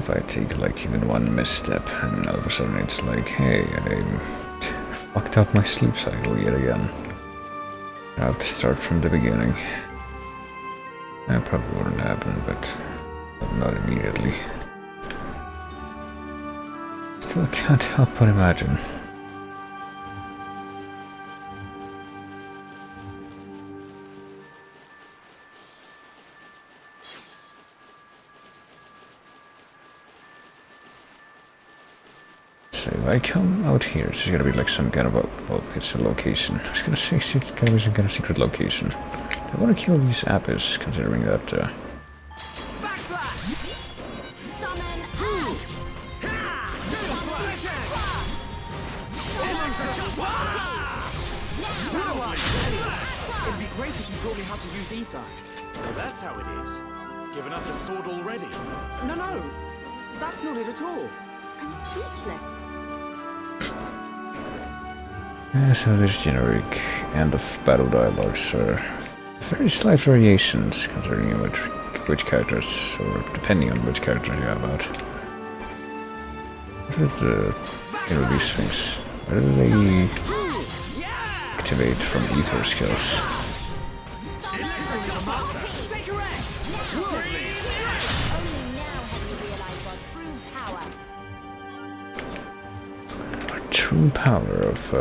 I take like even one misstep, and all of a sudden it's like, hey, I fucked up my sleep cycle yet again. I have to start from the beginning. That probably wouldn't happen, but not immediately. Still can't help but imagine. So if I come out here, it's gotta be like some kind of a, well, it's a location. I was gonna say it's gotta be some kind of secret location. I want to kill these apis, considering that, It'd be great if you taught me how to use ether. So that's how it is. Given up the sword already? No, that's not it at all. I'm speechless. yeah, so these generic end of battle dialogues are very slight variations, considering which characters, or depending on which characters you have out. What are these things? Where do they activate from ether skills? True power of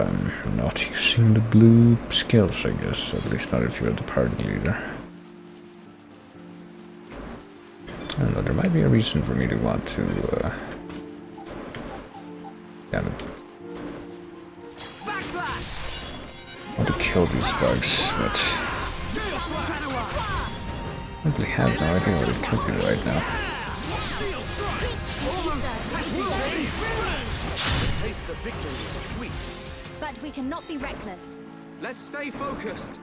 not using the blue skills, I guess, at least not if you're the party leader. I don't know, there might be a reason for me to want to, damn it. I want to kill these bugs, but I simply have no idea what it could be right now. The taste of victory is sweet. But we cannot be reckless. Let's stay focused.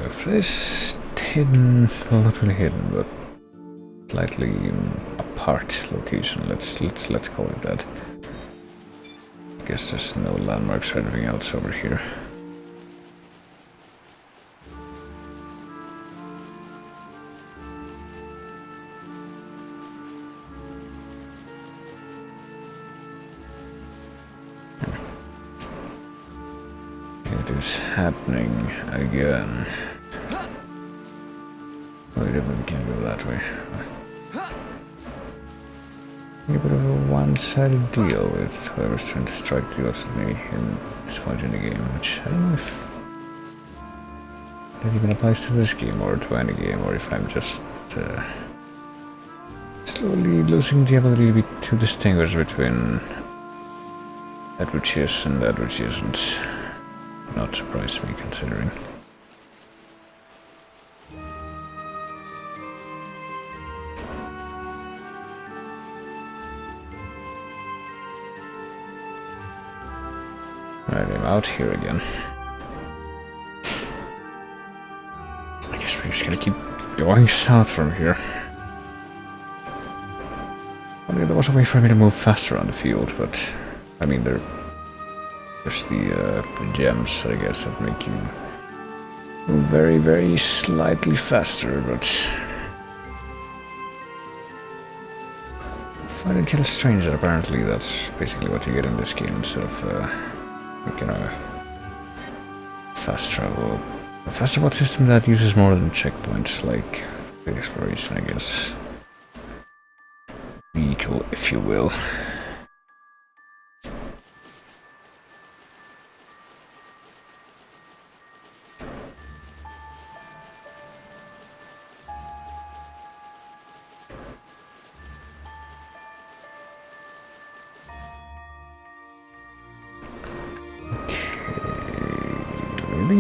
If this hidden, well, not really hidden, but slightly apart location. Let's call it that. I guess there's no landmarks or anything else over here. It is happening again. Wait a minute, we can't go that way. A bit of a one-sided deal with whoever's trying to strike deals with me in this point in the game, which I don't know if that even applies to this game or to any game, or if I'm just slowly losing the ability to distinguish between that which is and that which isn't. Not surprise me considering. Right, I'm out here again. I guess we're just gonna keep going south from here. I mean, there was a way for me to move faster on the field, but I mean, there's the gems, I guess, that make you move very, very slightly faster, but I find it kind of strange that apparently that's basically what you get in this game instead of fast travel. A fast travel system that uses more than checkpoints, like the exploration, I guess. Vehicle, if you will.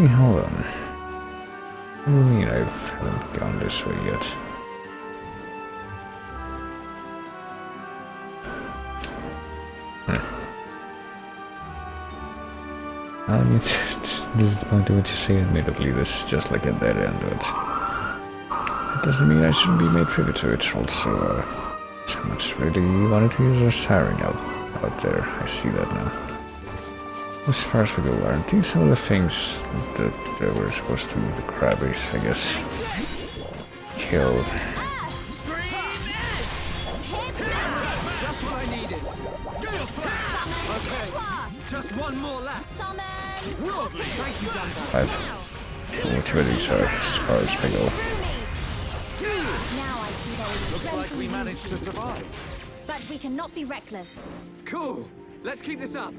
Hold on. What do you mean I haven't gone this way yet? I mean, this is the point at which you say admittedly this is just like a dead end, but it doesn't mean I shouldn't be made privy to it. Also, someone's really wanted to use a siren out there. I see that now. As far as we go, aren't these some of the things that we're supposed to, the crabbies, I guess, kill? Just what I needed. Okay, just one more left. Worldly. Thank you, Dunbar. Which of these are scars, big ol'. Looks like we managed to survive. But we cannot be reckless. Cool. Let's keep this up.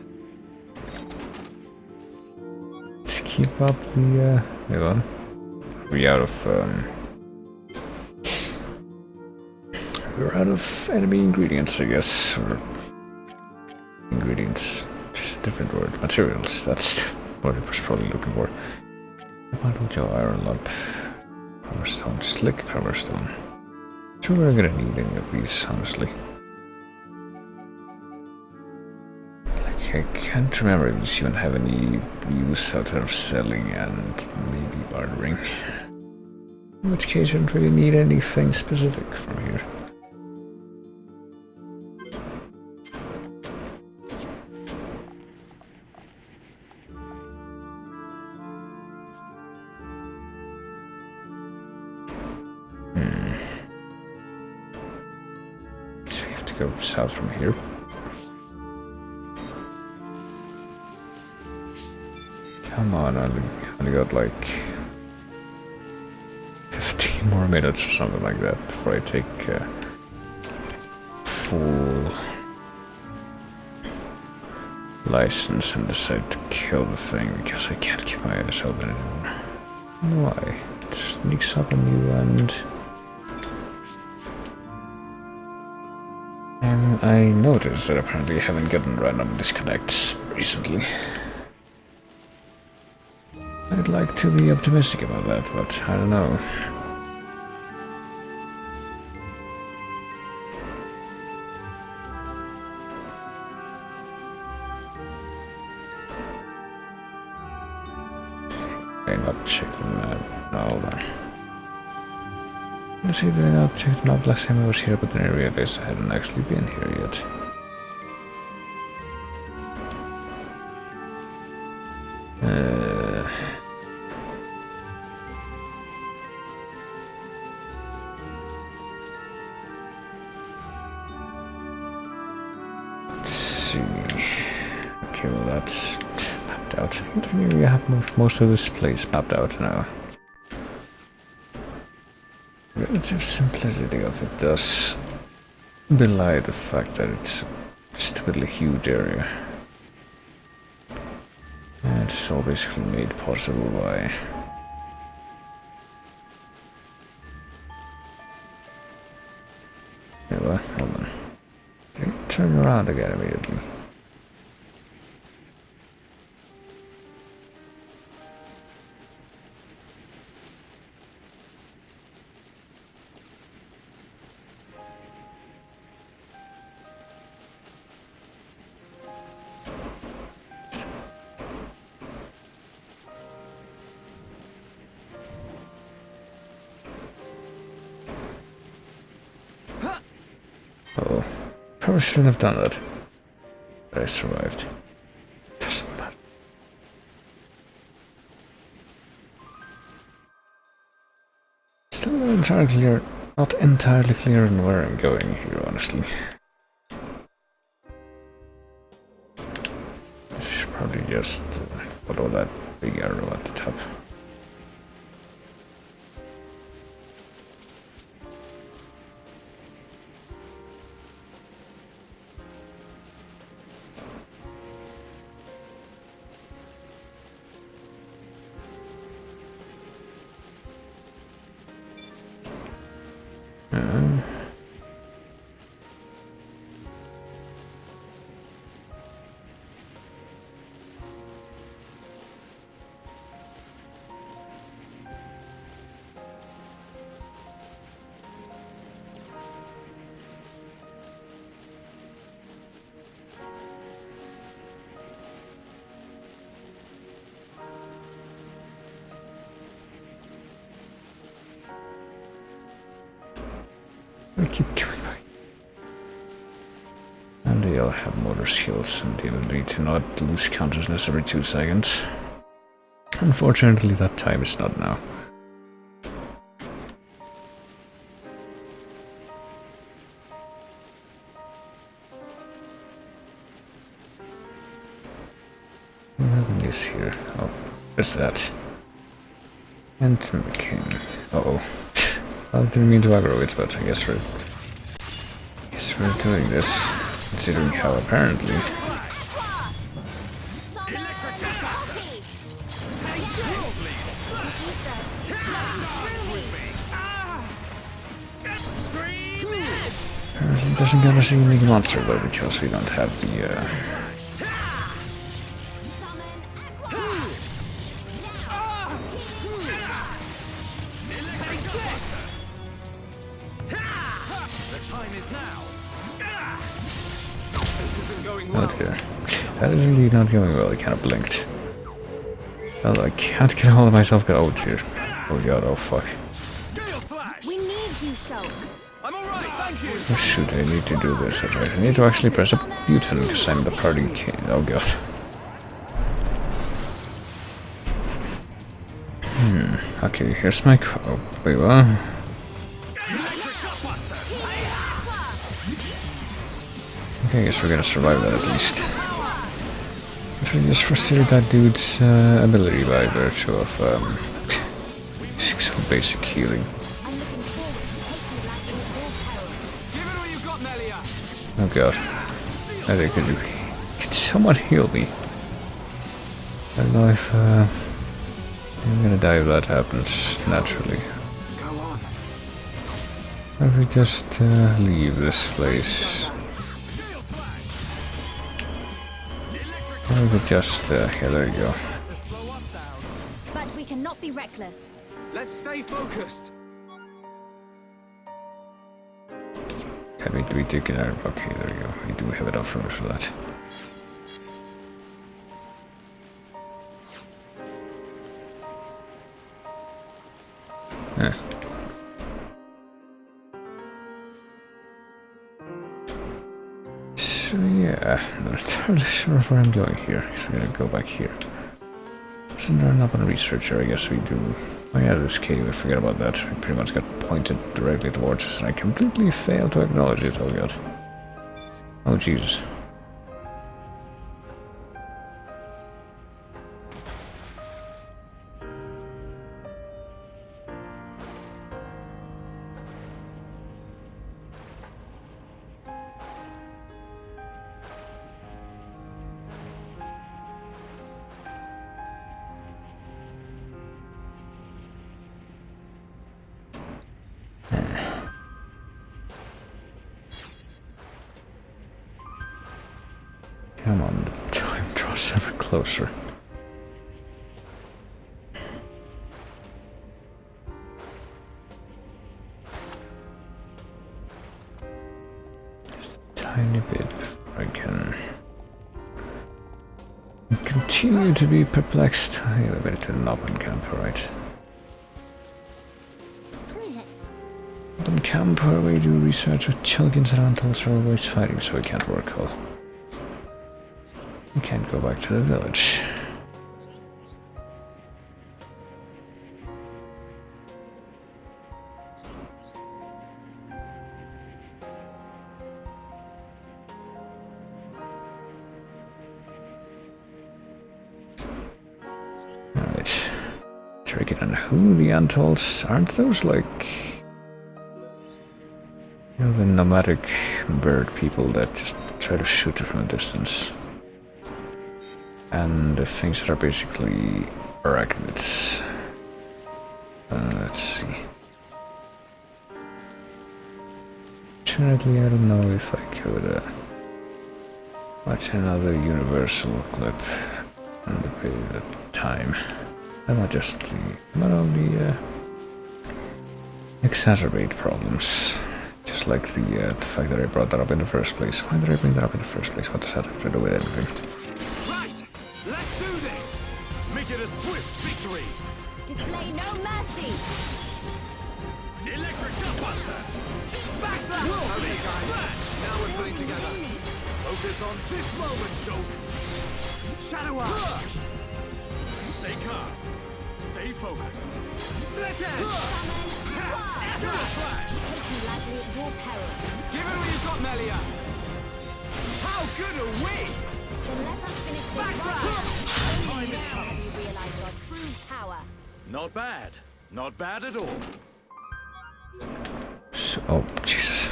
Let's keep up the, wait on. We're out of enemy ingredients, I guess, or ingredients, just a different word, materials, that's what I was probably looking for. Bottle jaw, iron lump, crummerstone, slick crummerstone. Sure we're gonna need any of these, honestly. I can't remember if these even have any use outside of selling and maybe bartering. In which case I don't really need anything specific from here. So we have to go south from here. Come on, I only got like 15 more minutes or something like that before I take full license and decide to kill the thing because I can't keep my eyes open anymore. Why? It sneaks up on you and I noticed that apparently I haven't gotten random disconnects recently. I'd like to be optimistic about that, but I don't know. I not check the map. No, hold on. Let's see, did I not check the map last time I was here, but then I realized I hadn't actually been here yet. Let's see. Okay, well that's mapped out. I think we have most of this place mapped out now. Relative simplicity of it does belie the fact that it's a stupidly huge area. And it's all basically made possible by yeah, well, hold on. Can you turn around again immediately? Oh, probably shouldn't have done that. But I survived. Doesn't matter. Still not entirely clear on where I'm going here, honestly. I should probably just follow that big arrow at the top. I keep coming back. And they all have motor skills and the ability to not lose consciousness every 2 seconds. Unfortunately, that time is not now. What happened is here? Oh, there's that. And McCain. Uh-oh. I didn't mean to aggro it, but I guess we're doing this, considering how apparently it doesn't get us a unique monster though, because we don't have the oh dear. That is indeed not going well. I kind of blinked. Well, I can't get a hold of myself. Oh dear. Oh god, oh fuck. We need you, Shulk. I'm alright, thank you. Oh shoot, I need to do this. That's right. I need to actually press a button because I'm the party king. Oh god. Okay, here's my oh, wait, what? Okay, I guess we're gonna survive that at least. Actually, just frustrated that dude's ability by virtue of so basic healing. Oh god. I think could someone heal me? I don't know if I'm gonna die if that happens naturally. If we just leave this place. Or we could just yeah, there you go. But we cannot be reckless. Let's stay focused. Happy to be taken out. Okay, there you go. We do have enough room for that. Eh. So yeah, I'm not entirely sure of where I'm going here. So we're gonna go back here. Isn't there an open researcher? I guess we do. Oh yeah, this cave, I forget about that. We pretty much got pointed directly towards us and I completely failed to acknowledge it, oh god. Oh Jesus. Come on, the time draws ever closer. Just a tiny bit before I can continue to be perplexed. I elevated an open camp, right? Open camp where we do research with Chulgins and Antals are always fighting, so we can't work well. We can't go back to the village. Alright. Trick it on who the Antals aren't those like, you know, the nomadic bird people that just try to shoot you from a distance? And the things that are basically arachnids. Let's see. Fortunately, I don't know if I could watch another universal clip on the period of time. That might only exacerbate problems. Just like the fact that I brought that up in the first place. Why did I bring that up in the first place? What does that have to do with anything? Make it a swift victory! Display no mercy! Electric Gutbuster! Backslash! Okay, guys. Now we're putting together. Focus on this moment, Shulk! Shadow Eye! Stay calm. Stay focused. Slit Edge! Acid Slash! Take me lightly at your peril. Give it all you've got, Melia! How good are we? Then let us finish this right now. Only now have you realized our true power. Not bad. Not bad at all. So, oh, Jesus.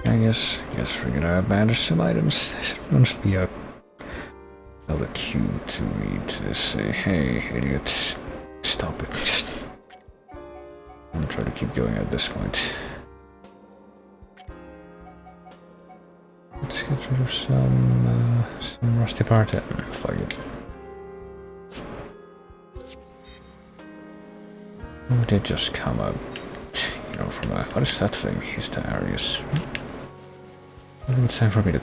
I guess we're gonna abandon some items. There must be another cue to me to say, hey, idiot, stop it. Just, I'm gonna try to keep going at this point. Let's get rid of some rusty part. Fuck it. Oh, they just come up, you know, from a... What is that thing? Hysterious. I think it's time for me to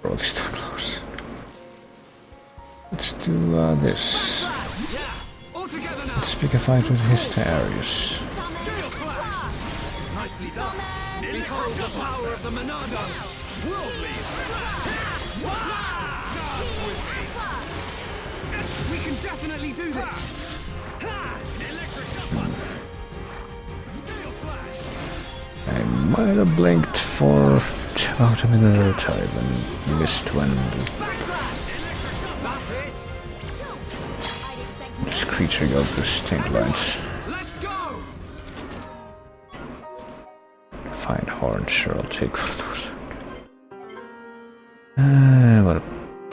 roll this too close. Let's do this. Let's pick a fight with Hysterious. Nicely done. Behold the power of the Monado! Worldly! We can definitely do this! Electric Gutbuster! Gale Slash! I might have blinked for about a minute at a time and missed when this creature got the stink lines. Let's go! Fine horn, sure, I'll take one of those. What a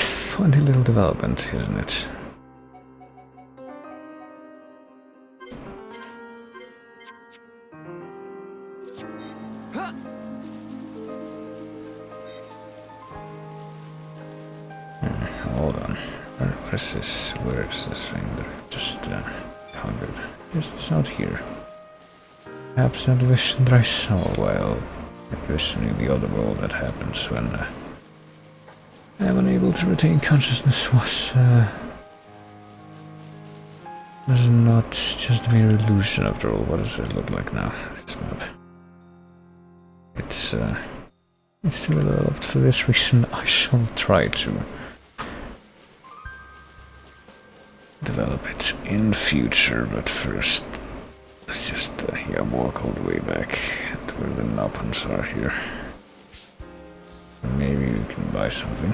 funny little development, isn't it? Hold on. Where is this? Where is this thing that I just conquered? Yes, it's out here. Perhaps that vision that I saw while envisioning the other world that happens when I'm unable to retain consciousness was This is not just a mere illusion after all. What does it look like now? This map. It's developed for this reason. I shall try to develop it in future, but first let's just walk all the way back to where the Nopans are here. Maybe we can buy something.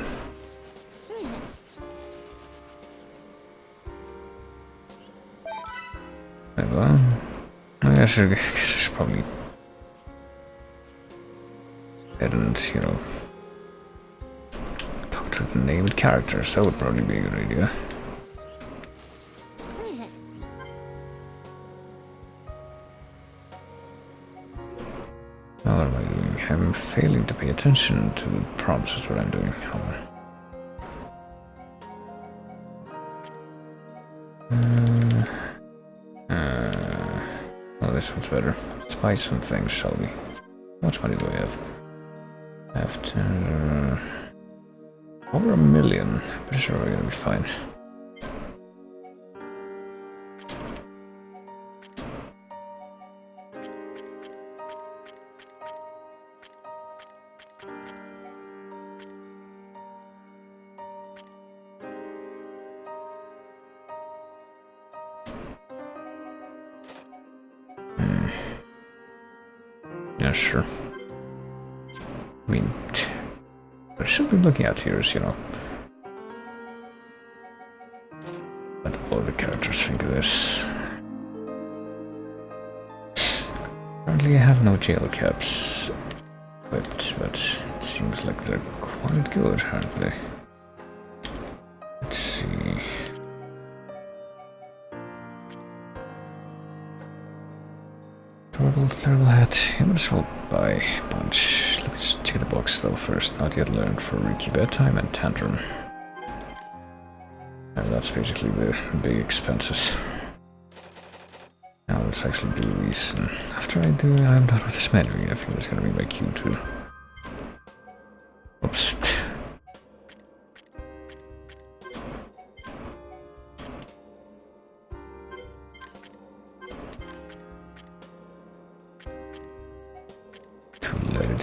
Well, I guess I should probably head and, talk to the named characters. That would probably be a good idea. Now what am I doing? I'm failing to pay attention to the prompts. That's what I'm doing. Hold on. Oh, this one's better. Let's buy some things, shall we? How much money do I have? I have over 1 million. Pretty sure we're gonna be fine. Yeah, sure. I mean, what I should be looking at here is, what all the characters think of this. Apparently I have no jail caps, but it seems like they're quite good, aren't they? Let's see. Terrible hat. I might as well buy a bunch. Let me just check the box though first. Not yet learned for Ricky Bedtime and Tantrum. And that's basically the big expenses. Now let's actually do these. And after I'm done with this menu. I think that's gonna be my cue too. Oops.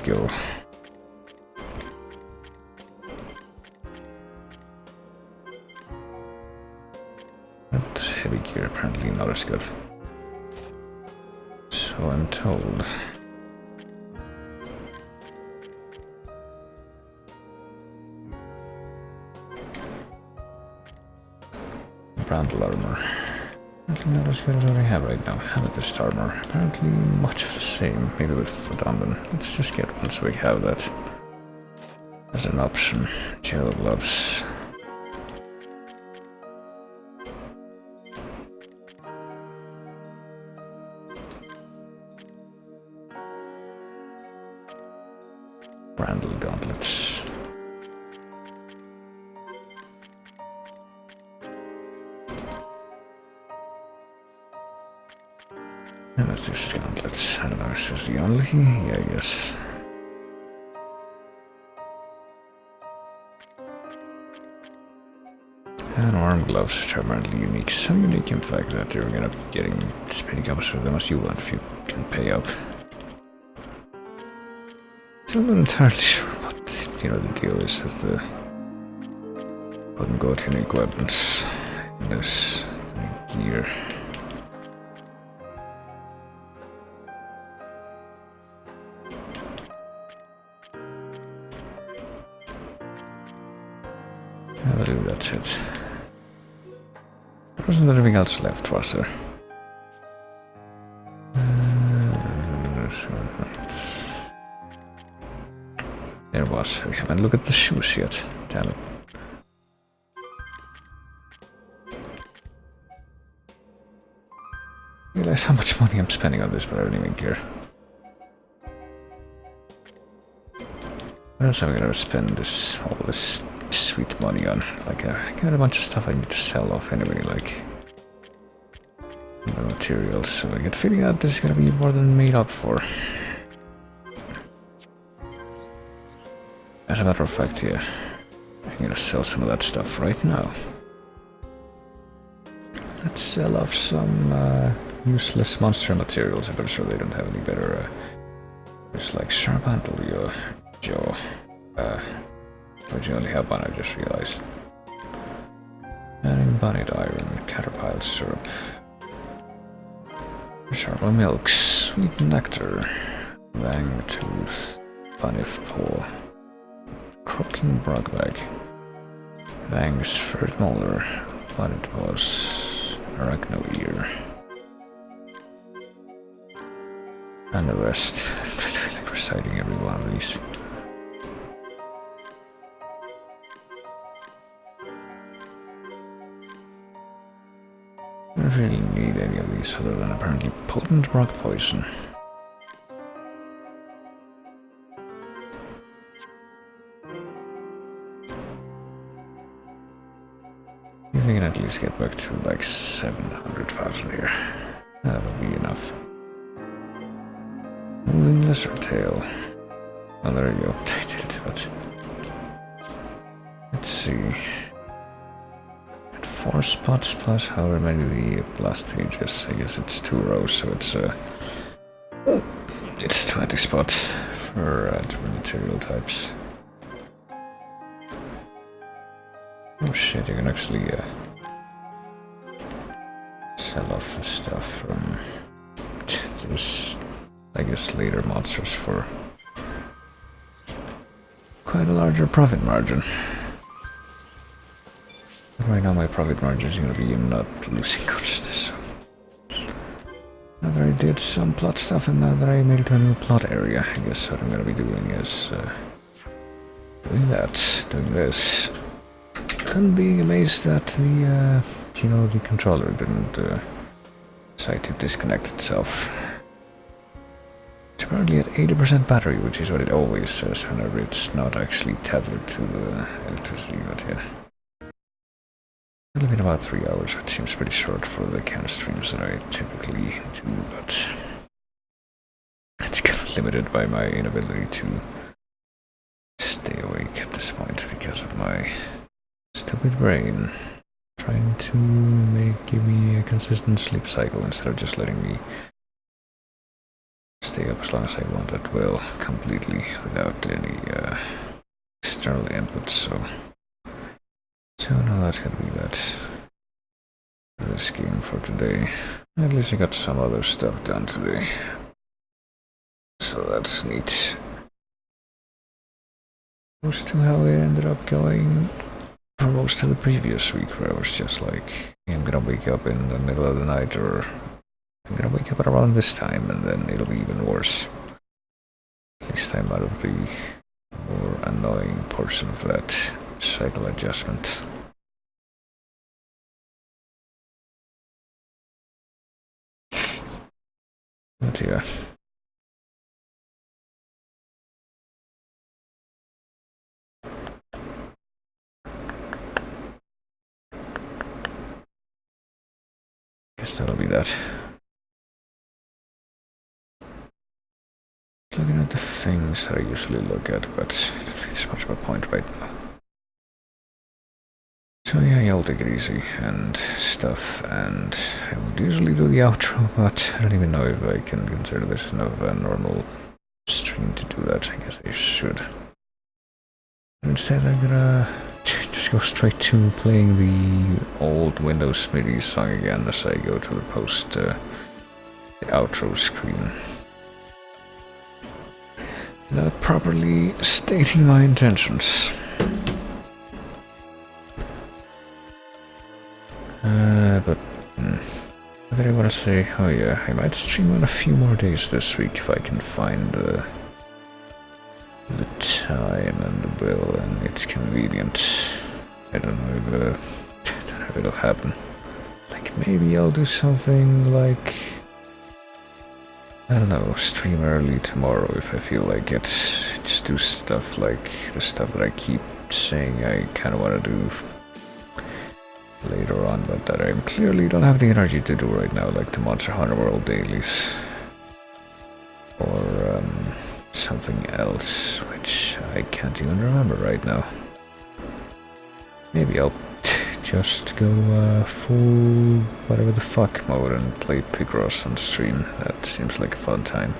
Go. But heavy gear apparently not as good. So I'm told. Brandle armor. Apparently not as good as what I have right now. Amethyst armor. Apparently much of the same. Maybe with Fodamban. Let's just get one so we have that as an option. Gel gloves. Brandle gauntlets. And let's just gauntlets. I don't know, is this the only? Yeah, I guess. And arm gloves, which are apparently unique. So unique, in fact, that you're gonna be getting as many copies of them as you want if you can pay up. So I'm not entirely sure what, the deal is with the quote-unquote unique weapons in this gear. I believe that's it. There wasn't anything else left, was there? There was. We haven't looked at the shoes yet. Damn it. Realize how much money I'm spending on this, but I don't even care. What else am I gonna spend all this sweet money on? Like, I got a bunch of stuff I need to sell off anyway, like the materials, so I get the feeling that this is gonna be more than made up for. As a matter of fact, yeah, I'm gonna sell some of that stuff right now. Let's sell off some useless monster materials. I'm pretty sure they don't have any better. Just like sharp handle, Joe. But you only have one, I just realized. And embodied iron, caterpillar syrup. Sharper milk, sweet nectar, Wang tooth, Banif paw, croaking brogbag, Wang's third molar, but it was arachno ear. And the rest. I feel like reciting every one of these. I don't really need any of these other than apparently potent rock poison. If we can at least get back to like 700,000 here, that'll be enough. Moving lesser tail. Oh, there you go. I did it, but let's see. 4 spots plus however many the blast pages. I guess it's 2 rows, so it's 20 spots for different material types. Oh shit, you can actually sell off the stuff from this, I guess, later monsters for quite a larger profit margin. Right now my profit margin is going to be in not losing consciousness. So. Now that I did some plot stuff and now that I made it to a new plot area, I guess what I'm going to be doing is doing that, doing this, and being amazed that the the controller didn't decide to disconnect itself. It's apparently at 80% battery, which is what it always says whenever it's not actually tethered to the electricity, but yeah. It'll been about 3 hours, which seems pretty short for the kind of streams that I typically do, but it's kind of limited by my inability to stay awake at this point because of my stupid brain trying to give me a consistent sleep cycle instead of just letting me stay up as long as I want at will, completely without any external inputs, So now that's gonna be that for this game for today. At least I got some other stuff done today, so that's neat. As to how it ended up going for most of the previous week, where I was just like, I'm gonna wake up in the middle of the night, or I'm gonna wake up at around this time, and then it'll be even worse. At least I'm out of the more annoying portion of that cycle adjustment. But yeah. Guess that'll be that. Looking at the things that I usually look at, but I don't think there's much of a point right now. So yeah, I'll take it easy and stuff, and I would usually do the outro, but I don't even know if I can consider this a normal stream to do that. I guess I should. Instead, I'm gonna just go straight to playing the old Windows MIDI song again as I go to the the outro screen. Without properly stating my intentions. But what did I want to say? Oh yeah, I might stream on a few more days this week if I can find the time and the will and it's convenient. I don't know if it'll happen. Like maybe I'll do something like, I don't know, stream early tomorrow if I feel like it. Just do stuff like the stuff that I keep saying I kind of want to do later on, but that I clearly don't have the energy to do right now, like the Monster Hunter World dailies. Or something else, which I can't even remember right now. Maybe I'll just go full whatever the fuck mode and play Picross on stream. That seems like a fun time.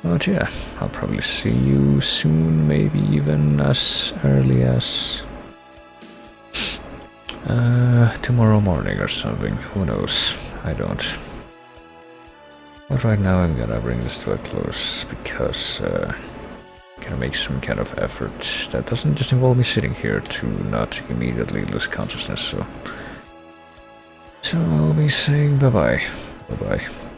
But yeah, I'll probably see you soon, maybe even as early as tomorrow morning or something. Who knows? I don't. But right now I'm gonna bring this to a close because I'm gonna make some kind of effort that doesn't just involve me sitting here to not immediately lose consciousness. So I'll be saying bye bye. Bye bye.